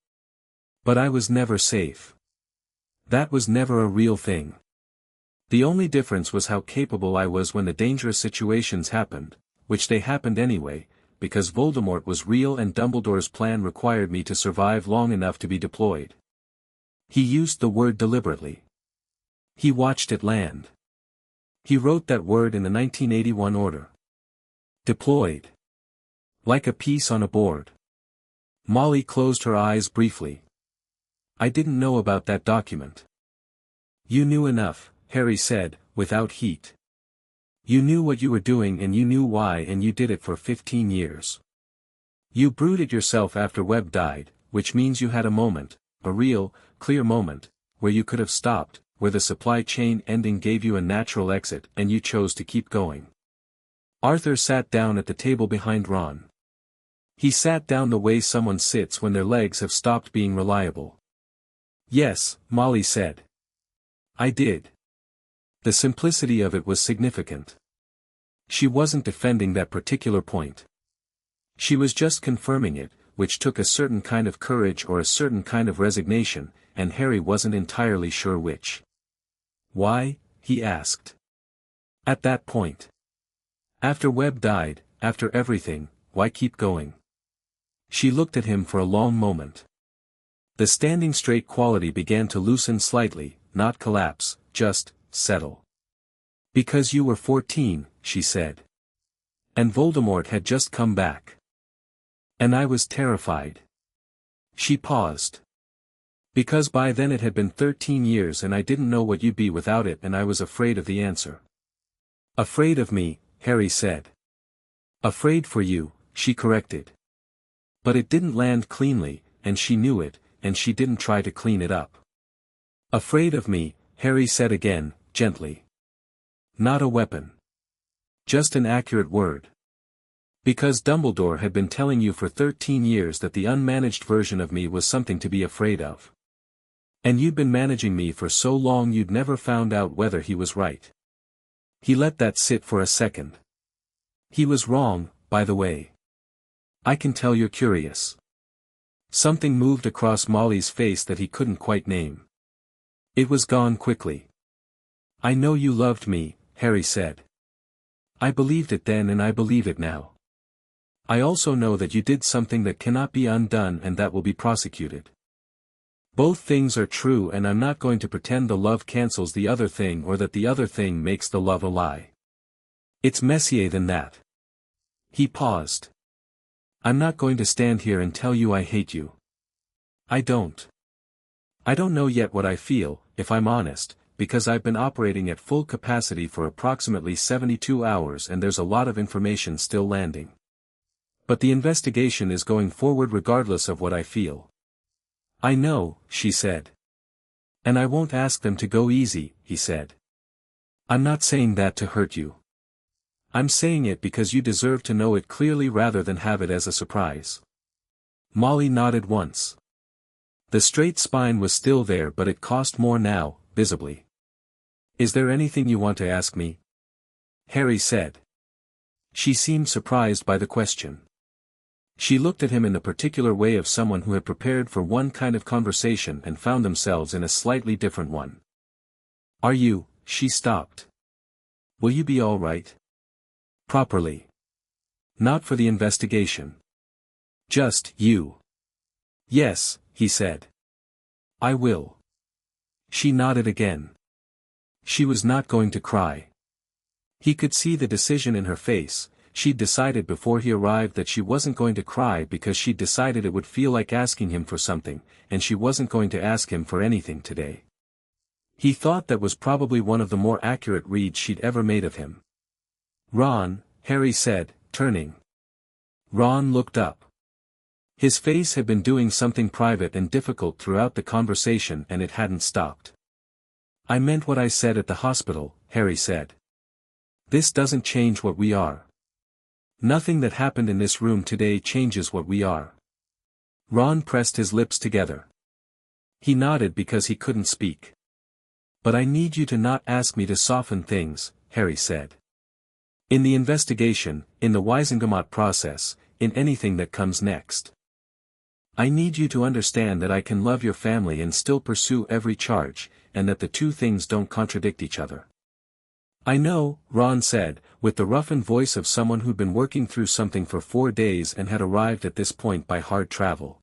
But I was never safe. That was never a real thing. The only difference was how capable I was when the dangerous situations happened, which they happened anyway, because Voldemort was real and Dumbledore's plan required me to survive long enough to be deployed. He used the word deliberately. He watched it land. He wrote that word in the 1981 order. Deployed. Like a piece on a board. Molly closed her eyes briefly. I didn't know about that document. You knew enough, Harry said, without heat. You knew what you were doing and you knew why, and you did it for 15 years. You brewed it yourself after Webb died, which means you had a moment, a real, clear moment, where you could have stopped, where the supply chain ending gave you a natural exit and you chose to keep going. Arthur sat down at the table behind Ron. He sat down the way someone sits when their legs have stopped being reliable. Yes, Molly said. I did. The simplicity of it was significant. She wasn't defending that particular point. She was just confirming it, which took a certain kind of courage or a certain kind of resignation, and Harry wasn't entirely sure which. Why? He asked. At that point. After Webb died, after everything, why keep going? She looked at him for a long moment. The standing straight quality began to loosen slightly, not collapse, just settle. Because you were 14, she said. And Voldemort had just come back. And I was terrified. She paused. Because by then it had been 13 years and I didn't know what you'd be without it, and I was afraid of the answer. Afraid of me, Harry said. Afraid for you, she corrected. But it didn't land cleanly, and she knew it, and she didn't try to clean it up. Afraid of me, Harry said again, gently. Not a weapon. Just an accurate word. Because Dumbledore had been telling you for 13 years that the unmanaged version of me was something to be afraid of. And you'd been managing me for so long you'd never found out whether he was right. He let that sit for a second. He was wrong, by the way. I can tell you're curious. Something moved across Molly's face that he couldn't quite name. It was gone quickly. I know you loved me, Harry said. I believed it then and I believe it now. I also know that you did something that cannot be undone and that will be prosecuted. Both things are true, and I'm not going to pretend the love cancels the other thing or that the other thing makes the love a lie. It's messier than that. He paused. I'm not going to stand here and tell you I hate you. I don't. I don't know yet what I feel, if I'm honest, because I've been operating at full capacity for approximately 72 hours and there's a lot of information still landing. But the investigation is going forward regardless of what I feel. I know, she said. And I won't ask them to go easy, he said. I'm not saying that to hurt you. I'm saying it because you deserve to know it clearly rather than have it as a surprise. Molly nodded once. The straight spine was still there, but it cost more now, visibly. Is there anything you want to ask me? Harry said. She seemed surprised by the question. She looked at him in the particular way of someone who had prepared for one kind of conversation and found themselves in a slightly different one. Are you? She stopped. Will you be all right? Properly. Not for the investigation. Just you. Yes, he said. I will. She nodded again. She was not going to cry. He could see the decision in her face. She'd decided before he arrived that she wasn't going to cry because she'd decided it would feel like asking him for something, and she wasn't going to ask him for anything today. He thought that was probably one of the more accurate reads she'd ever made of him. Ron, Harry said, turning. Ron looked up. His face had been doing something private and difficult throughout the conversation and it hadn't stopped. I meant what I said at the hospital, Harry said. This doesn't change what we are. Nothing that happened in this room today changes what we are. Ron pressed his lips together. He nodded because he couldn't speak. But I need you to not ask me to soften things, Harry said. In the investigation, in the Weisengamot process, in anything that comes next. I need you to understand that I can love your family and still pursue every charge, and that the two things don't contradict each other. I know, Ron said, with the roughened voice of someone who'd been working through something for 4 days and had arrived at this point by hard travel.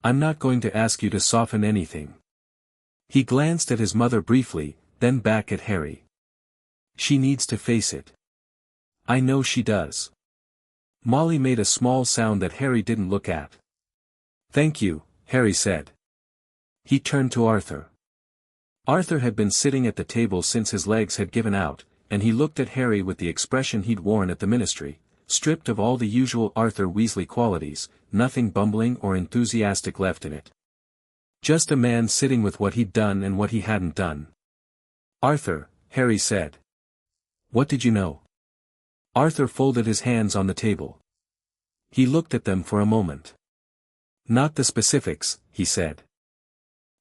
I'm not going to ask you to soften anything. He glanced at his mother briefly, then back at Harry. She needs to face it. I know she does. Molly made a small sound that Harry didn't look at. Thank you, Harry said. He turned to Arthur. Arthur had been sitting at the table since his legs had given out, and he looked at Harry with the expression he'd worn at the ministry, stripped of all the usual Arthur Weasley qualities, nothing bumbling or enthusiastic left in it. Just a man sitting with what he'd done and what he hadn't done. Arthur, Harry said. What did you know? Arthur folded his hands on the table. He looked at them for a moment. Not the specifics, he said.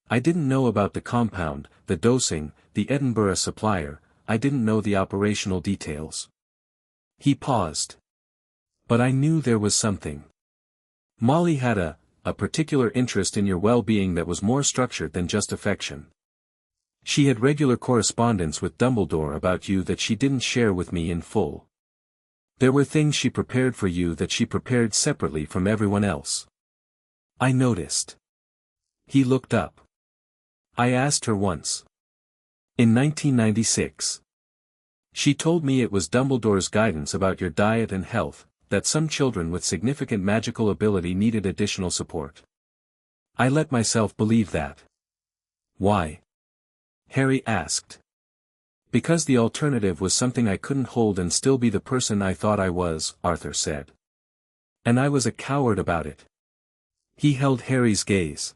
I didn't know about the compound, the dosing, the Edinburgh supplier, I didn't know the operational details. He paused. But I knew there was something. Molly had a particular interest in your well-being that was more structured than just affection. She had regular correspondence with Dumbledore about you that she didn't share with me in full. There were things she prepared for you that she prepared separately from everyone else. I noticed. He looked up. I asked her once. In 1996. She told me it was Dumbledore's guidance about your diet and health, that some children with significant magical ability needed additional support. I let myself believe that. Why? Harry asked. Because the alternative was something I couldn't hold and still be the person I thought I was, Arthur said. And I was a coward about it. He held Harry's gaze.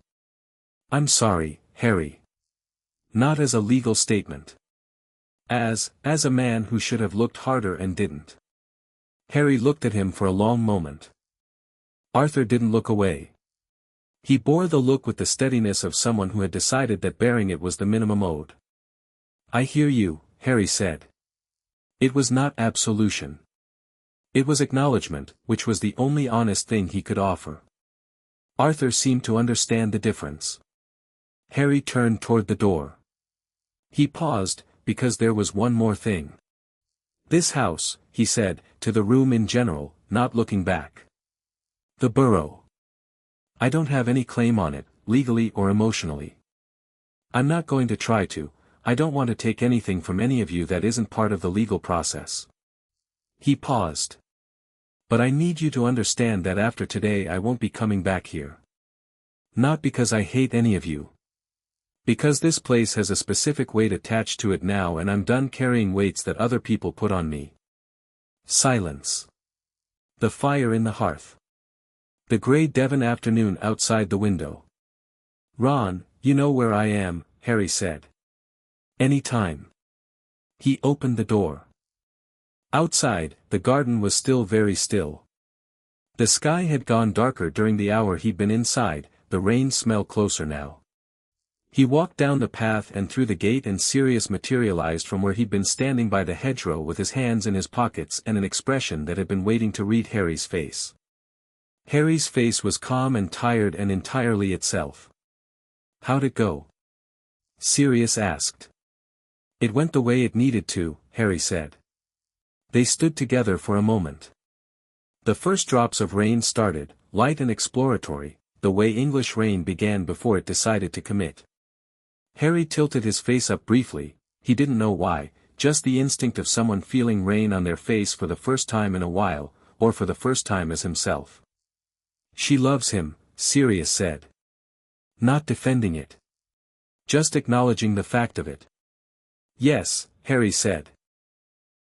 I'm sorry, Harry. Not as a legal statement. As a man who should have looked harder and didn't. Harry looked at him for a long moment. Arthur didn't look away. He bore the look with the steadiness of someone who had decided that bearing it was the minimum owed. I hear you, Harry said. It was not absolution. It was acknowledgement, which was the only honest thing he could offer. Arthur seemed to understand the difference. Harry turned toward the door. He paused, because there was one more thing. This house, he said, to the room in general, not looking back. The burrow. I don't have any claim on it, legally or emotionally. I'm not going to try to. I don't want to take anything from any of you that isn't part of the legal process. He paused. But I need you to understand that after today I won't be coming back here. Not because I hate any of you. Because this place has a specific weight attached to it now and I'm done carrying weights that other people put on me. Silence. The fire in the hearth. The gray Devon afternoon outside the window. Ron, you know where I am, Harry said. Any time. He opened the door. Outside, the garden was still very still. The sky had gone darker during the hour he'd been inside, the rain smelled closer now. He walked down the path and through the gate and Sirius materialized from where he'd been standing by the hedgerow with his hands in his pockets and an expression that had been waiting to read Harry's face. Harry's face was calm and tired and entirely itself. How'd it go? Sirius asked. It went the way it needed to, Harry said. They stood together for a moment. The first drops of rain started, light and exploratory, the way English rain began before it decided to commit. Harry tilted his face up briefly, he didn't know why, just the instinct of someone feeling rain on their face for the first time in a while, or for the first time as himself. She loves him, Sirius said. Not defending it. Just acknowledging the fact of it. Yes, Harry said.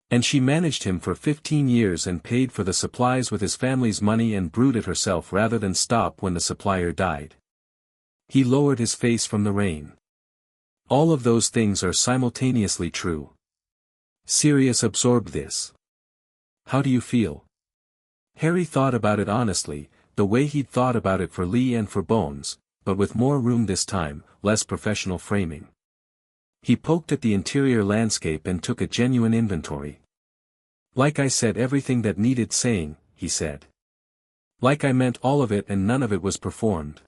And she managed him for 15 years and paid for the supplies with his family's money and brewed it herself rather than stop when the supplier died. He lowered his face from the rain. All of those things are simultaneously true. Sirius absorbed this. How do you feel? Harry thought about it honestly, the way he'd thought about it for Lee and for Bones, but with more room this time, less professional framing. He poked at the interior landscape and took a genuine inventory. Like I said everything that needed saying, he said. Like I meant all of it and none of it was performed.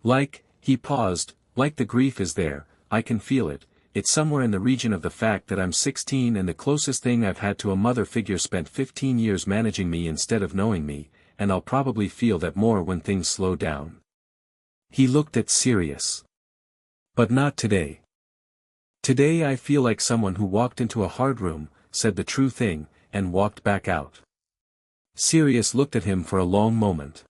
Like, he paused, like the grief is there, I can feel it, it's somewhere in the region of the fact that I'm 16 and the closest thing I've had to a mother figure spent 15 years managing me instead of knowing me, and I'll probably feel that more when things slow down. He looked at Sirius. But not today. Today I feel like someone who walked into a hard room, said the true thing, and walked back out. Sirius looked at him for a long moment.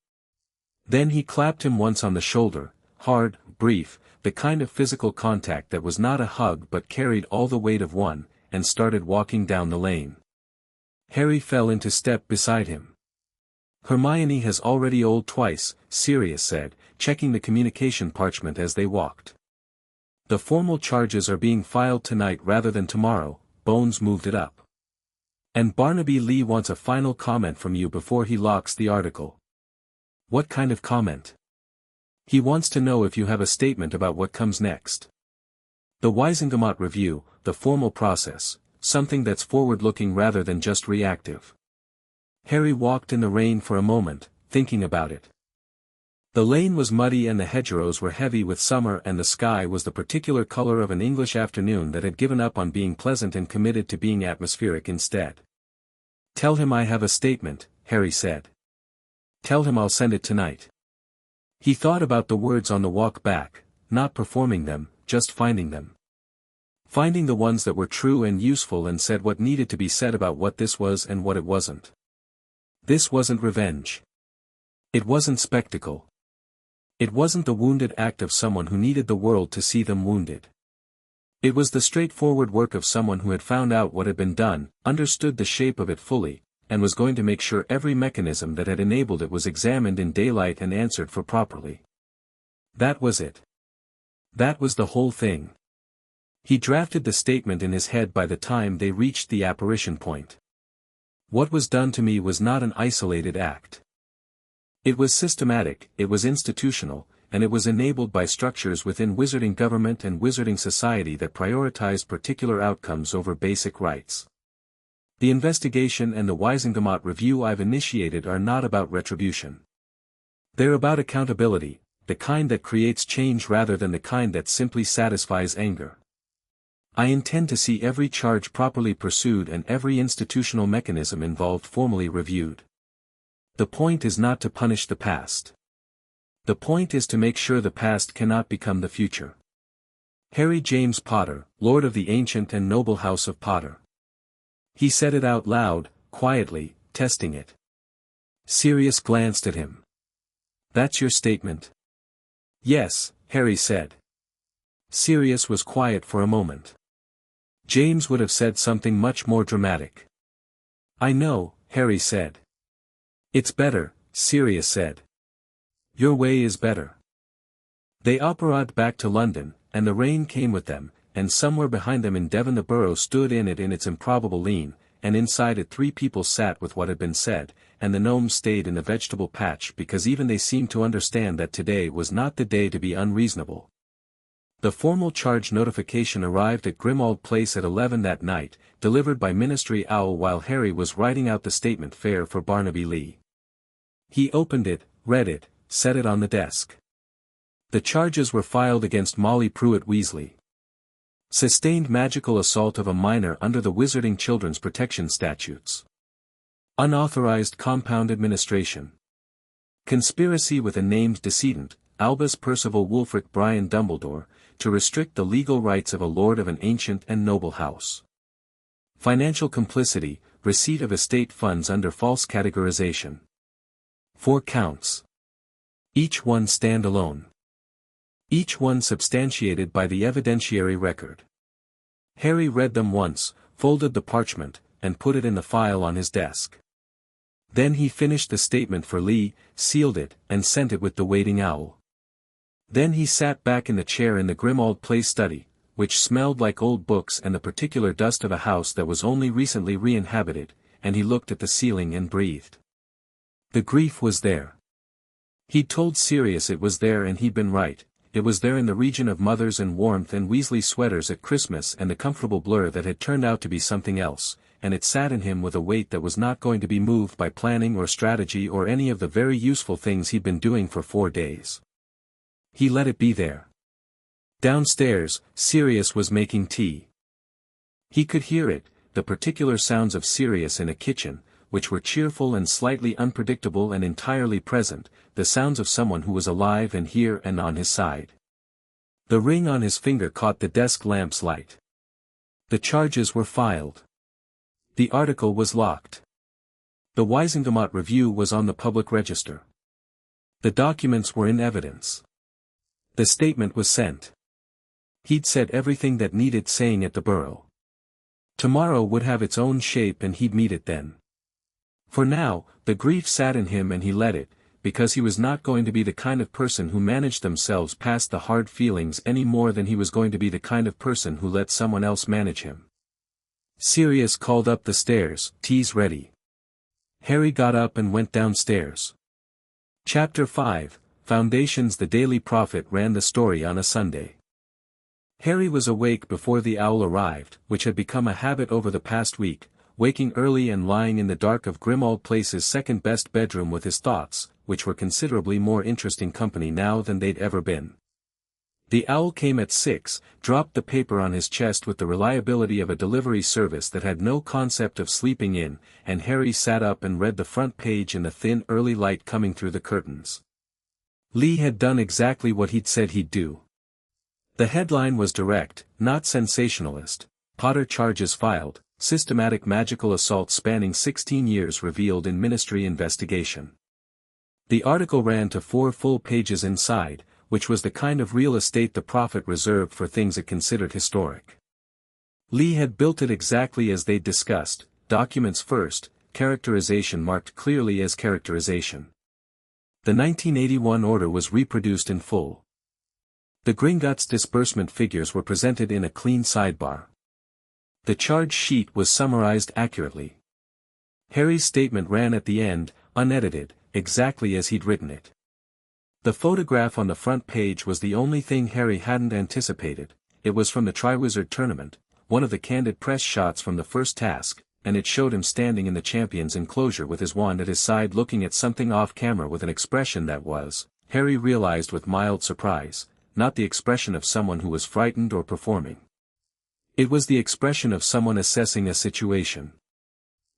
Then he clapped him once on the shoulder, hard, brief, the kind of physical contact that was not a hug but carried all the weight of one, and started walking down the lane. Harry fell into step beside him. Hermione has already old twice, Sirius said, checking the communication parchment as they walked. The formal charges are being filed tonight rather than tomorrow, Bones moved it up. And Barnaby Lee wants a final comment from you before he locks the article. What kind of comment? He wants to know if you have a statement about what comes next. The Wisengamot review, the formal process, something that's forward-looking rather than just reactive. Harry walked in the rain for a moment, thinking about it. The lane was muddy and the hedgerows were heavy with summer and the sky was the particular color of an English afternoon that had given up on being pleasant and committed to being atmospheric instead. Tell him I have a statement, Harry said. Tell him I'll send it tonight. He thought about the words on the walk back, not performing them, just finding them. Finding the ones that were true and useful and said what needed to be said about what this was and what it wasn't. This wasn't revenge. It wasn't spectacle. It wasn't the wounded act of someone who needed the world to see them wounded. It was the straightforward work of someone who had found out what had been done, understood the shape of it fully, and was going to make sure every mechanism that had enabled it was examined in daylight and answered for properly. That was it. That was the whole thing. He drafted the statement in his head by the time they reached the apparition point. What was done to me was not an isolated act. It was systematic, it was institutional, and it was enabled by structures within wizarding government and wizarding society that prioritized particular outcomes over basic rights. The investigation and the Wisengamot review I've initiated are not about retribution. They're about accountability, the kind that creates change rather than the kind that simply satisfies anger. I intend to see every charge properly pursued and every institutional mechanism involved formally reviewed. The point is not to punish the past. The point is to make sure the past cannot become the future. Harry James Potter, Lord of the ancient and noble house of Potter. He said it out loud, quietly, testing it. Sirius glanced at him. That's your statement? Yes, Harry said. Sirius was quiet for a moment. James would have said something much more dramatic. I know, Harry said. It's better, Sirius said. Your way is better. They operated back to London, and the rain came with them, and somewhere behind them in Devon the burrow stood in its improbable lean, and inside it 3 people sat with what had been said, and the gnomes stayed in the vegetable patch because even they seemed to understand that today was not the day to be unreasonable. The formal charge notification arrived at Grimmauld Place at 11 that night, delivered by Ministry Owl while Harry was writing out the statement fair for Barnaby Lee. He opened it, read it, set it on the desk. The charges were filed against Molly Pruitt Weasley. Sustained magical assault of a minor under the Wizarding Children's Protection Statutes. Unauthorized compound administration. Conspiracy with a named decedent, Albus Percival Wulfric Brian Dumbledore, to restrict the legal rights of a lord of an ancient and noble house. Financial complicity, receipt of estate funds under false categorization. 4 counts. Each one stand-alone. Each one substantiated by the evidentiary record. Harry read them once, folded the parchment, and put it in the file on his desk. Then he finished the statement for Lee, sealed it, and sent it with the waiting owl. Then he sat back in the chair in the Grimmauld Place study, which smelled like old books and the particular dust of a house that was only recently re-inhabited, and he looked at the ceiling and breathed. The grief was there. He'd told Sirius it was there and he'd been right. It was there in the region of mothers and warmth and Weasley sweaters at Christmas and the comfortable blur that had turned out to be something else, and it sat in him with a weight that was not going to be moved by planning or strategy or any of the very useful things he'd been doing for 4 days. He let it be there. Downstairs, Sirius was making tea. He could hear it, the particular sounds of Sirius in a kitchen, which were cheerful and slightly unpredictable and entirely present, the sounds of someone who was alive and here and on his side. The ring on his finger caught the desk lamp's light. The charges were filed. The article was locked. The Wisengamot Review was on the public register. The documents were in evidence. The statement was sent. He'd said everything that needed saying at the Burrow. Tomorrow would have its own shape and he'd meet it then. For now, the grief sat in him and he let it, because he was not going to be the kind of person who managed themselves past the hard feelings any more than he was going to be the kind of person who let someone else manage him. Sirius called up the stairs, "Tea's ready." Harry got up and went downstairs. Chapter 5, Foundations. The Daily Prophet ran the story on a Sunday. Harry was awake before the owl arrived, which had become a habit over the past week, waking early and lying in the dark of Grimmauld Place's second-best bedroom with his thoughts, which were considerably more interesting company now than they'd ever been. The owl came at 6, dropped the paper on his chest with the reliability of a delivery service that had no concept of sleeping in, and Harry sat up and read the front page in the thin early light coming through the curtains. Lee had done exactly what he'd said he'd do. The headline was direct, not sensationalist. Potter charges filed, systematic magical assault spanning 16 years revealed in Ministry investigation. The article ran to 4 full pages inside, which was the kind of real estate the Prophet reserved for things it considered historic. Lee had built it exactly as they'd discussed, documents first, characterization marked clearly as characterization. The 1981 order was reproduced in full. The Gringotts disbursement figures were presented in a clean sidebar. The charge sheet was summarized accurately. Harry's statement ran at the end, unedited, exactly as he'd written it. The photograph on the front page was the only thing Harry hadn't anticipated. It was from the Triwizard Tournament, one of the candid press shots from the first task, and it showed him standing in the champion's enclosure with his wand at his side looking at something off-camera with an expression that was, Harry realized with mild surprise, not the expression of someone who was frightened or performing. It was the expression of someone assessing a situation.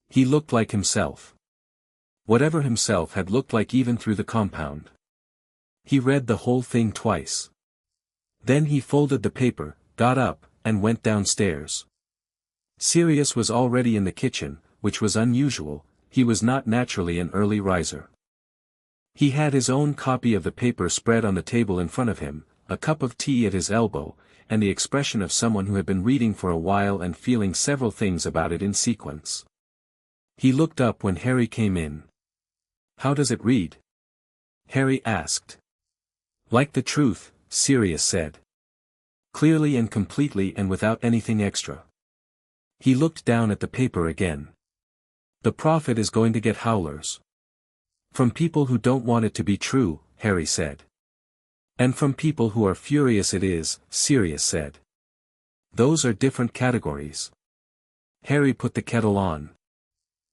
He looked like himself. Whatever himself had looked like even through the compound. He read the whole thing twice. Then he folded the paper, got up, and went downstairs. Sirius was already in the kitchen, which was unusual. He was not naturally an early riser. He had his own copy of the paper spread on the table in front of him, a cup of tea at his elbow, and the expression of someone who had been reading for a while and feeling several things about it in sequence. He looked up when Harry came in. "How does it read?" Harry asked. "Like the truth," Sirius said. "Clearly and completely and without anything extra." He looked down at the paper again. "The prophet is going to get howlers. From people who don't want it to be true," Harry said. "And from people who are furious it is," Sirius said. "Those are different categories." Harry put the kettle on.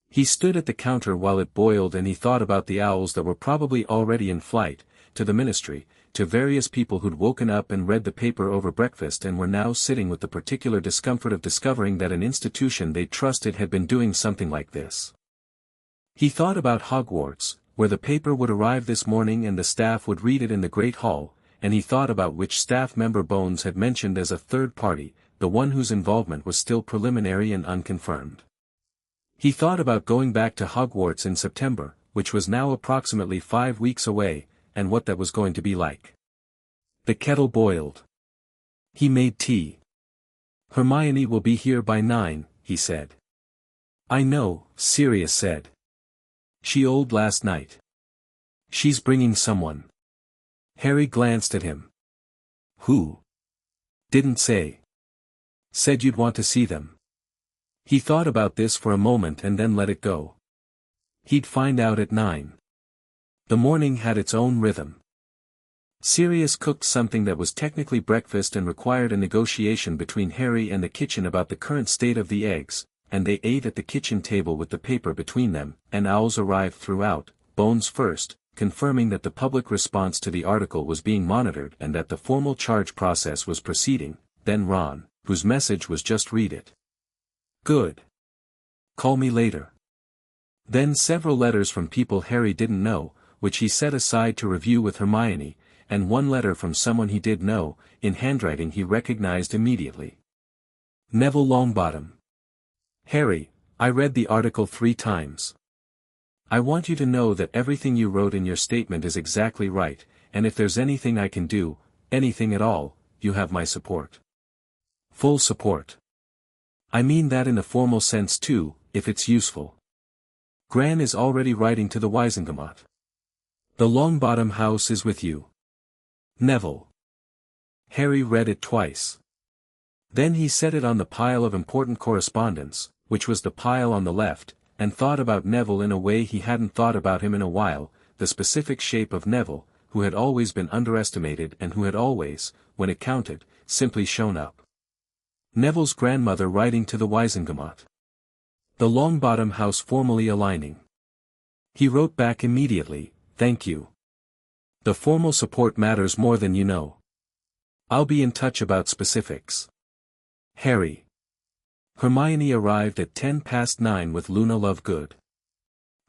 He stood at the counter while it boiled and he thought about the owls that were probably already in flight, to the ministry, to various people who'd woken up and read the paper over breakfast and were now sitting with the particular discomfort of discovering that an institution they trusted had been doing something like this. He thought about Hogwarts, where the paper would arrive this morning and the staff would read it in the Great Hall, and he thought about which staff member Bones had mentioned as a third party, the one whose involvement was still preliminary and unconfirmed. He thought about going back to Hogwarts in September, which was now approximately 5 weeks away, and what that was going to be like. The kettle boiled. He made tea. "Hermione will be here by 9, he said. "I know," Sirius said. "She old last night. She's bringing someone." Harry glanced at him. "Who?" "Didn't say. Said you'd want to see them." He thought about this for a moment and then let it go. He'd find out at 9. The morning had its own rhythm. Sirius cooked something that was technically breakfast and required a negotiation between Harry and the kitchen about the current state of the eggs, and they ate at the kitchen table with the paper between them, and owls arrived throughout, Bones first, confirming that the public response to the article was being monitored and that the formal charge process was proceeding, then Ron, whose message was just read it. "Good. Call me later." Then several letters from people Harry didn't know, which he set aside to review with Hermione, and one letter from someone he did know, in handwriting he recognized immediately. Neville Longbottom. "Harry, I read the article 3 times. I want you to know that everything you wrote in your statement is exactly right, and if there's anything I can do, anything at all, you have my support. Full support. I mean that in a formal sense too, if it's useful. Gran is already writing to the Wisengamot. The Longbottom house is with you. Neville." Harry read it twice. Then he set it on the pile of important correspondence, which was the pile on the left, and thought about Neville in a way he hadn't thought about him in a while, the specific shape of Neville, who had always been underestimated and who had always, when it counted, simply shown up. Neville's grandmother writing to the Wisengamot. The Longbottom house formally aligning. He wrote back immediately, "Thank you. The formal support matters more than you know. I'll be in touch about specifics. Harry." Hermione arrived at 9:10 with Luna Lovegood.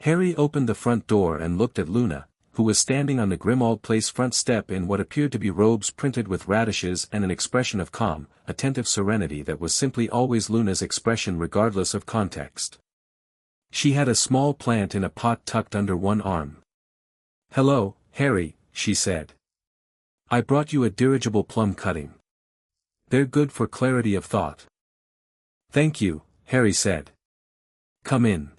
Harry opened the front door and looked at Luna, who was standing on the Grimmauld Place front step in what appeared to be robes printed with radishes and an expression of calm, attentive serenity that was simply always Luna's expression regardless of context. She had a small plant in a pot tucked under one arm. "Hello, Harry," she said. "I brought you a dirigible plum cutting. They're good for clarity of thought." "Thank you," Harry said. "Come in."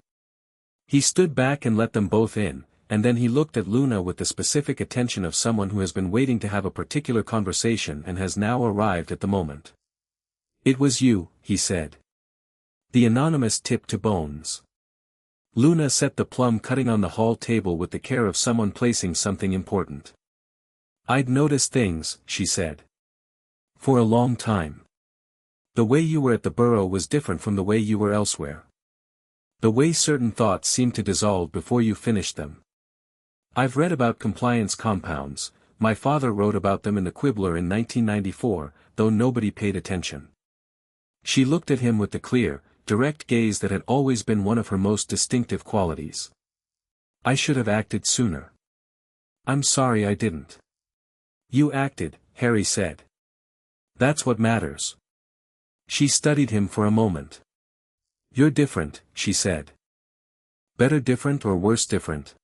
He stood back and let them both in, and then he looked at Luna with the specific attention of someone who has been waiting to have a particular conversation and has now arrived at the moment. "It was you," he said. The anonymous tip to Bones. Luna set the plum cutting on the hall table with the care of someone placing something important. "I'd noticed things," she said. "For a long time. The way you were at the Burrow was different from the way you were elsewhere. The way certain thoughts seemed to dissolve before you finished them. I've read about compliance compounds, my father wrote about them in the Quibbler in 1994, though nobody paid attention." She looked at him with the clear, direct gaze that had always been one of her most distinctive qualities. "I should have acted sooner. I'm sorry I didn't." You acted, Harry said. That's what matters. She studied him for a moment. You're different, she said. Better different or worse different?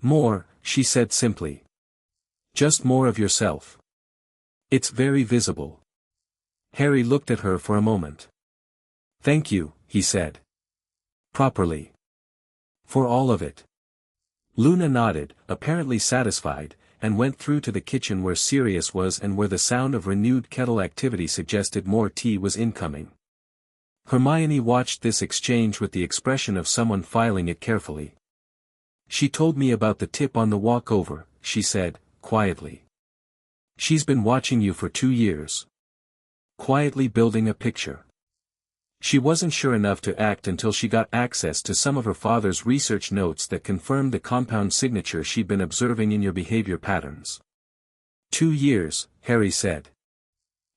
More, she said simply. Just more of yourself. It's very visible. Harry looked at her for a moment. Thank you, he said. Properly. For all of it. Luna nodded, apparently satisfied, and went through to the kitchen where Sirius was and where the sound of renewed kettle activity suggested more tea was incoming. Hermione watched this exchange with the expression of someone filing it carefully. She told me about the tip on the walk over, she said, quietly. She's been watching you for 2 years. Quietly building a picture. She wasn't sure enough to act until she got access to some of her father's research notes that confirmed the compound signature she'd been observing in your behavior patterns. 2 years, Harry said.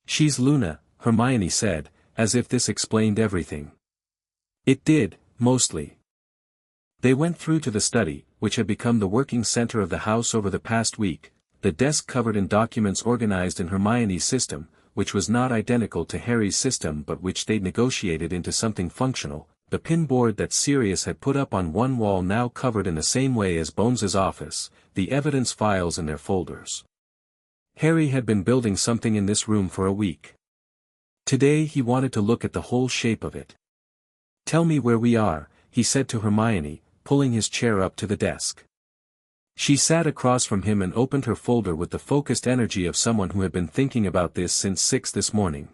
She's Luna, Hermione said, as if this explained everything. It did, mostly. They went through to the study, which had become the working center of the house over the past week, the desk covered in documents organized in Hermione's system, which was not identical to Harry's system but which they'd negotiated into something functional, the pin board that Sirius had put up on one wall now covered in the same way as Bones's office, the evidence files in their folders. Harry had been building something in this room for a week. Today he wanted to look at the whole shape of it. Tell me where we are, he said to Hermione, pulling his chair up to the desk. She sat across from him and opened her folder with the focused energy of someone who had been thinking about this since 6 this morning.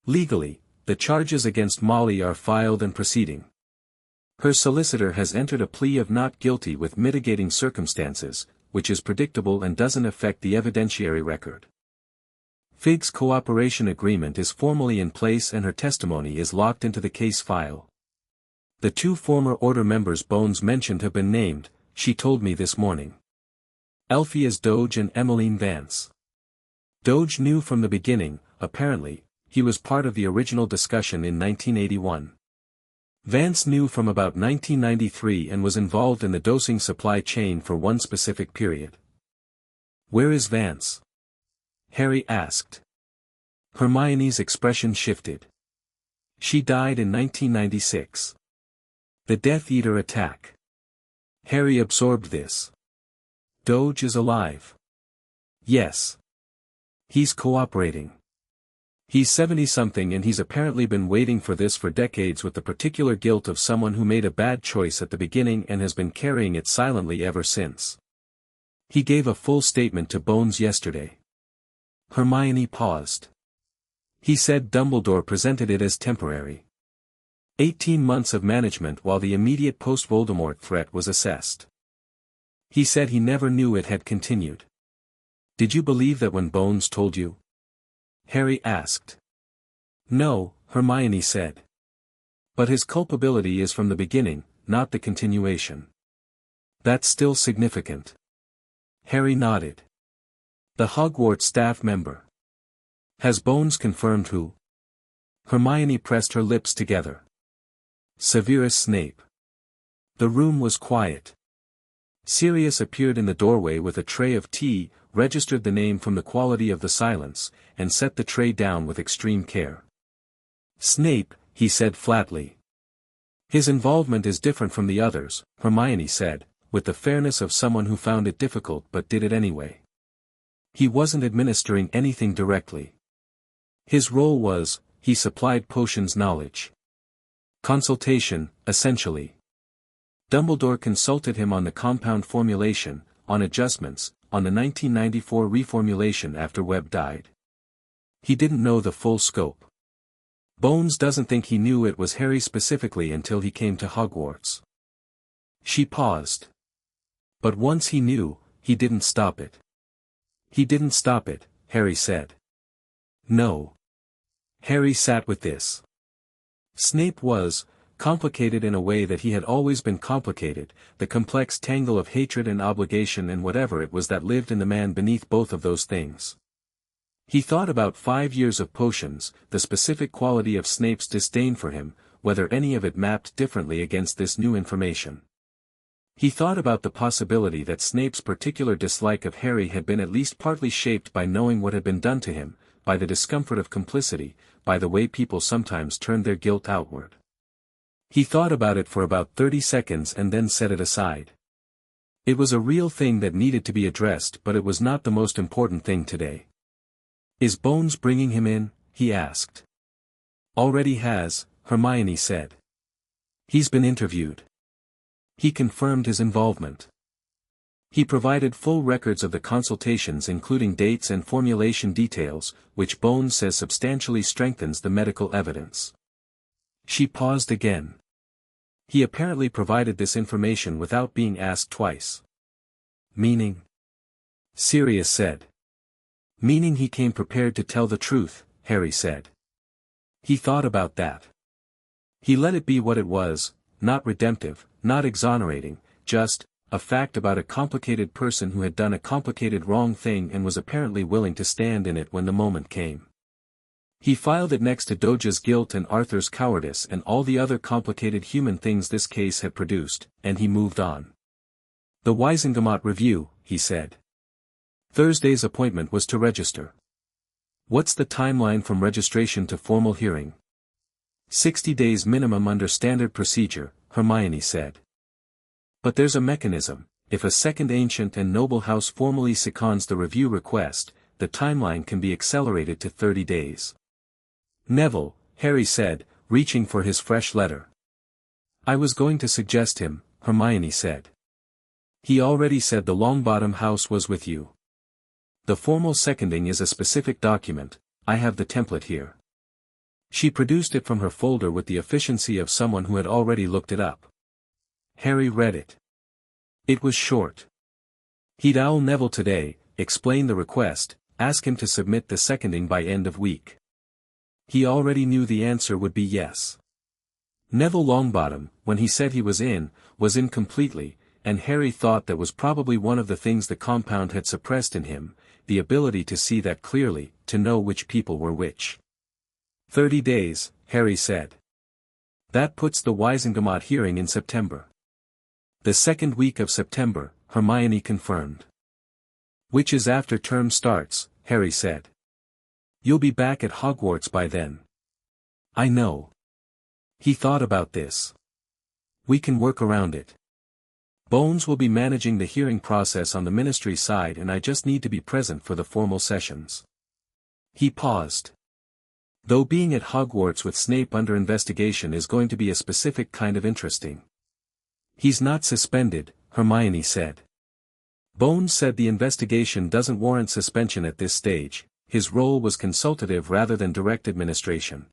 Legally, the charges against Molly are filed and proceeding. Her solicitor has entered a plea of not guilty with mitigating circumstances, which is predictable and doesn't affect the evidentiary record. Fig's cooperation agreement is formally in place and her testimony is locked into the case file. The 2 former Order members Bones mentioned have been named, she told me this morning. Alpheus Doge and Emmeline Vance. Doge knew from the beginning, apparently, he was part of the original discussion in 1981. Vance knew from about 1993 and was involved in the dosing supply chain for one specific period. Where is Vance? Harry asked. Hermione's expression shifted. She died in 1996. The Death Eater attack. Harry absorbed this. Doge is alive. Yes. He's cooperating. He's 70-something and he's apparently been waiting for this for decades with the particular guilt of someone who made a bad choice at the beginning and has been carrying it silently ever since. He gave a full statement to Bones yesterday. Hermione paused. He said Dumbledore presented it as temporary. 18 months of management while the immediate post-Voldemort threat was assessed. He said he never knew it had continued. Did you believe that when Bones told you? Harry asked. No, Hermione said. But his culpability is from the beginning, not the continuation. That's still significant. Harry nodded. The Hogwarts staff member. Has Bones confirmed who? Hermione pressed her lips together. Severus Snape. The room was quiet. Sirius appeared in the doorway with a tray of tea, registered the name from the quality of the silence, and set the tray down with extreme care. Snape, he said flatly. His involvement is different from the others, Hermione said, with the fairness of someone who found it difficult but did it anyway. He wasn't administering anything directly. His role was, he supplied potions knowledge. Consultation, essentially. Dumbledore consulted him on the compound formulation, on adjustments, on the 1994 reformulation after Webb died. He didn't know the full scope. Bones doesn't think he knew it was Harry specifically until he came to Hogwarts. She paused. But once he knew, he didn't stop it. He didn't stop it, Harry said. No. Harry sat with this. Snape was, complicated in a way that he had always been complicated, the complex tangle of hatred and obligation and whatever it was that lived in the man beneath both of those things. He thought about 5 years of potions, the specific quality of Snape's disdain for him, whether any of it mapped differently against this new information. He thought about the possibility that Snape's particular dislike of Harry had been at least partly shaped by knowing what had been done to him, by the discomfort of complicity, by the way people sometimes turned their guilt outward. He thought about it for about 30 seconds and then set it aside. It was a real thing that needed to be addressed, but it was not the most important thing today. "Is Bones bringing him in?" he asked. "Already has," Hermione said. "He's been interviewed. He confirmed his involvement. He provided full records of the consultations including dates and formulation details, which Bones says substantially strengthens the medical evidence." She paused again. "He apparently provided this information without being asked twice." "Meaning?" Sirius said. "Meaning he came prepared to tell the truth," Harry said. "He thought about that. He let it be what it was, not redemptive, not exonerating, just a fact about a complicated person who had done a complicated wrong thing and was apparently willing to stand in it when the moment came. He filed it next to Doja's guilt and Arthur's cowardice and all the other complicated human things this case had produced, and he moved on. The Wisengamot Review, he said. Thursday's appointment was to register. What's the timeline from registration to formal hearing? 60 days minimum under standard procedure, Hermione said. But there's a mechanism. If a second ancient and noble house formally seconds the review request, the timeline can be accelerated to 30 days. Neville, Harry said, reaching for his fresh letter. I was going to suggest him, Hermione said. He already said the Longbottom house was with you. The formal seconding is a specific document. I have the template here. She produced it from her folder with the efficiency of someone who had already looked it up. Harry read it. It was short. He'd owl Neville today, explain the request, ask him to submit the seconding by end of week. He already knew the answer would be yes. Neville Longbottom, when he said he was in completely, and Harry thought that was probably one of the things the compound had suppressed in him, the ability to see that clearly, to know which people were which. 30 days, Harry said. That puts the Wisengamot hearing in September. The second week of September, Hermione confirmed. Which is after term starts, Harry said. You'll be back at Hogwarts by then. I know. He thought about this. We can work around it. Bones will be managing the hearing process on the ministry side and I just need to be present for the formal sessions. He paused. Though being at Hogwarts with Snape under investigation is going to be a specific kind of interesting. He's not suspended, Hermione said. Bones said the investigation doesn't warrant suspension at this stage, his role was consultative rather than direct administration.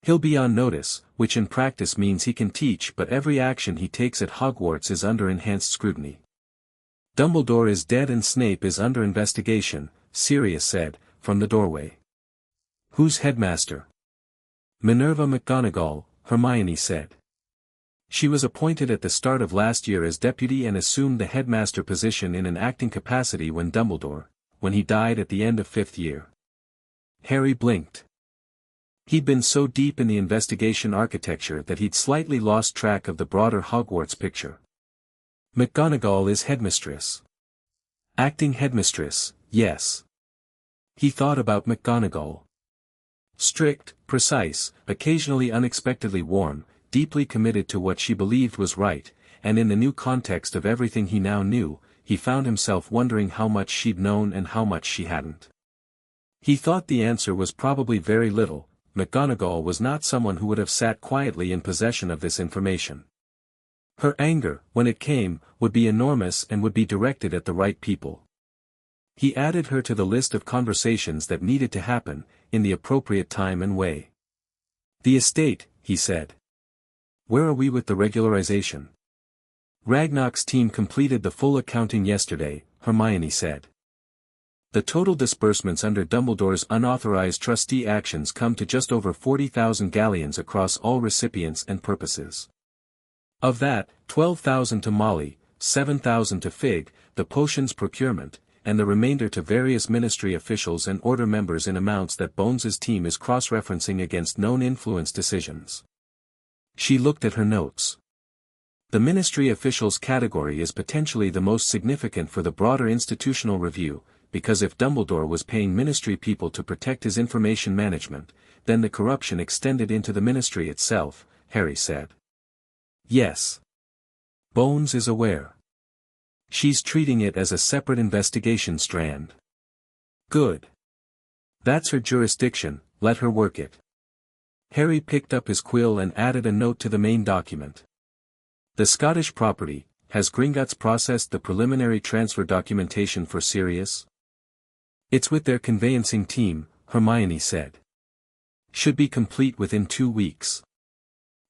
He'll be on notice, which in practice means he can teach but every action he takes at Hogwarts is under enhanced scrutiny. Dumbledore is dead and Snape is under investigation, Sirius said, from the doorway. Who's headmaster? Minerva McGonagall, Hermione said. She was appointed at the start of last year as deputy and assumed the headmaster position in an acting capacity when he died at the end of 5th year. Harry blinked. He'd been so deep in the investigation architecture that he'd slightly lost track of the broader Hogwarts picture. McGonagall is headmistress. Acting headmistress, yes. He thought about McGonagall. Strict, precise, occasionally unexpectedly warm, deeply committed to what she believed was right, and in the new context of everything he now knew, he found himself wondering how much she'd known and how much she hadn't. He thought the answer was probably very little. McGonagall was not someone who would have sat quietly in possession of this information. Her anger, when it came, would be enormous and would be directed at the right people. He added her to the list of conversations that needed to happen, in the appropriate time and way. The estate, he said. Where are we with the regularization? Ragnarok's team completed the full accounting yesterday, Hermione said. The total disbursements under Dumbledore's unauthorized trustee actions come to just over 40,000 galleons across all recipients and purposes. Of that, 12,000 to Molly, 7,000 to Fig, the potions procurement, and the remainder to various ministry officials and order members in amounts that Bones's team is cross-referencing against known influence decisions. She looked at her notes. The ministry officials category is potentially the most significant for the broader institutional review, because if Dumbledore was paying ministry people to protect his information management, then the corruption extended into the ministry itself, Harry said. Yes. Bones is aware. She's treating it as a separate investigation strand. Good. That's her jurisdiction, let her work it. Harry picked up his quill and added a note to the main document. The Scottish property, has Gringotts processed the preliminary transfer documentation for Sirius? It's with their conveyancing team, Hermione said. Should be complete within 2 weeks.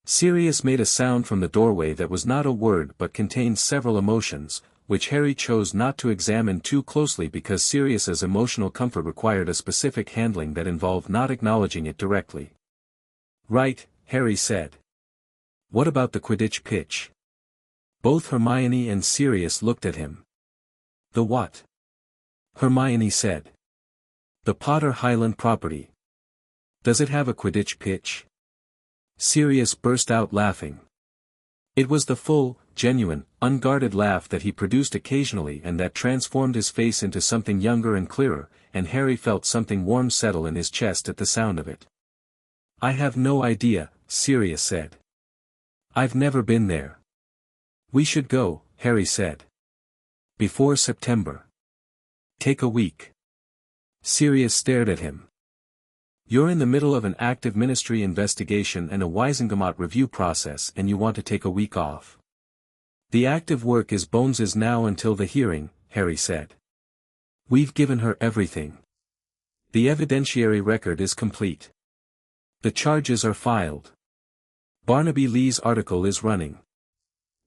Sirius made a sound from the doorway that was not a word but contained several emotions, which Harry chose not to examine too closely because Sirius's emotional comfort required a specific handling that involved not acknowledging it directly. Right, Harry said. What about the Quidditch pitch? Both Hermione and Sirius looked at him. The what? Hermione said. The Potter Highland property. Does it have a Quidditch pitch? Sirius burst out laughing. It was the full, genuine, unguarded laugh that he produced occasionally and that transformed his face into something younger and clearer, and Harry felt something warm settle in his chest at the sound of it. I have no idea, Sirius said. I've never been there. We should go, Harry said. Before September. Take a week. Sirius stared at him. You're in the middle of an active ministry investigation and a Wisengamot review process and you want to take a week off. The active work is Bones's now until the hearing, Harry said. We've given her everything. The evidentiary record is complete. The charges are filed. Barnaby Lee's article is running.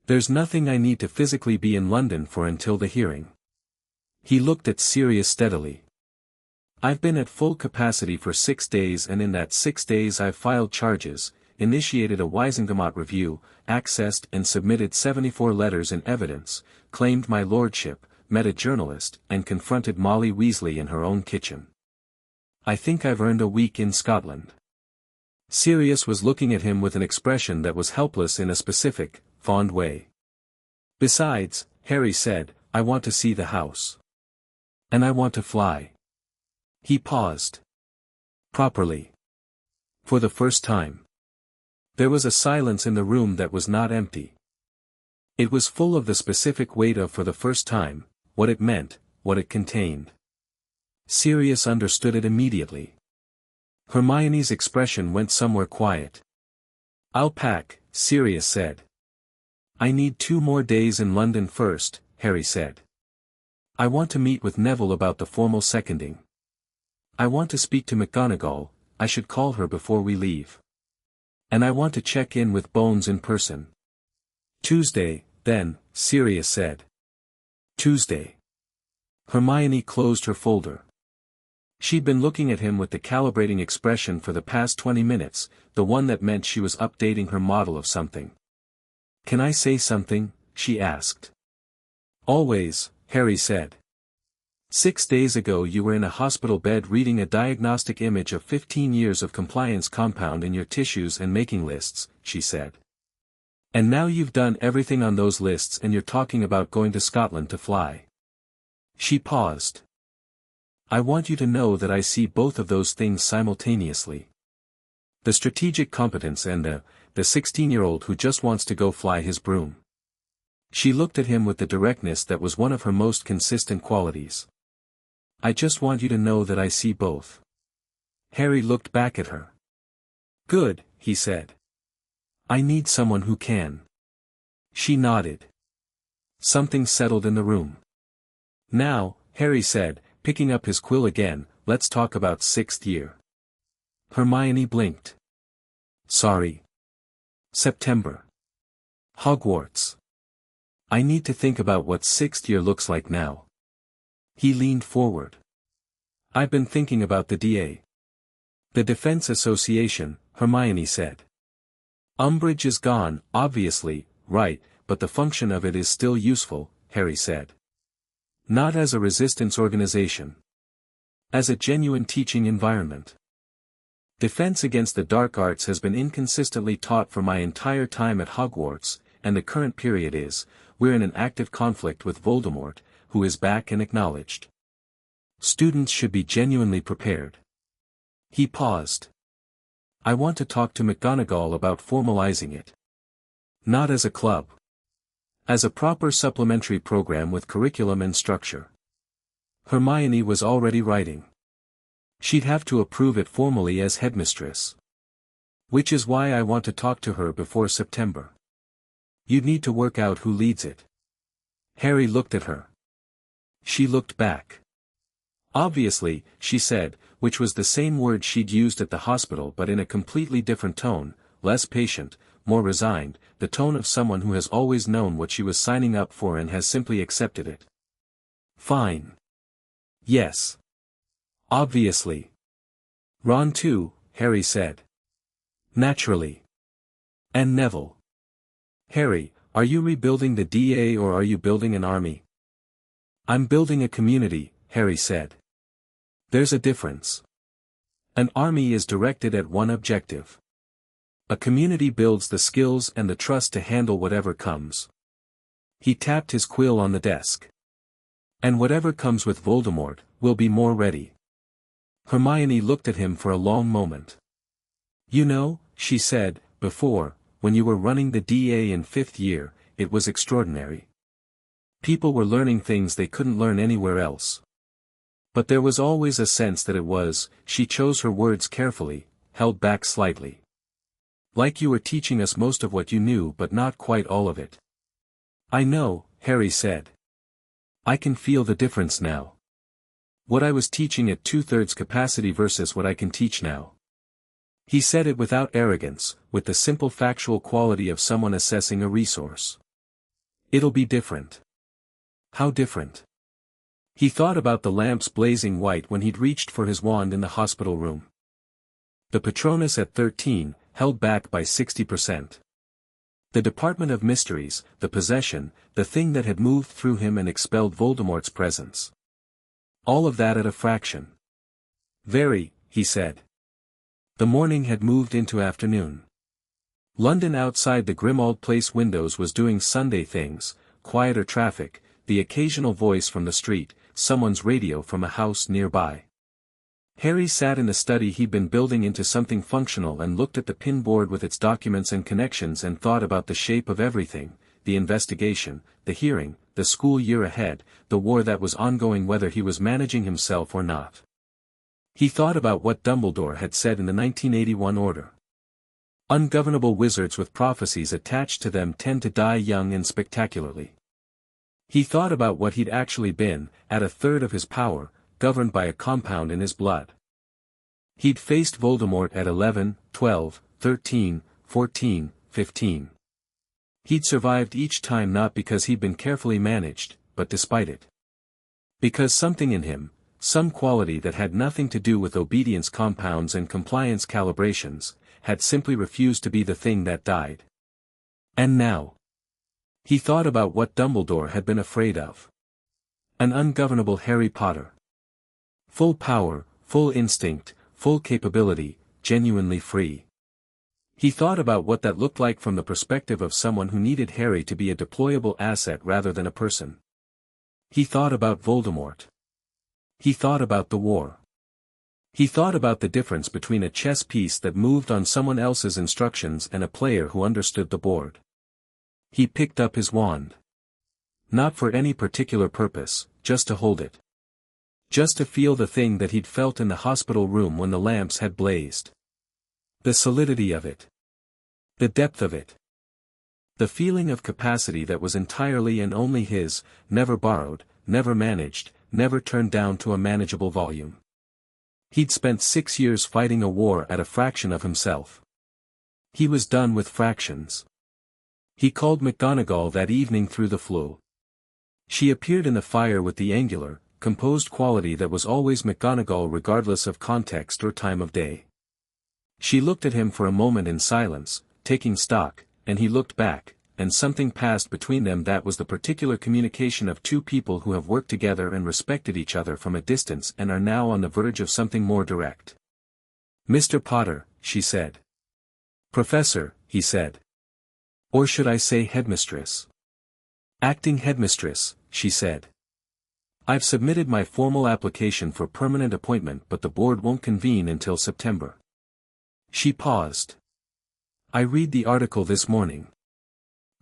There's nothing I need to physically be in London for until the hearing. He looked at Sirius steadily. I've been at full capacity for 6 days and in that 6 days I've filed charges, initiated a Wisengamot review, accessed and submitted 74 letters and evidence, claimed my lordship, met a journalist and confronted Molly Weasley in her own kitchen. I think I've earned a week in Scotland. Sirius was looking at him with an expression that was helpless in a specific, fond way. Besides, Harry said, I want to see the house. And I want to fly. He paused. Properly. For the first time. There was a silence in the room that was not empty. It was full of the specific weight of for the first time, what it meant, what it contained. Sirius understood it immediately. Hermione's expression went somewhere quiet. I'll pack, Sirius said. I need 2 more days in London first, Harry said. I want to meet with Neville about the formal seconding. I want to speak to McGonagall, I should call her before we leave. And I want to check in with Bones in person. Tuesday, then, Sirius said. Tuesday. Hermione closed her folder. She'd been looking at him with the calibrating expression for the past 20 minutes, the one that meant she was updating her model of something. Can I say something? She asked. Always, Harry said. 6 days ago you were in a hospital bed reading a diagnostic image of 15 years of compliance compound in your tissues and making lists, she said. And now you've done everything on those lists and you're talking about going to Scotland to fly. She paused. I want you to know that I see both of those things simultaneously. The strategic competence and the 16-year-old who just wants to go fly his broom. She looked at him with the directness that was one of her most consistent qualities. I just want you to know that I see both. Harry looked back at her. Good, he said. I need someone who can. She nodded. Something settled in the room. Now, Harry said, picking up his quill again, let's talk about 6th year. Hermione blinked. Sorry. September. Hogwarts. I need to think about what 6th year looks like now. He leaned forward. I've been thinking about the DA. The Defense Association, Hermione said. Umbridge is gone, obviously, right, but the function of it is still useful, Harry said. Not as a resistance organization. As a genuine teaching environment. Defense against the dark arts has been inconsistently taught for my entire time at Hogwarts, and the current period is, we're in an active conflict with Voldemort, who is back and acknowledged. Students should be genuinely prepared. He paused. I want to talk to McGonagall about formalizing it. Not as a club. As a proper supplementary program with curriculum and structure. Hermione was already writing. She'd have to approve it formally as headmistress. Which is why I want to talk to her before September. You'd need to work out who leads it. Harry looked at her. She looked back. Obviously, she said, which was the same word she'd used at the hospital but in a completely different tone, less patient, more resigned, the tone of someone who has always known what she was signing up for and has simply accepted it. Fine. Yes. Obviously. Ron too, Harry said. Naturally. And Neville. Harry, are you rebuilding the DA or are you building an army? I'm building a community, Harry said. There's a difference. An army is directed at one objective. A community builds the skills and the trust to handle whatever comes. He tapped his quill on the desk. And whatever comes with Voldemort, will be more ready. Hermione looked at him for a long moment. You know, she said, before, when you were running the DA in 5th year, it was extraordinary. People were learning things they couldn't learn anywhere else. But there was always a sense that it was, she chose her words carefully, held back slightly. Like you were teaching us most of what you knew but not quite all of it. I know, Harry said. I can feel the difference now. What I was teaching at 2/3 capacity versus what I can teach now. He said it without arrogance, with the simple factual quality of someone assessing a resource. It'll be different. How different? He thought about the lamps blazing white when he'd reached for his wand in the hospital room. The Patronus at 13, held back by 60%. The Department of Mysteries, the possession, the thing that had moved through him and expelled Voldemort's presence. All of that at a fraction. Very, he said. The morning had moved into afternoon. London outside the Grimmauld Place windows was doing Sunday things, quieter traffic, the occasional voice from the street, someone's radio from a house nearby. Harry sat in the study he'd been building into something functional and looked at the pinboard with its documents and connections and thought about the shape of everything, the investigation, the hearing, the school year ahead, the war that was ongoing, whether he was managing himself or not. He thought about what Dumbledore had said in the 1981 order. Ungovernable wizards with prophecies attached to them tend to die young and spectacularly. He thought about what he'd actually been, at 1/3 of his power, governed by a compound in his blood. He'd faced Voldemort at 11, 12, 13, 14, 15. He'd survived each time not because he'd been carefully managed, but despite it. Because something in him, some quality that had nothing to do with obedience compounds and compliance calibrations, had simply refused to be the thing that died. And now. He thought about what Dumbledore had been afraid of. An ungovernable Harry Potter. Full power, full instinct, full capability, genuinely free. He thought about what that looked like from the perspective of someone who needed Harry to be a deployable asset rather than a person. He thought about Voldemort. He thought about the war. He thought about the difference between a chess piece that moved on someone else's instructions and a player who understood the board. He picked up his wand. Not for any particular purpose, just to hold it. Just to feel the thing that he'd felt in the hospital room when the lamps had blazed. The solidity of it. The depth of it. The feeling of capacity that was entirely and only his, never borrowed, never managed, never turned down to a manageable volume. He'd spent 6 years fighting a war at a fraction of himself. He was done with fractions. He called McGonagall that evening through the flue. She appeared in the fire with the angular, composed quality that was always McGonagall regardless of context or time of day. She looked at him for a moment in silence, taking stock, and he looked back, and something passed between them that was the particular communication of two people who have worked together and respected each other from a distance and are now on the verge of something more direct. Mr. Potter, she said. Professor, he said. Or should I say headmistress? Acting headmistress, she said. I've submitted my formal application for permanent appointment, but the board won't convene until September. She paused. I read the article this morning.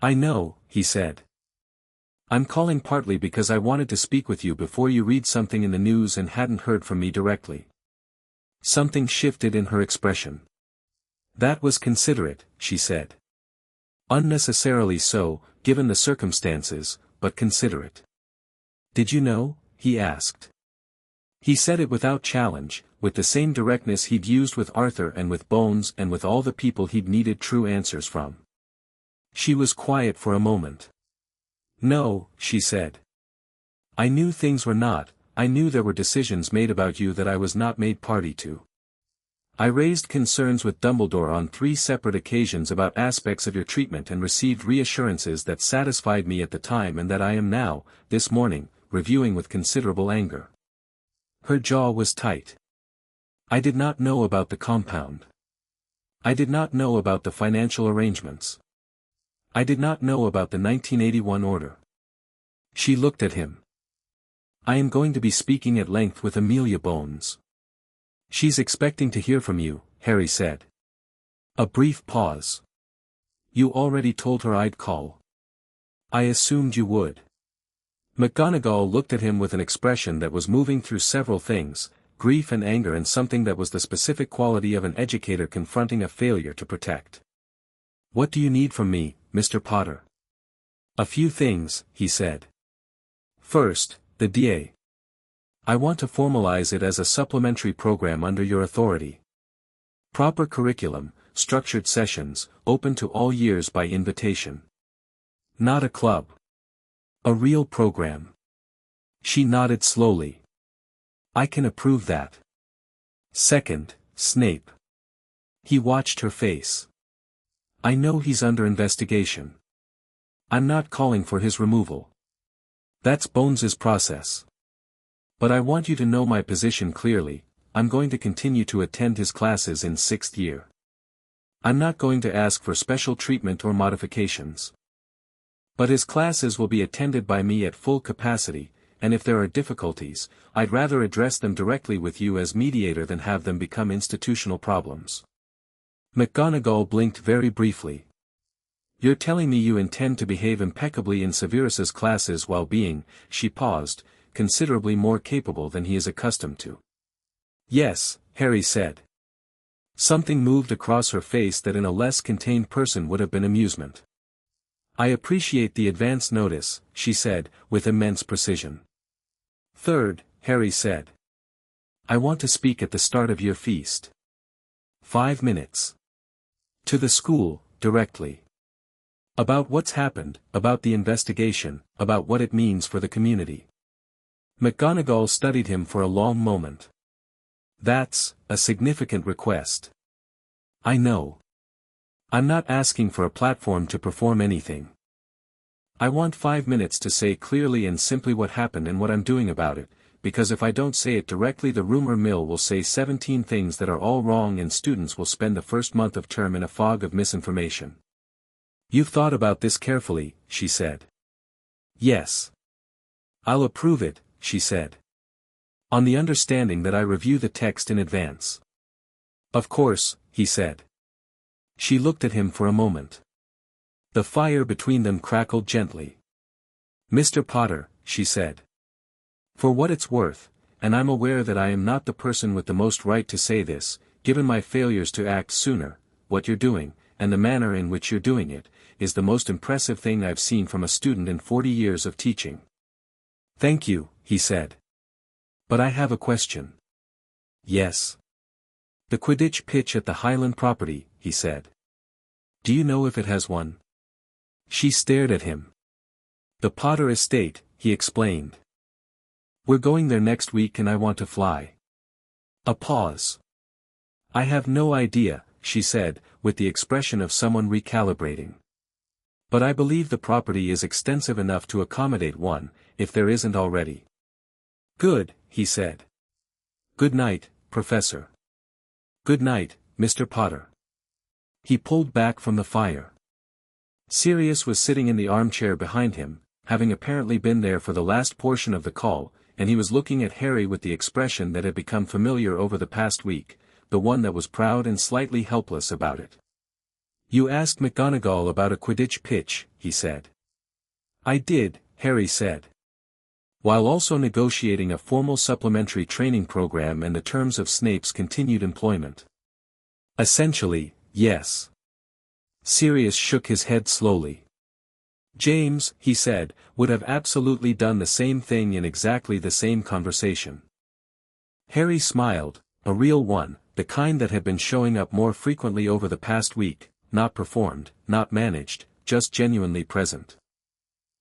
I know, he said. I'm calling partly because I wanted to speak with you before you read something in the news and hadn't heard from me directly. Something shifted in her expression. That was considerate, she said. Unnecessarily so, given the circumstances, but considerate. Did you know? He asked. He said it without challenge, with the same directness he'd used with Arthur and with Bones and with all the people he'd needed true answers from. She was quiet for a moment. No, she said. I knew things were not, I knew there were decisions made about you that I was not made party to. I raised concerns with Dumbledore on 3 separate occasions about aspects of your treatment and received reassurances that satisfied me at the time and that I am now, this morning, reviewing with considerable anger. Her jaw was tight. I did not know about the compound. I did not know about the financial arrangements. I did not know about the 1981 order. She looked at him. I am going to be speaking at length with Amelia Bones. She's expecting to hear from you, Harry said. A brief pause. You already told her I'd call. I assumed you would. McGonagall looked at him with an expression that was moving through several things, grief and anger and something that was the specific quality of an educator confronting a failure to protect. What do you need from me, Mr. Potter? A few things, he said. First, the DA. I want to formalize it as a supplementary program under your authority. Proper curriculum, structured sessions, open to all years by invitation. Not a club. A real program. She nodded slowly. I can approve that. Second, Snape. He watched her face. I know he's under investigation. I'm not calling for his removal. That's Bones's process. But I want you to know my position clearly. I'm going to continue to attend his classes in 6th year. I'm not going to ask for special treatment or modifications. But his classes will be attended by me at full capacity, and if there are difficulties, I'd rather address them directly with you as mediator than have them become institutional problems. McGonagall blinked very briefly. You're telling me you intend to behave impeccably in Severus's classes while being, she paused, considerably more capable than he is accustomed to. Yes, Harry said. Something moved across her face that in a less contained person would have been amusement. I appreciate the advance notice, she said, with immense precision. Third, Harry said. I want to speak at the start of your feast. 5 minutes. To the school, directly. About what's happened, about the investigation, about what it means for the community. McGonagall studied him for a long moment. That's a significant request. I know. I'm not asking for a platform to perform anything. I want 5 minutes to say clearly and simply what happened and what I'm doing about it, because if I don't say it directly the rumor mill will say 17 things that are all wrong and students will spend the first month of term in a fog of misinformation. You've thought about this carefully, she said. Yes. I'll approve it, she said. On the understanding that I review the text in advance. Of course, he said. She looked at him for a moment. The fire between them crackled gently. Mr. Potter, she said. For what it's worth, and I'm aware that I am not the person with the most right to say this, given my failures to act sooner, what you're doing, and the manner in which you're doing it, is the most impressive thing I've seen from a student in 40 years of teaching. Thank you, he said. But I have a question. Yes. The Quidditch pitch at the Highland property, he said. Do you know if it has one? She stared at him. The Potter estate, he explained. We're going there next week and I want to fly. A pause. I have no idea, she said, with the expression of someone recalibrating. But I believe the property is extensive enough to accommodate one, if there isn't already. Good, he said. Good night, Professor. Good night, Mr. Potter. He pulled back from the fire. Sirius was sitting in the armchair behind him, having apparently been there for the last portion of the call, and he was looking at Harry with the expression that had become familiar over the past week, the one that was proud and slightly helpless about it. "You asked McGonagall about a Quidditch pitch," he said. "I did," Harry said. "While also negotiating a formal supplementary training program and the terms of Snape's continued employment." "Essentially, yes." Sirius shook his head slowly. "James," he said, "would have absolutely done the same thing in exactly the same conversation." Harry smiled, a real one, the kind that had been showing up more frequently over the past week, not performed, not managed, just genuinely present.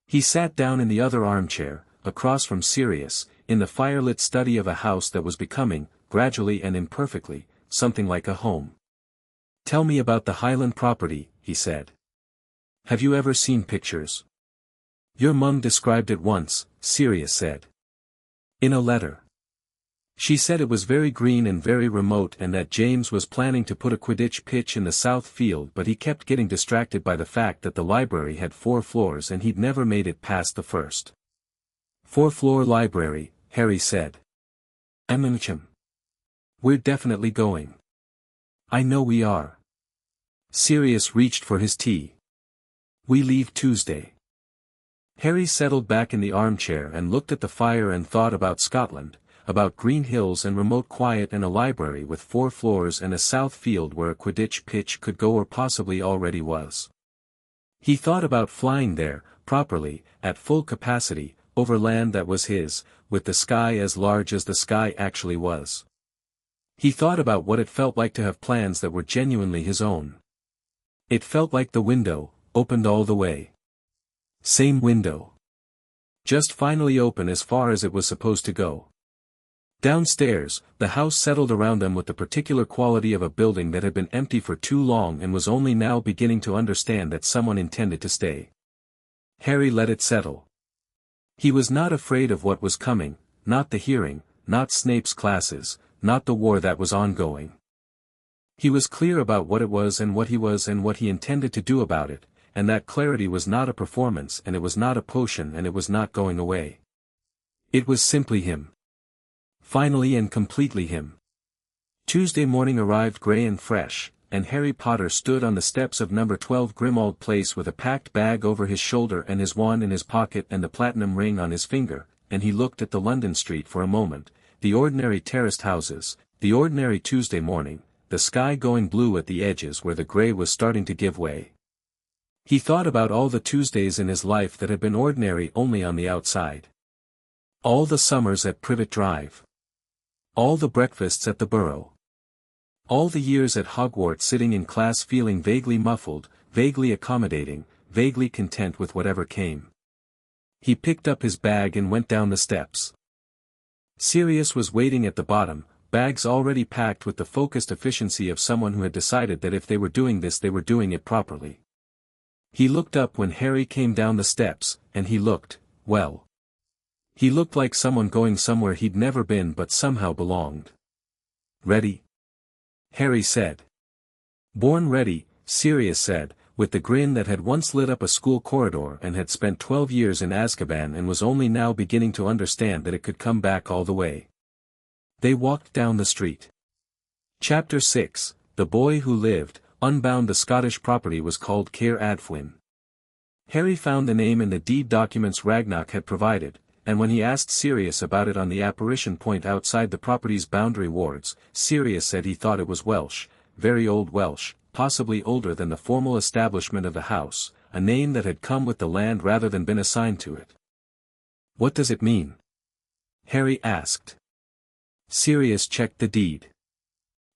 He sat down in the other armchair, across from Sirius, in the firelit study of a house that was becoming, gradually and imperfectly, something like a home. "Tell me about the Highland property," he said. "Have you ever seen pictures?" "Your mum described it once," Sirius said. "In a letter. She said it was very green and very remote and that James was planning to put a Quidditch pitch in the south field, but he kept getting distracted by the fact that the library had 4 floors and he'd never made it past the first. 4-floor library," Harry said. "Him. We're definitely going." "I know we are." Sirius reached for his tea. "We leave Tuesday." Harry settled back in the armchair and looked at the fire and thought about Scotland, about green hills and remote quiet and a library with 4 floors and a south field where a Quidditch pitch could go or possibly already was. He thought about flying there, properly, at full capacity, over land that was his, with the sky as large as the sky actually was. He thought about what it felt like to have plans that were genuinely his own. It felt like the window, opened all the way. Same window. Just finally open as far as it was supposed to go. Downstairs, the house settled around them with the particular quality of a building that had been empty for too long and was only now beginning to understand that someone intended to stay. Harry let it settle. He was not afraid of what was coming, not the hearing, not Snape's classes, not the war that was ongoing. He was clear about what it was and what he was and what he intended to do about it, and that clarity was not a performance and it was not a potion and it was not going away. It was simply him. Finally and completely him. Tuesday morning arrived grey and fresh, and Harry Potter stood on the steps of number 12 Grimmauld Place with a packed bag over his shoulder and his wand in his pocket and the platinum ring on his finger, and he looked at the London street for a moment, the ordinary terraced houses, the ordinary Tuesday morning, the sky going blue at the edges where the grey was starting to give way. He thought about all the Tuesdays in his life that had been ordinary only on the outside. All the summers at Privet Drive. All the breakfasts at the Burrow. All the years at Hogwarts sitting in class feeling vaguely muffled, vaguely accommodating, vaguely content with whatever came. He picked up his bag and went down the steps. Sirius was waiting at the bottom, bags already packed with the focused efficiency of someone who had decided that if they were doing this they were doing it properly. He looked up when Harry came down the steps, and he looked, well. He looked like someone going somewhere he'd never been but somehow belonged. "Ready?" Harry said. "Born ready," Sirius said, with the grin that had once lit up a school corridor and had spent 12 years in Azkaban and was only now beginning to understand that it could come back all the way. They walked down the street. Chapter 6, The Boy Who Lived, Unbound. The Scottish property was called Caer Adfwin. Harry found the name in the deed documents Ragnarok had provided, and when he asked Sirius about it on the apparition point outside the property's boundary wards, Sirius said he thought it was Welsh, very old Welsh, possibly older than the formal establishment of the house, a name that had come with the land rather than been assigned to it. "What does it mean?" Harry asked. Sirius checked the deed.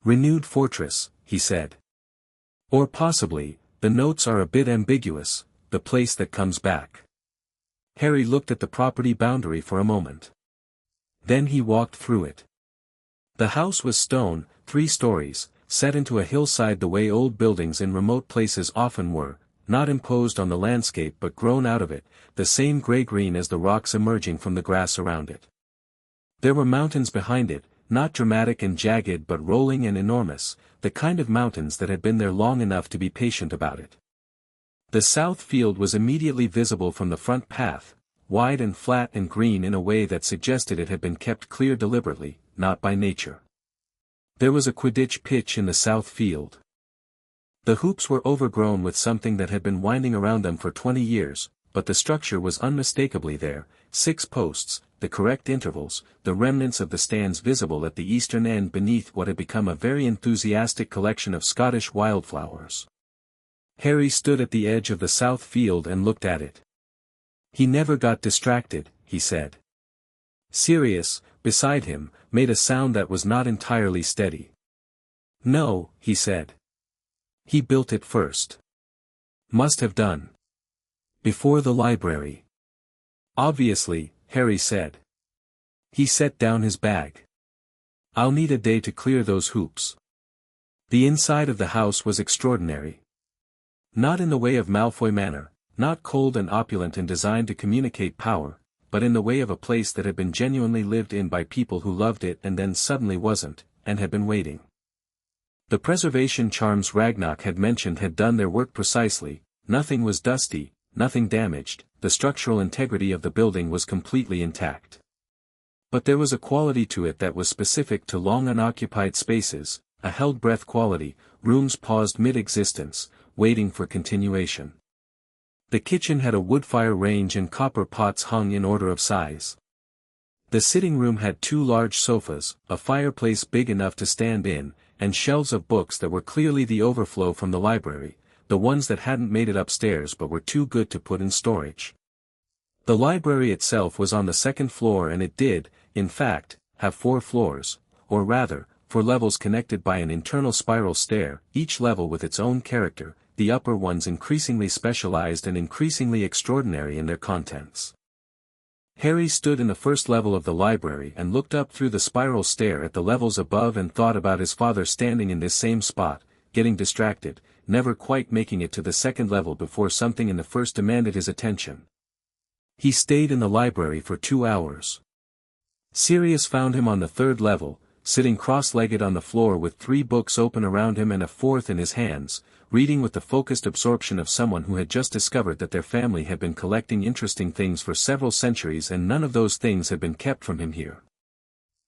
"Renewed fortress," he said. "Or possibly, the notes are a bit ambiguous, the place that comes back." Harry looked at the property boundary for a moment. Then he walked through it. The house was stone, 3 stories, set into a hillside the way old buildings in remote places often were, not imposed on the landscape but grown out of it, the same grey-green as the rocks emerging from the grass around it. There were mountains behind it, not dramatic and jagged but rolling and enormous, the kind of mountains that had been there long enough to be patient about it. The south field was immediately visible from the front path, wide and flat and green in a way that suggested it had been kept clear deliberately, not by nature. There was a Quidditch pitch in the south field. The hoops were overgrown with something that had been winding around them for 20 years, but the structure was unmistakably there: 6 posts, the correct intervals, the remnants of the stands visible at the eastern end beneath what had become a very enthusiastic collection of Scottish wildflowers. Harry stood at the edge of the south field and looked at it. He never got distracted, he said. Sirius, beside him, made a sound that was not entirely steady. No, he said. He built it first. Must have done. Before the library. Obviously, Harry said. He set down his bag. I'll need a day to clear those hoops. The inside of the house was extraordinary. Not in the way of Malfoy Manor, not cold and opulent and designed to communicate power, but in the way of a place that had been genuinely lived in by people who loved it and then suddenly wasn't, and had been waiting. The preservation charms Ragnarok had mentioned had done their work precisely. Nothing was dusty, nothing damaged, the structural integrity of the building was completely intact. But there was a quality to it that was specific to long unoccupied spaces, a held-breath quality, rooms paused mid-existence, waiting for continuation. The kitchen had a wood-fire range and copper pots hung in order of size. The sitting room had 2 large sofas, a fireplace big enough to stand in, and shelves of books that were clearly the overflow from the library, the ones that hadn't made it upstairs but were too good to put in storage. The library itself was on the 2nd floor and it did, in fact, have 4 floors, or rather, 4 levels connected by an internal spiral stair, each level with its own character, the upper ones increasingly specialized and increasingly extraordinary in their contents. Harry stood in the first level of the library and looked up through the spiral stair at the levels above and thought about his father standing in this same spot, getting distracted, never quite making it to the 2nd level before something in the first demanded his attention. He stayed in the library for 2 hours. Sirius found him on the 3rd level, sitting cross-legged on the floor with 3 books open around him and a 4th in his hands, reading with the focused absorption of someone who had just discovered that their family had been collecting interesting things for several centuries and none of those things had been kept from him here.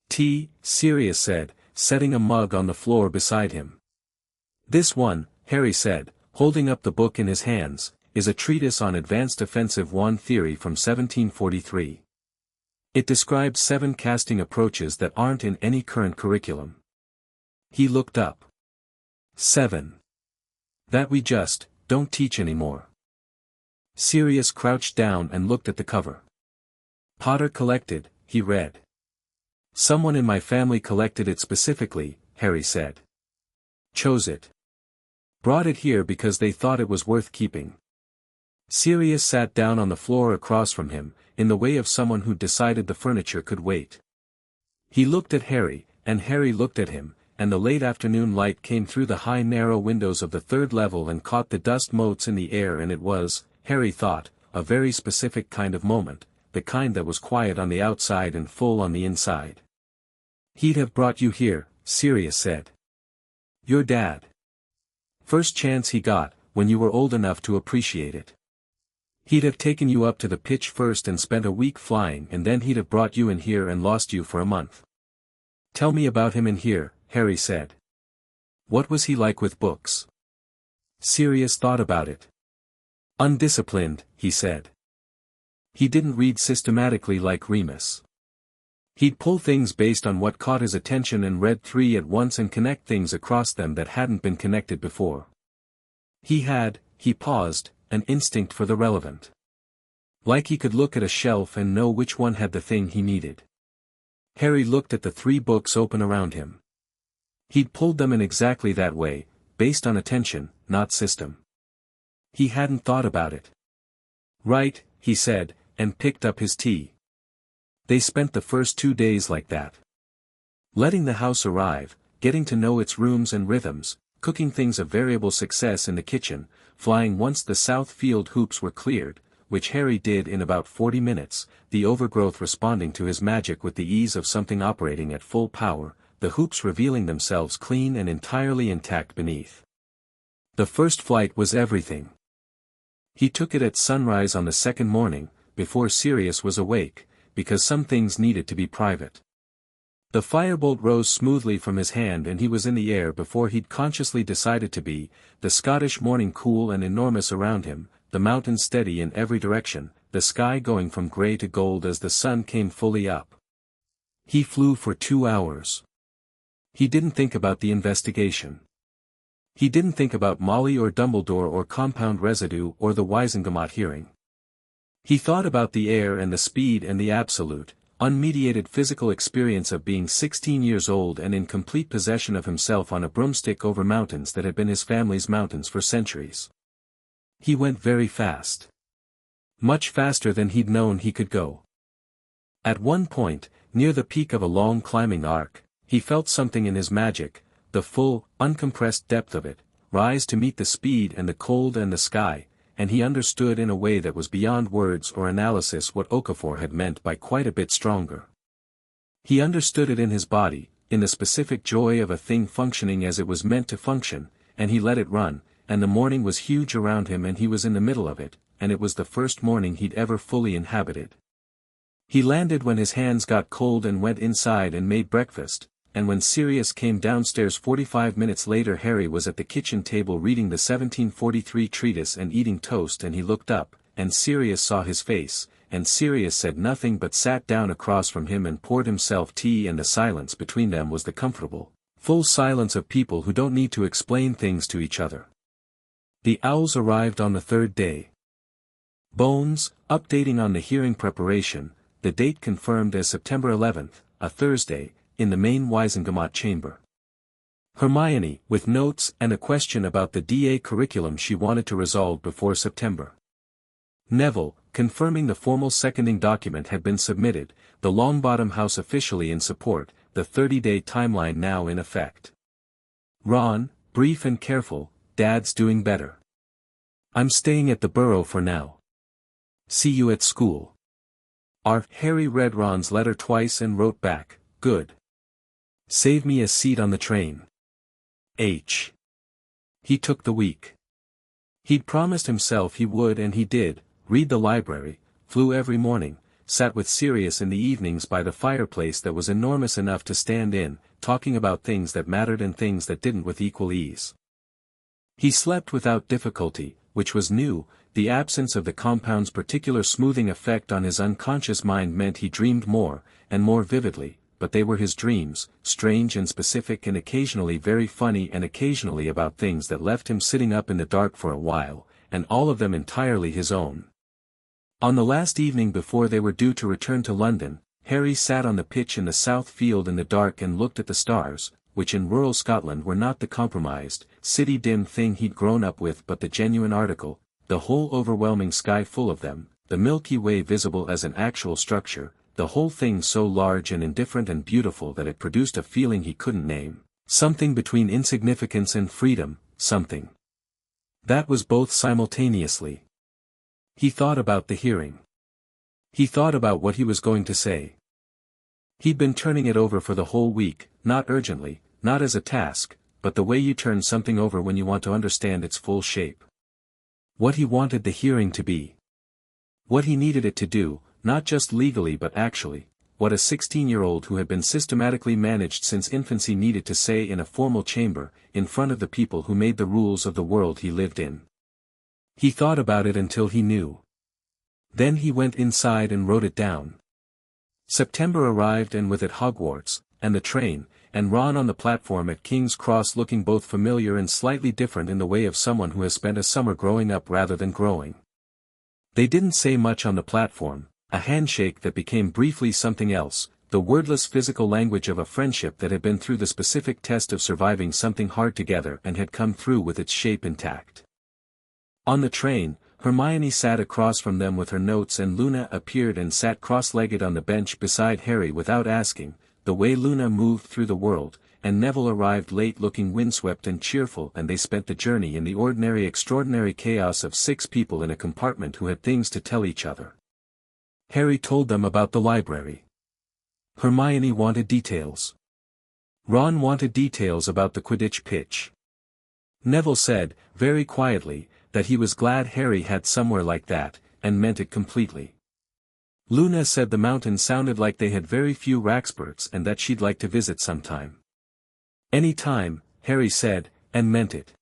Tea, Sirius said, setting a mug on the floor beside him. This one, Harry said, holding up the book in his hands, is a treatise on advanced offensive wand theory from 1743. It describes 7 casting approaches that aren't in any current curriculum. He looked up. 7. That we just don't teach anymore. Sirius crouched down and looked at the cover. Potter collected, he read. Someone in my family collected it specifically, Harry said. Chose it. Brought it here because they thought it was worth keeping. Sirius sat down on the floor across from him, in the way of someone who'd decided the furniture could wait. He looked at Harry, and Harry looked at him, and the late afternoon light came through the high narrow windows of the 3rd level and caught the dust motes in the air, and it was, Harry thought, a very specific kind of moment, the kind that was quiet on the outside and full on the inside. He'd have brought you here, Sirius said. Your dad. First chance he got, when you were old enough to appreciate it. He'd have taken you up to the pitch first and spent a week flying, and then he'd have brought you in here and lost you for a month. Tell me about him in here, Harry said. What was he like with books? Sirius thought about it. Undisciplined, he said. He didn't read systematically like Remus. He'd pull things based on what caught his attention and read 3 at once and connect things across them that hadn't been connected before. He paused, an instinct for the relevant. Like he could look at a shelf and know which one had the thing he needed. Harry looked at the 3 books open around him. He'd pulled them in exactly that way, based on attention, not system. He hadn't thought about it. Right, he said, and picked up his tea. They spent the first 2 days like that. Letting the house arrive, getting to know its rooms and rhythms, cooking things of variable success in the kitchen, flying once the south field hoops were cleared, which Harry did in about 40 minutes, the overgrowth responding to his magic with the ease of something operating at full power, the hoops revealing themselves clean and entirely intact beneath. The first flight was everything. He took it at sunrise on the second morning, before Sirius was awake, because some things needed to be private. The firebolt rose smoothly from his hand and he was in the air before he'd consciously decided to be, the Scottish morning cool and enormous around him, the mountains steady in every direction, the sky going from grey to gold as the sun came fully up. He flew for 2 hours. He didn't think about the investigation. He didn't think about Molly or Dumbledore or compound residue or the Wisengamot hearing. He thought about the air and the speed and the absolute, unmediated physical experience of being 16 years old and in complete possession of himself on a broomstick over mountains that had been his family's mountains for centuries. He went very fast. Much faster than he'd known he could go. At one point, near the peak of a long climbing arc, he felt something in his magic, the full, uncompressed depth of it, rise to meet the speed and the cold and the sky, and he understood in a way that was beyond words or analysis what Okafor had meant by quite a bit stronger. He understood it in his body, in the specific joy of a thing functioning as it was meant to function, and he let it run, and the morning was huge around him and he was in the middle of it, and it was the first morning he'd ever fully inhabited. He landed when his hands got cold and went inside and made breakfast, and when Sirius came downstairs 45 minutes later Harry was at the kitchen table reading the 1743 treatise and eating toast and he looked up, and Sirius saw his face, and Sirius said nothing but sat down across from him and poured himself tea and the silence between them was the comfortable, full silence of people who don't need to explain things to each other. The owls arrived on the third day. Bones, updating on the hearing preparation, the date confirmed as September 11th, a Thursday, in the main Wisengamot chamber. Hermione, with notes and a question about the DA curriculum she wanted to resolve before September. Neville, confirming the formal seconding document had been submitted, the Longbottom House officially in support, the 30-day timeline now in effect. Ron, brief and careful, Dad's doing better. I'm staying at the Burrow for now. See you at school. Harry read Ron's letter twice and wrote back, good. Save me a seat on the train. H. He took the week. He'd promised himself he would and he did, read the library, flew every morning, sat with Sirius in the evenings by the fireplace that was enormous enough to stand in, talking about things that mattered and things that didn't with equal ease. He slept without difficulty, which was new. The absence of the compound's particular smoothing effect on his unconscious mind meant he dreamed more, and more vividly, but they were his dreams, strange and specific and occasionally very funny and occasionally about things that left him sitting up in the dark for a while, and all of them entirely his own. On the last evening before they were due to return to London, Harry sat on the pitch in the south field in the dark and looked at the stars, which in rural Scotland were not the compromised, city-dim thing he'd grown up with but the genuine article, the whole overwhelming sky full of them, the Milky Way visible as an actual structure, the whole thing so large and indifferent and beautiful that it produced a feeling he couldn't name, something between insignificance and freedom, something that was both simultaneously. He thought about the hearing. He thought about what he was going to say. He'd been turning it over for the whole week, not urgently, not as a task, but the way you turn something over when you want to understand its full shape. What he wanted the hearing to be. What he needed it to do, not just legally but actually, what a 16-year-old who had been systematically managed since infancy needed to say in a formal chamber, in front of the people who made the rules of the world he lived in. He thought about it until he knew. Then he went inside and wrote it down. September arrived and with it Hogwarts, and the train, and Ron on the platform at King's Cross looking both familiar and slightly different in the way of someone who has spent a summer growing up rather than growing. They didn't say much on the platform, a handshake that became briefly something else, the wordless physical language of a friendship that had been through the specific test of surviving something hard together and had come through with its shape intact. On the train, Hermione sat across from them with her notes and Luna appeared and sat cross-legged on the bench beside Harry without asking, the way Luna moved through the world, and Neville arrived late looking windswept and cheerful and they spent the journey in the ordinary extraordinary chaos of 6 people in a compartment who had things to tell each other. Harry told them about the library. Hermione wanted details. Ron wanted details about the Quidditch pitch. Neville said, very quietly, that he was glad Harry had somewhere like that, and meant it completely. Luna said the mountain sounded like they had very few Raxburghs and that she'd like to visit sometime. Any time, Harry said, and meant it.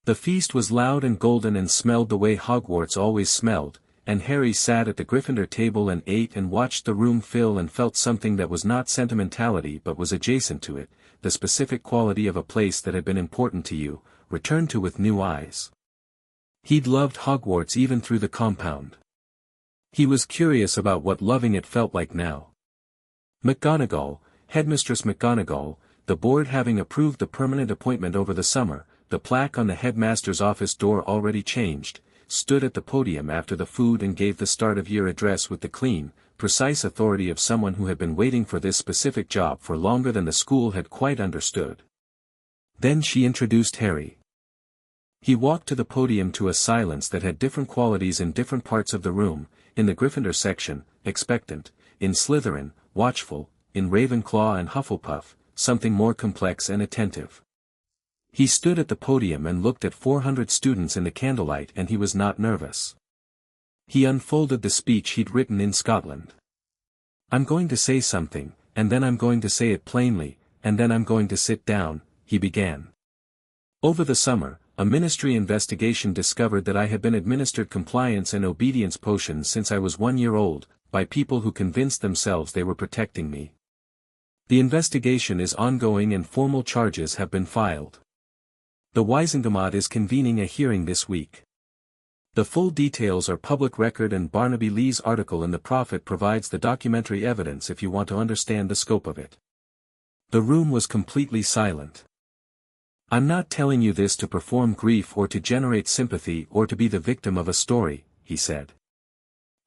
The feast was loud and golden and smelled the way Hogwarts always smelled, and Harry sat at the Gryffindor table and ate and watched the room fill and felt something that was not sentimentality but was adjacent to it, the specific quality of a place that had been important to you, returned to with new eyes. He'd loved Hogwarts even through the compound. He was curious about what loving it felt like now. McGonagall, Headmistress McGonagall, the board having approved the permanent appointment over the summer, the plaque on the headmaster's office door already changed, stood at the podium after the food and gave the start-of-year address with the clean, precise authority of someone who had been waiting for this specific job for longer than the school had quite understood. Then she introduced Harry. He walked to the podium to a silence that had different qualities in different parts of the room, in the Gryffindor section, expectant, in Slytherin, watchful, in Ravenclaw and Hufflepuff, something more complex and attentive. He stood at the podium and looked at 400 students in the candlelight and he was not nervous. He unfolded the speech he'd written in Scotland. "I'm going to say something, and then I'm going to say it plainly, and then I'm going to sit down," he began. "Over the summer, a ministry investigation discovered that I had been administered compliance and obedience potions since I was 1 year old, by people who convinced themselves they were protecting me. The investigation is ongoing and formal charges have been filed. The Wisengamot is convening a hearing this week. The full details are public record and Barnaby Lee's article in The Prophet provides the documentary evidence if you want to understand the scope of it." The room was completely silent. "I'm not telling you this to perform grief or to generate sympathy or to be the victim of a story," he said.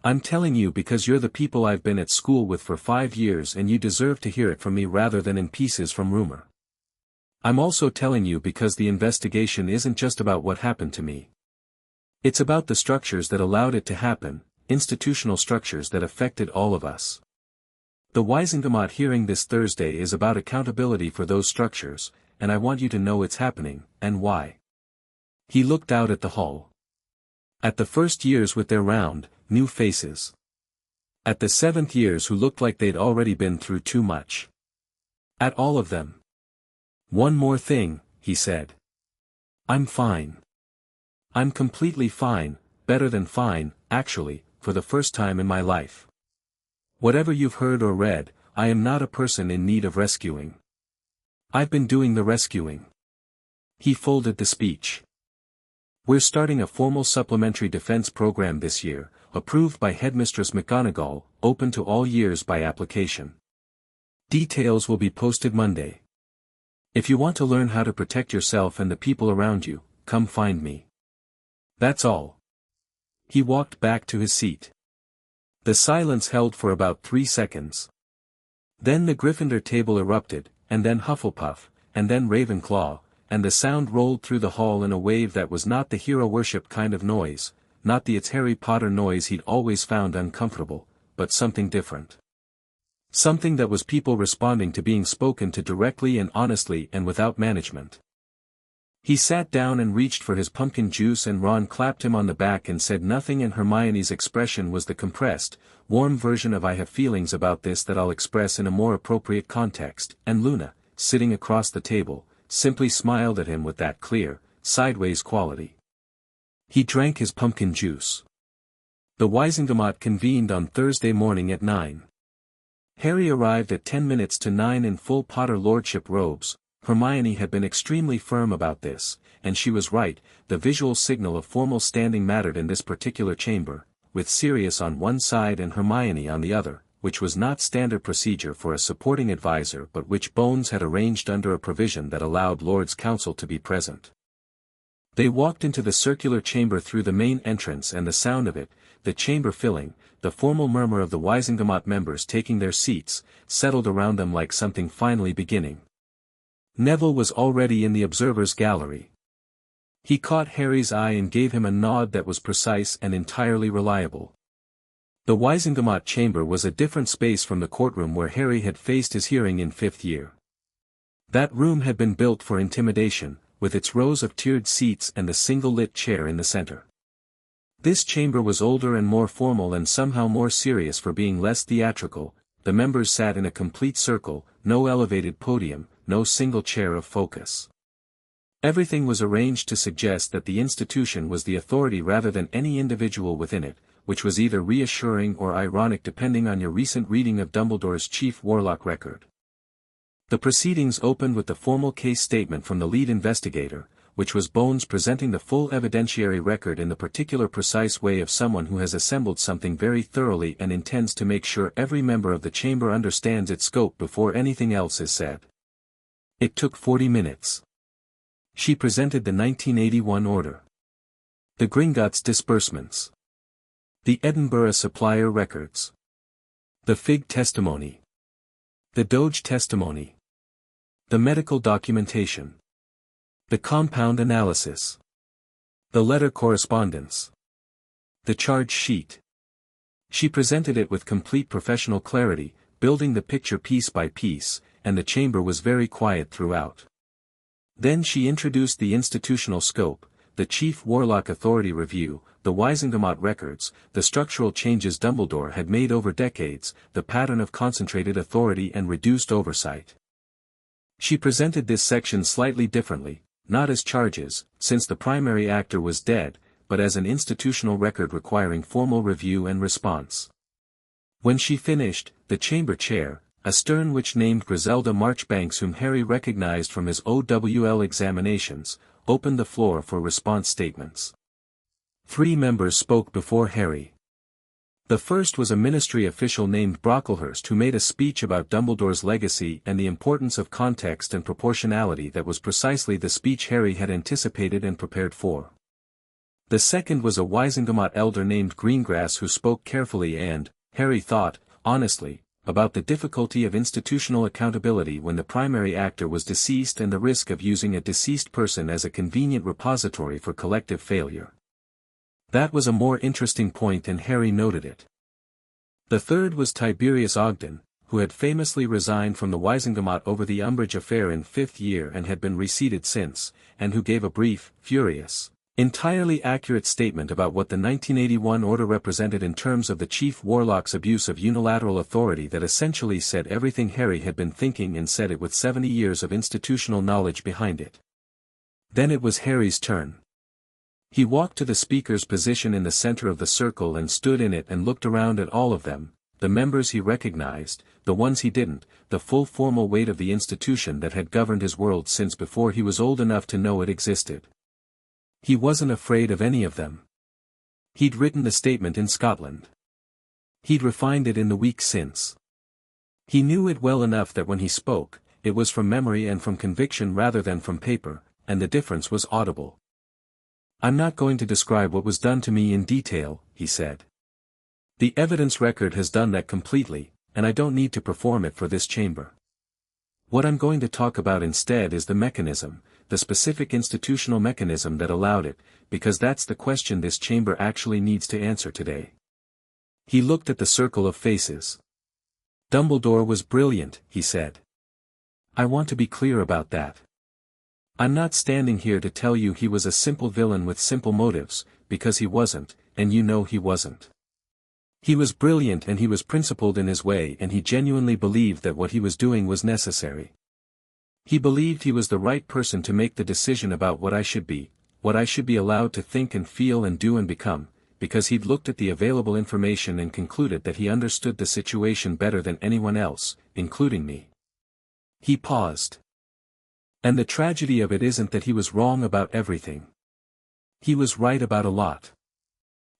"I'm telling you because you're the people I've been at school with for 5 years and you deserve to hear it from me rather than in pieces from rumor. I'm also telling you because the investigation isn't just about what happened to me. It's about the structures that allowed it to happen, institutional structures that affected all of us. The Wisengamot hearing this Thursday is about accountability for those structures, and I want you to know it's happening, and why." He looked out at the hall. At the first years with their round, new faces. At the 7th years who looked like they'd already been through too much. At all of them. "One more thing," he said. "I'm fine. I'm completely fine, better than fine, actually, for the first time in my life. Whatever you've heard or read, I am not a person in need of rescuing. I've been doing the rescuing." He folded the speech. "We're starting a formal supplementary defense program this year, approved by Headmistress McGonagall, open to all years by application. Details will be posted Monday. If you want to learn how to protect yourself and the people around you, come find me. That's all." He walked back to his seat. The silence held for about 3 seconds. Then the Gryffindor table erupted, and then Hufflepuff, and then Ravenclaw, and the sound rolled through the hall in a wave that was not the hero worship kind of noise, not the "it's Harry Potter" noise he'd always found uncomfortable, but something different. Something that was people responding to being spoken to directly and honestly and without management. He sat down and reached for his pumpkin juice and Ron clapped him on the back and said nothing and Hermione's expression was the compressed, warm version of "I have feelings about this that I'll express in a more appropriate context," and Luna, sitting across the table, simply smiled at him with that clear, sideways quality. He drank his pumpkin juice. The Wisengamot convened on Thursday morning at 9. Harry arrived at 10 minutes to 9 in full Potter Lordship robes. Hermione had been extremely firm about this, and she was right, the visual signal of formal standing mattered in this particular chamber, with Sirius on one side and Hermione on the other, which was not standard procedure for a supporting advisor but which Bones had arranged under a provision that allowed Lords' Counsel to be present. They walked into the circular chamber through the main entrance and the sound of it, the chamber filling, the formal murmur of the Wisengamot members taking their seats, settled around them like something finally beginning. Neville was already in the observers' gallery. He caught Harry's eye and gave him a nod that was precise and entirely reliable. The Wisengamot chamber was a different space from the courtroom where Harry had faced his hearing in 5th year. That room had been built for intimidation, with its rows of tiered seats and the single-lit chair in the center. This chamber was older and more formal and somehow more serious for being less theatrical. The members sat in a complete circle, no elevated podium, no single chair of focus. Everything was arranged to suggest that the institution was the authority rather than any individual within it, which was either reassuring or ironic depending on your recent reading of Dumbledore's Chief Warlock record. The proceedings opened with the formal case statement from the lead investigator, which was Bones presenting the full evidentiary record in the particular precise way of someone who has assembled something very thoroughly and intends to make sure every member of the chamber understands its scope before anything else is said. It took 40 minutes. She presented the 1981 order. The Gringotts disbursements. The Edinburgh supplier records. The Fig testimony. The Doge testimony. The medical documentation. The compound analysis. The letter correspondence. The charge sheet. She presented it with complete professional clarity, building the picture piece by piece, and the chamber was very quiet throughout. Then she introduced the institutional scope, the Chief Warlock Authority Review, the Wisengamot records, the structural changes Dumbledore had made over decades, the pattern of concentrated authority and reduced oversight. She presented this section slightly differently, not as charges, since the primary actor was dead, but as an institutional record requiring formal review and response. When she finished, the chamber chair, a stern witch named Griselda Marchbanks whom Harry recognized from his OWL examinations, opened the floor for response statements. 3 members spoke before Harry. The first was a ministry official named Brocklehurst who made a speech about Dumbledore's legacy and the importance of context and proportionality that was precisely the speech Harry had anticipated and prepared for. The second was a Wisengamot elder named Greengrass who spoke carefully and, Harry thought, honestly, about the difficulty of institutional accountability when the primary actor was deceased and the risk of using a deceased person as a convenient repository for collective failure. That was a more interesting point and Harry noted it. The third was Tiberius Ogden, who had famously resigned from the Wisengamot over the Umbridge affair in 5th year and had been reseated since, and who gave a brief, furious, entirely accurate statement about what the 1981 order represented in terms of the Chief Warlock's abuse of unilateral authority that essentially said everything Harry had been thinking and said it with 70 years of institutional knowledge behind it. Then it was Harry's turn. He walked to the speaker's position in the center of the circle and stood in it and looked around at all of them, the members he recognized, the ones he didn't, the full formal weight of the institution that had governed his world since before he was old enough to know it existed. He wasn't afraid of any of them. He'd written the statement in Scotland. He'd refined it in the week since. He knew it well enough that when he spoke, it was from memory and from conviction rather than from paper, and the difference was audible. "I'm not going to describe what was done to me in detail," he said. "The evidence record has done that completely, and I don't need to perform it for this chamber. What I'm going to talk about instead is the mechanism, the specific institutional mechanism that allowed it, because that's the question this chamber actually needs to answer today." He looked at the circle of faces. "Dumbledore was brilliant," he said. "I want to be clear about that. I'm not standing here to tell you he was a simple villain with simple motives, because he wasn't, and you know he wasn't. He was brilliant and he was principled in his way and he genuinely believed that what he was doing was necessary. He believed he was the right person to make the decision about what I should be allowed to think and feel and do and become, because he'd looked at the available information and concluded that he understood the situation better than anyone else, including me." He paused. "And the tragedy of it isn't that he was wrong about everything. He was right about a lot.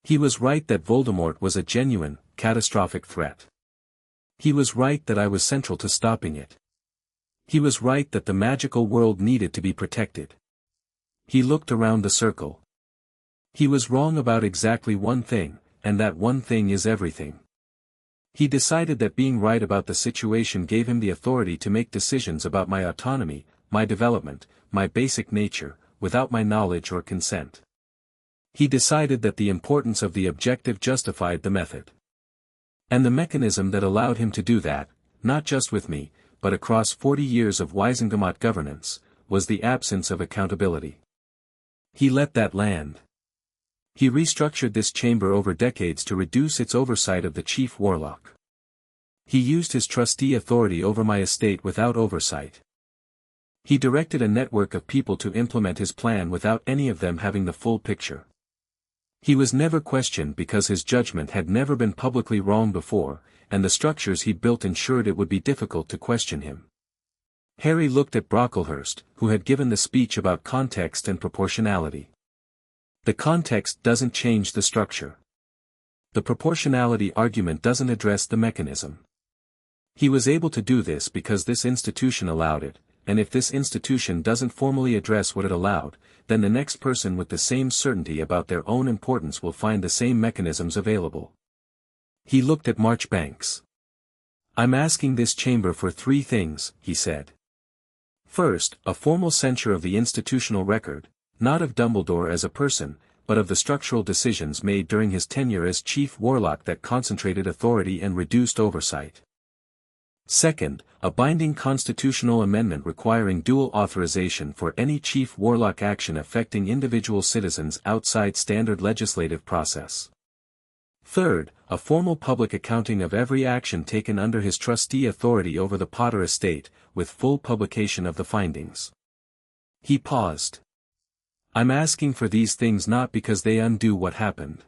He was right that Voldemort was a genuine, catastrophic threat. He was right that I was central to stopping it. He was right that the magical world needed to be protected." He looked around the circle. "He was wrong about exactly one thing, and that one thing is everything. He decided that being right about the situation gave him the authority to make decisions about my autonomy, my development, my basic nature, without my knowledge or consent. He decided that the importance of the objective justified the method. And the mechanism that allowed him to do that, not just with me, but across 40 years of Wisengamot governance, was the absence of accountability. He let that land. He restructured this chamber over decades to reduce its oversight of the chief warlock. He used his trustee authority over my estate without oversight. He directed a network of people to implement his plan without any of them having the full picture. He was never questioned because his judgment had never been publicly wrong before, and the structures he built ensured it would be difficult to question him. Harry looked at Brocklehurst, who had given the speech about context and proportionality. The context doesn't change the structure. The proportionality argument doesn't address the mechanism. He was able to do this because this institution allowed it, and if this institution doesn't formally address what it allowed, then the next person with the same certainty about their own importance will find the same mechanisms available. He looked at Marchbanks. "I'm asking this chamber for 3 things," he said. First, a formal censure of the institutional record, not of Dumbledore as a person, but of the structural decisions made during his tenure as Chief Warlock that concentrated authority and reduced oversight. Second, a binding constitutional amendment requiring dual authorization for any Chief Warlock action affecting individual citizens outside standard legislative process. Third, a formal public accounting of every action taken under his trustee authority over the Potter estate, with full publication of the findings. He paused. "I'm asking for these things not because they undo what happened.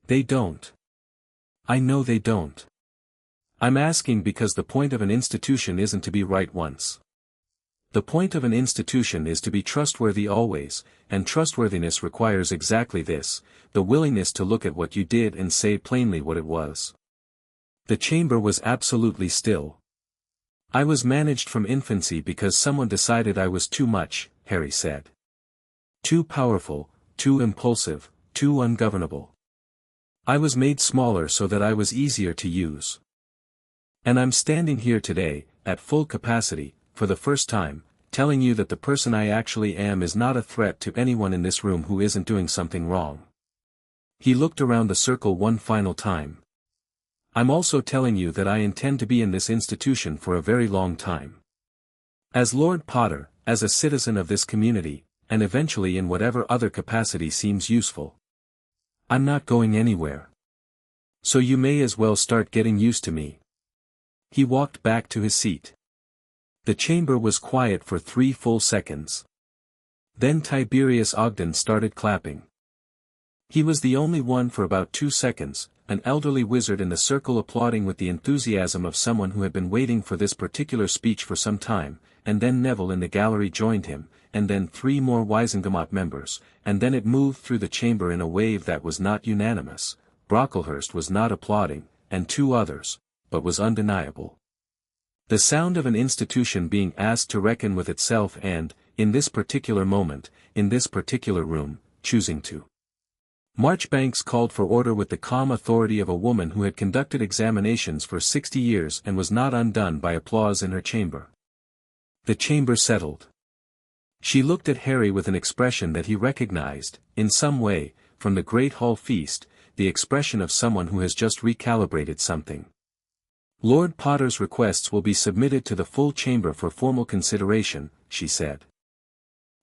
They don't. I know they don't. I'm asking because the point of an institution isn't to be right once. The point of an institution is to be trustworthy always, and trustworthiness requires exactly this, the willingness to look at what you did and say plainly what it was." The chamber was absolutely still. "I was managed from infancy because someone decided I was too much," Harry said. "Too powerful, too impulsive, too ungovernable. I was made smaller so that I was easier to use. And I'm standing here today, at full capacity, for the first time, telling you that the person I actually am is not a threat to anyone in this room who isn't doing something wrong." He looked around the circle one final time. "I'm also telling you that I intend to be in this institution for a very long time. As Lord Potter, as a citizen of this community, and eventually in whatever other capacity seems useful. I'm not going anywhere. So you may as well start getting used to me." He walked back to his seat. The chamber was quiet for 3 full seconds. Then Tiberius Ogden started clapping. He was the only one for about 2 seconds, an elderly wizard in the circle applauding with the enthusiasm of someone who had been waiting for this particular speech for some time, and then Neville in the gallery joined him, and then 3 more Wisengamot members, and then it moved through the chamber in a wave that was not unanimous. Brocklehurst was not applauding, and 2 others, but was undeniable. The sound of an institution being asked to reckon with itself and, in this particular moment, in this particular room, choosing to. Marchbanks called for order with the calm authority of a woman who had conducted examinations for 60 years and was not undone by applause in her chamber. The chamber settled. She looked at Harry with an expression that he recognized, in some way, from the Great Hall feast, the expression of someone who has just recalibrated something. "Lord Potter's requests will be submitted to the full chamber for formal consideration," she said.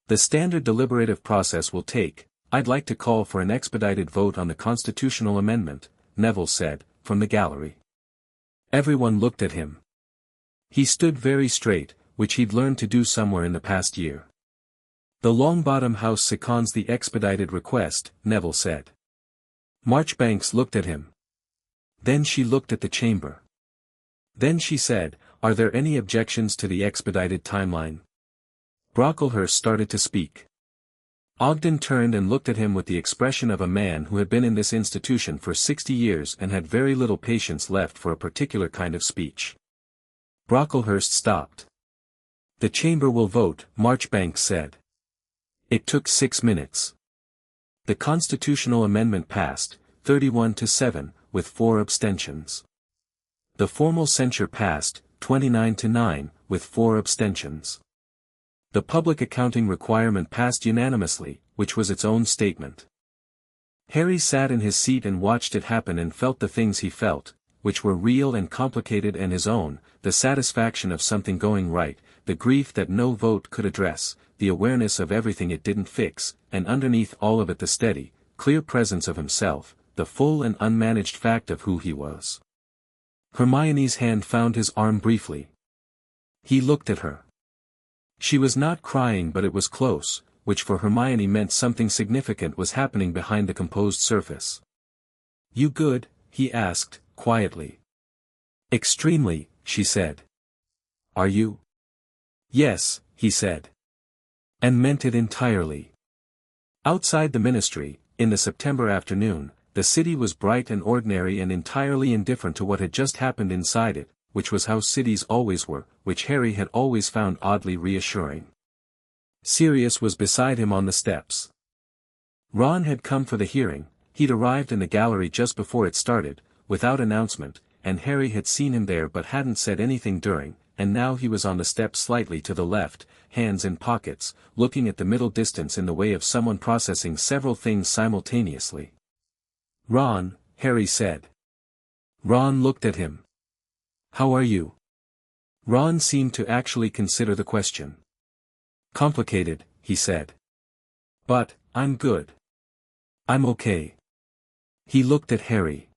"The standard deliberative process will take. I'd like to call for an expedited vote on the constitutional amendment," Neville said, from the gallery. Everyone looked at him. He stood very straight, which he'd learned to do somewhere in the past year. "The Longbottom House seconds the expedited request," Neville said. Marchbanks looked at him. Then she looked at the chamber. Then she said, "Are there any objections to the expedited timeline?" Brocklehurst started to speak. Ogden turned and looked at him with the expression of a man who had been in this institution for 60 years and had very little patience left for a particular kind of speech. Brocklehurst stopped. "The chamber will vote," Marchbanks said. It took 6 minutes. The constitutional amendment passed, 31 to 7, with 4 abstentions. The formal censure passed, 29 to 9, with 4 abstentions. The public accounting requirement passed unanimously, which was its own statement. Harry sat in his seat and watched it happen and felt the things he felt, which were real and complicated, and his own, the satisfaction of something going right, the grief that no vote could address, the awareness of everything it didn't fix, and underneath all of it the steady, clear presence of himself, the full and unmanaged fact of who he was. Hermione's hand found his arm briefly. He looked at her. She was not crying, but it was close, which for Hermione meant something significant was happening behind the composed surface. "You good?" he asked, quietly. "Extremely," she said. "Are you?" "Yes," he said. And meant it entirely. Outside the ministry, in the September afternoon, the city was bright and ordinary and entirely indifferent to what had just happened inside it, which was how cities always were, which Harry had always found oddly reassuring. Sirius was beside him on the steps. Ron had come for the hearing. He'd arrived in the gallery just before it started, without announcement, and Harry had seen him there but hadn't said anything during, and now he was on the steps slightly to the left, hands in pockets, looking at the middle distance in the way of someone processing several things simultaneously. "Ron," Harry said. Ron looked at him. "How are you?" Ron seemed to actually consider the question. "Complicated," he said. "But, I'm good. I'm okay." He looked at Harry.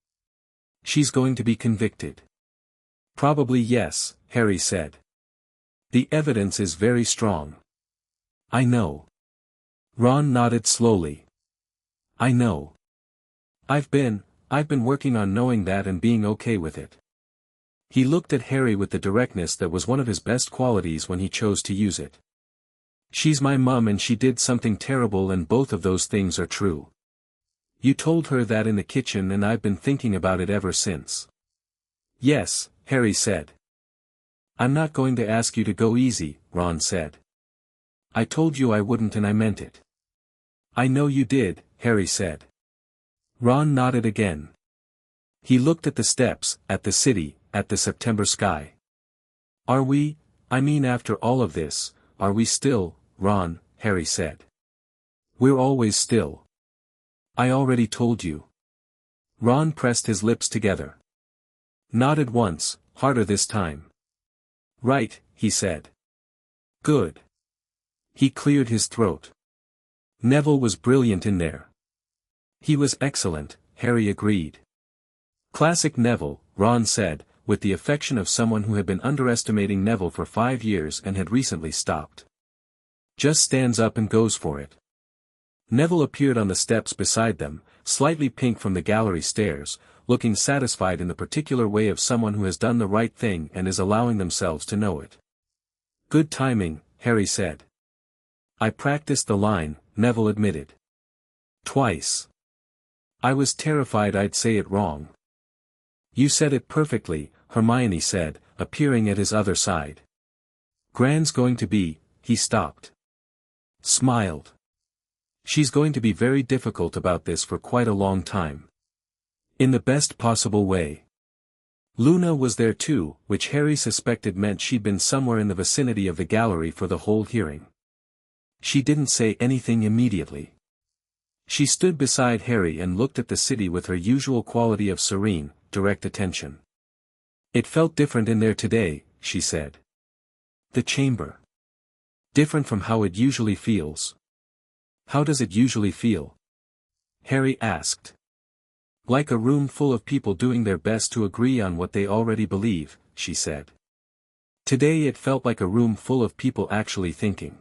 "She's going to be convicted." "Probably yes," Harry said. "The evidence is very strong." "I know." Ron nodded slowly. "I know. I've been working on knowing that and being okay with it." He looked at Harry with the directness that was one of his best qualities when he chose to use it. "She's my mum and she did something terrible, and both of those things are true. You told her that in the kitchen and I've been thinking about it ever since." "Yes," Harry said. "I'm not going to ask you to go easy," Ron said. "I told you I wouldn't and I meant it." "I know you did," Harry said. Ron nodded again. He looked at the steps, at the city, at the September sky. "Are we, I mean after all of this, are we still, Ron?" Harry said. "We're always still. I already told you." Ron pressed his lips together. Nodded once, harder this time. "Right," he said. "Good." He cleared his throat. Neville was brilliant in there. He was excellent, Harry agreed. "Classic Neville," Ron said, with the affection of someone who had been underestimating Neville for 5 years and had recently stopped. "Just stands up and goes for it." Neville appeared on the steps beside them, slightly pink from the gallery stairs, looking satisfied in the particular way of someone who has done the right thing and is allowing themselves to know it. "Good timing," Harry said. "I practiced the line," Neville admitted. "Twice. I was terrified I'd say it wrong." "You said it perfectly," Hermione said, appearing at his other side. "Gran's going to be," he stopped. Smiled. "She's going to be very difficult about this for quite a long time. In the best possible way." Luna was there too, which Harry suspected meant she'd been somewhere in the vicinity of the gallery for the whole hearing. She didn't say anything immediately. She stood beside Harry and looked at the city with her usual quality of serene, direct attention. "It felt different in there today," she said. "The chamber. Different from how it usually feels." "How does it usually feel?" Harry asked. "Like a room full of people doing their best to agree on what they already believe," she said. "Today it felt like a room full of people actually thinking."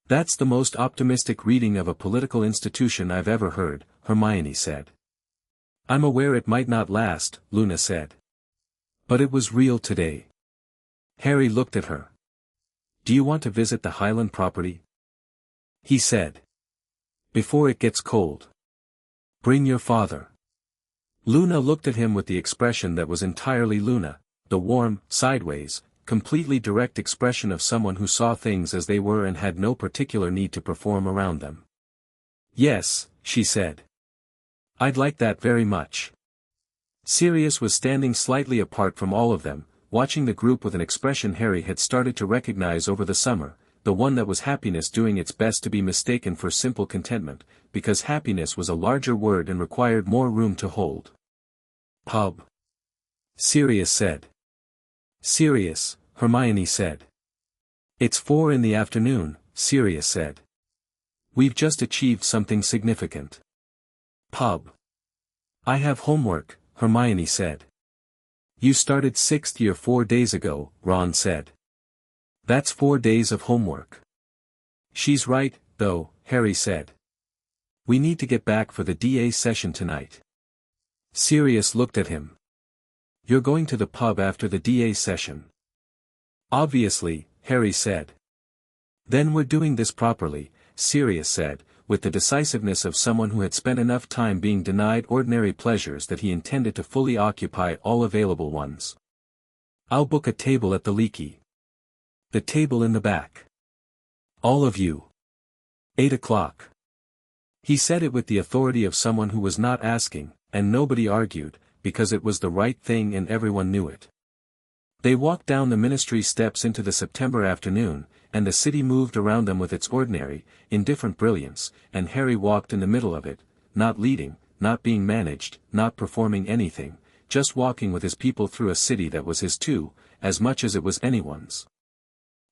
"That's the most optimistic reading of a political institution I've ever heard," Hermione said. "I'm aware it might not last," Luna said. "But it was real today." Harry looked at her. "Do you want to visit the Highland property?" he said. "Before it gets cold. Bring your father." Luna looked at him with the expression that was entirely Luna, the warm, sideways, completely direct expression of someone who saw things as they were and had no particular need to perform around them. "Yes," she said. "I'd like that very much." Sirius was standing slightly apart from all of them, watching the group with an expression Harry had started to recognize over the summer, the one that was happiness doing its best to be mistaken for simple contentment, because happiness was a larger word and required more room to hold. "Pub. Sirius said. Sirius, Hermione said. It's 4 in the afternoon, Sirius said. We've just achieved something significant. Pub. I have homework, Hermione said. You started 6th year 4 days ago, Ron said. That's 4 days of homework. She's right, though, Harry said. We need to get back for the DA session tonight. Sirius looked at him. You're going to the pub after the DA session. Obviously, Harry said. Then we're doing this properly, Sirius said, with the decisiveness of someone who had spent enough time being denied ordinary pleasures that he intended to fully occupy all available ones. I'll book a table at the Leaky. The table in the back. All of you. 8 o'clock. He said it with the authority of someone who was not asking, and nobody argued, because it was the right thing and everyone knew it. They walked down the ministry steps into the September afternoon, and the city moved around them with its ordinary, indifferent brilliance, and Harry walked in the middle of it, not leading, not being managed, not performing anything, just walking with his people through a city that was his too, as much as it was anyone's.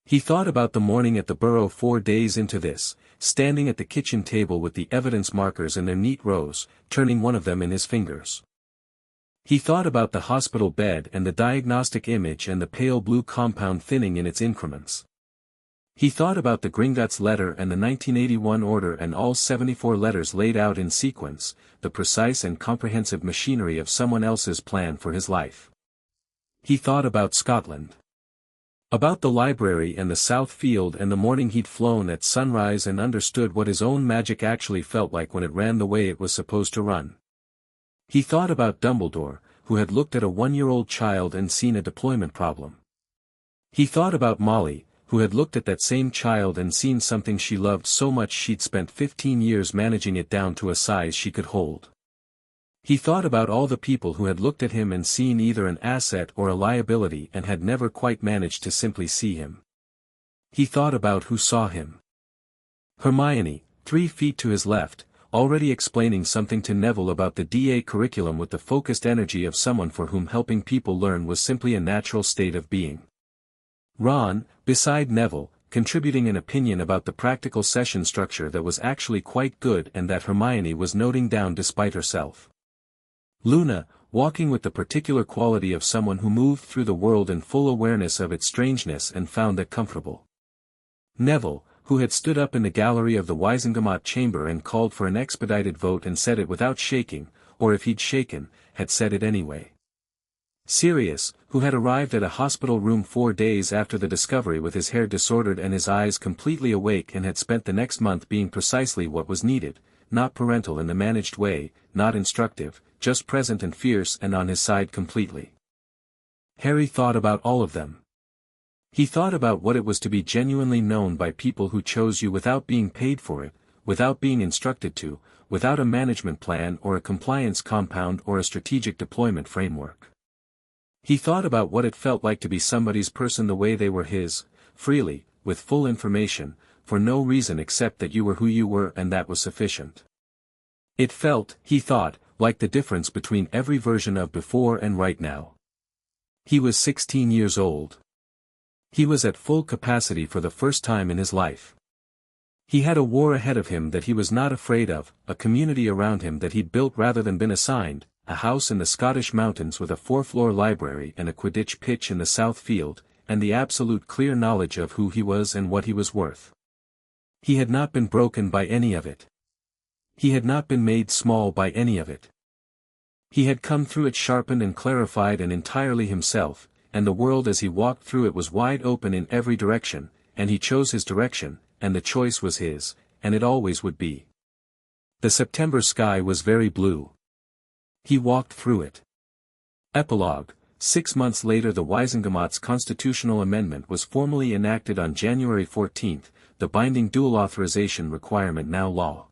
He thought about the morning at the Burrow 4 days into this, standing at the kitchen table with the evidence markers in their neat rows, turning one of them in his fingers. He thought about the hospital bed and the diagnostic image and the pale blue compound thinning in its increments. He thought about the Gringotts letter and the 1981 order and all 74 letters laid out in sequence, the precise and comprehensive machinery of someone else's plan for his life. He thought about Scotland. About the library and the South Field and the morning he'd flown at sunrise and understood what his own magic actually felt like when it ran the way it was supposed to run. He thought about Dumbledore, who had looked at a 1-year-old child and seen a deployment problem. He thought about Molly, who had looked at that same child and seen something she loved so much she'd spent 15 years managing it down to a size she could hold. He thought about all the people who had looked at him and seen either an asset or a liability and had never quite managed to simply see him. He thought about who saw him. Hermione, 3 feet to his left, already explaining something to Neville about the DA curriculum with the focused energy of someone for whom helping people learn was simply a natural state of being. Ron, beside Neville, contributing an opinion about the practical session structure that was actually quite good and that Hermione was noting down despite herself. Luna, walking with the particular quality of someone who moved through the world in full awareness of its strangeness and found it comfortable. Neville, who had stood up in the gallery of the Wisengamot chamber and called for an expedited vote and said it without shaking, or if he'd shaken, had said it anyway. Sirius, who had arrived at a hospital room 4 days after the discovery with his hair disordered and his eyes completely awake and had spent the next month being precisely what was needed, not parental in the managed way, not instructive, just present and fierce and on his side completely. Harry thought about all of them. He thought about what it was to be genuinely known by people who chose you without being paid for it, without being instructed to, without a management plan or a compliance compound or a strategic deployment framework. He thought about what it felt like to be somebody's person the way they were his, freely, with full information, for no reason except that you were who you were and that was sufficient. It felt, he thought, like the difference between every version of before and right now. He was 16 years old. He was at full capacity for the first time in his life. He had a war ahead of him that he was not afraid of, a community around him that he'd built rather than been assigned, a house in the Scottish mountains with a 4-floor library and a Quidditch pitch in the South Field, and the absolute clear knowledge of who he was and what he was worth. He had not been broken by any of it. He had not been made small by any of it. He had come through it sharpened and clarified and entirely himself, and the world as he walked through it was wide open in every direction, and he chose his direction, and the choice was his, and it always would be. The September sky was very blue. He walked through it. Epilogue: 6 months later the Wisengamot's constitutional amendment was formally enacted on January 14, the binding dual authorization requirement now law.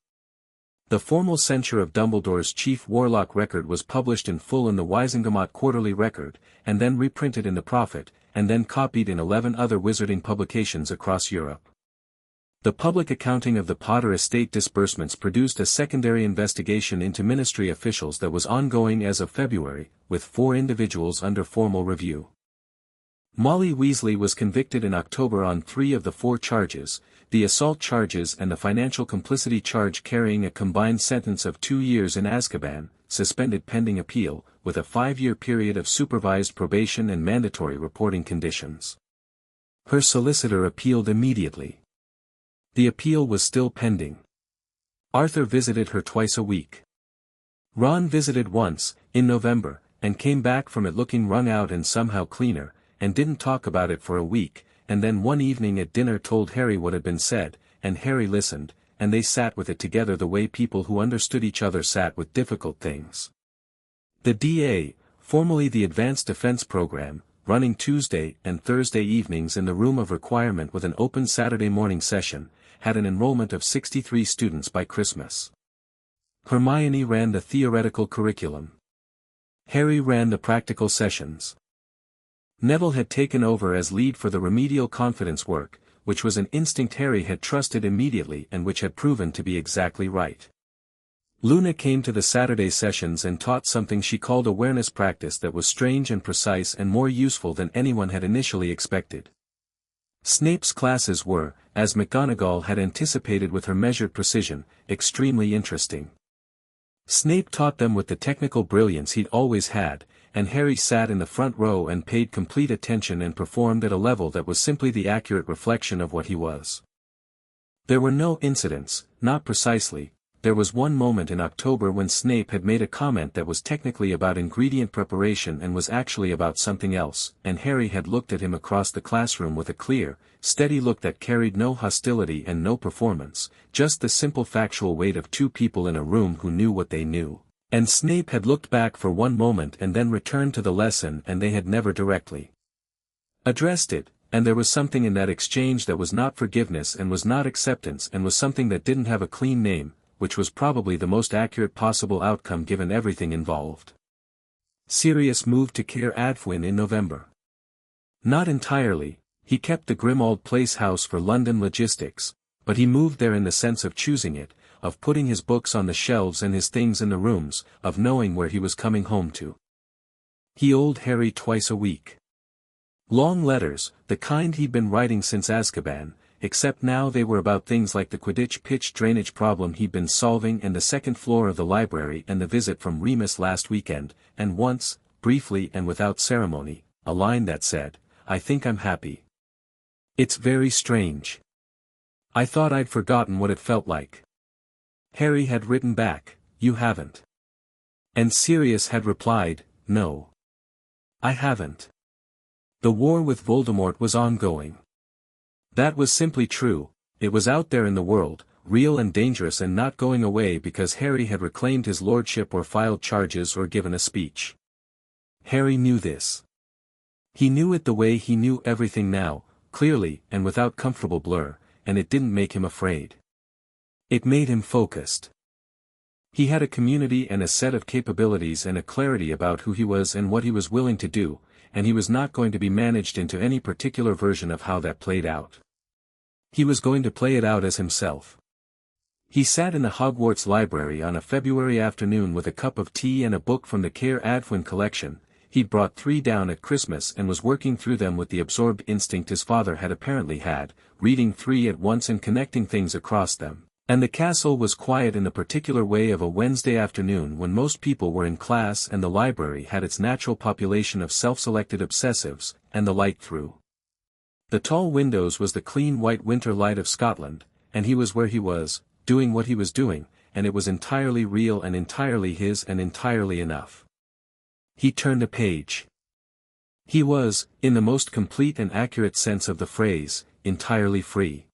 The formal censure of Dumbledore's chief warlock record was published in full in the Wisengamot Quarterly Record, and then reprinted in the Prophet, and then copied in 11 other wizarding publications across Europe. The public accounting of the Potter estate disbursements produced a secondary investigation into ministry officials that was ongoing as of February, with 4 individuals under formal review. Molly Weasley was convicted in October on 3 of the 4 charges, the assault charges and the financial complicity charge, carrying a combined sentence of 2 years in Azkaban, suspended pending appeal, with a 5-year period of supervised probation and mandatory reporting conditions. Her solicitor appealed immediately. The appeal was still pending. Arthur visited her twice a week. Ron visited once, in November, and came back from it looking wrung out and somehow cleaner, and didn't talk about it for a week, and then one evening at dinner told Harry what had been said, and Harry listened, and they sat with it together the way people who understood each other sat with difficult things. The DA, formerly the Advanced Defense Program, running Tuesday and Thursday evenings in the Room of Requirement with an open Saturday morning session, had an enrollment of 63 students by Christmas. Hermione ran the theoretical curriculum. Harry ran the practical sessions. Neville had taken over as lead for the remedial confidence work, which was an instinct Harry had trusted immediately and which had proven to be exactly right. Luna came to the Saturday sessions and taught something she called awareness practice that was strange and precise and more useful than anyone had initially expected. Snape's classes were, as McGonagall had anticipated with her measured precision, extremely interesting. Snape taught them with the technical brilliance he'd always had, and Harry sat in the front row and paid complete attention and performed at a level that was simply the accurate reflection of what he was. There were no incidents, not precisely. There was one moment in October when Snape had made a comment that was technically about ingredient preparation and was actually about something else, and Harry had looked at him across the classroom with a clear, steady look that carried no hostility and no performance, just the simple factual weight of 2 people in a room who knew what they knew. And Snape had looked back for one moment and then returned to the lesson, and they had never directly addressed it, and there was something in that exchange that was not forgiveness and was not acceptance and was something that didn't have a clean name, which was probably the most accurate possible outcome given everything involved. Sirius moved to Caer Adfwyn in November. Not entirely, he kept the Grimmauld Place house for London logistics, but he moved there in the sense of choosing it, of putting his books on the shelves and his things in the rooms, of knowing where he was coming home to. He old Harry twice a week. Long letters, the kind he'd been writing since Azkaban, except now they were about things like the Quidditch pitch drainage problem he'd been solving and the second floor of the library and the visit from Remus last weekend, and once, briefly and without ceremony, a line that said, "I think I'm happy. It's very strange. I thought I'd forgotten what it felt like." Harry had written back, "You haven't." And Sirius had replied, "No. I haven't." The war with Voldemort was ongoing. That was simply true. It was out there in the world, real and dangerous, and not going away because Harry had reclaimed his lordship or filed charges or given a speech. Harry knew this. He knew it the way he knew everything now, clearly and without comfortable blur, and it didn't make him afraid. It made him focused. He had a community and a set of capabilities and a clarity about who he was and what he was willing to do, and he was not going to be managed into any particular version of how that played out. He was going to play it out as himself. He sat in the Hogwarts library on a February afternoon with a cup of tea and a book from the Caer Adfwyn collection. He'd brought 3 down at Christmas and was working through them with the absorbed instinct his father had apparently had, reading 3 at once and connecting things across them. And the castle was quiet in the particular way of a Wednesday afternoon when most people were in class and the library had its natural population of self-selected obsessives, and the light through the tall windows was the clean white winter light of Scotland, and he was where he was, doing what he was doing, and it was entirely real and entirely his and entirely enough. He turned a page. He was, in the most complete and accurate sense of the phrase, entirely free.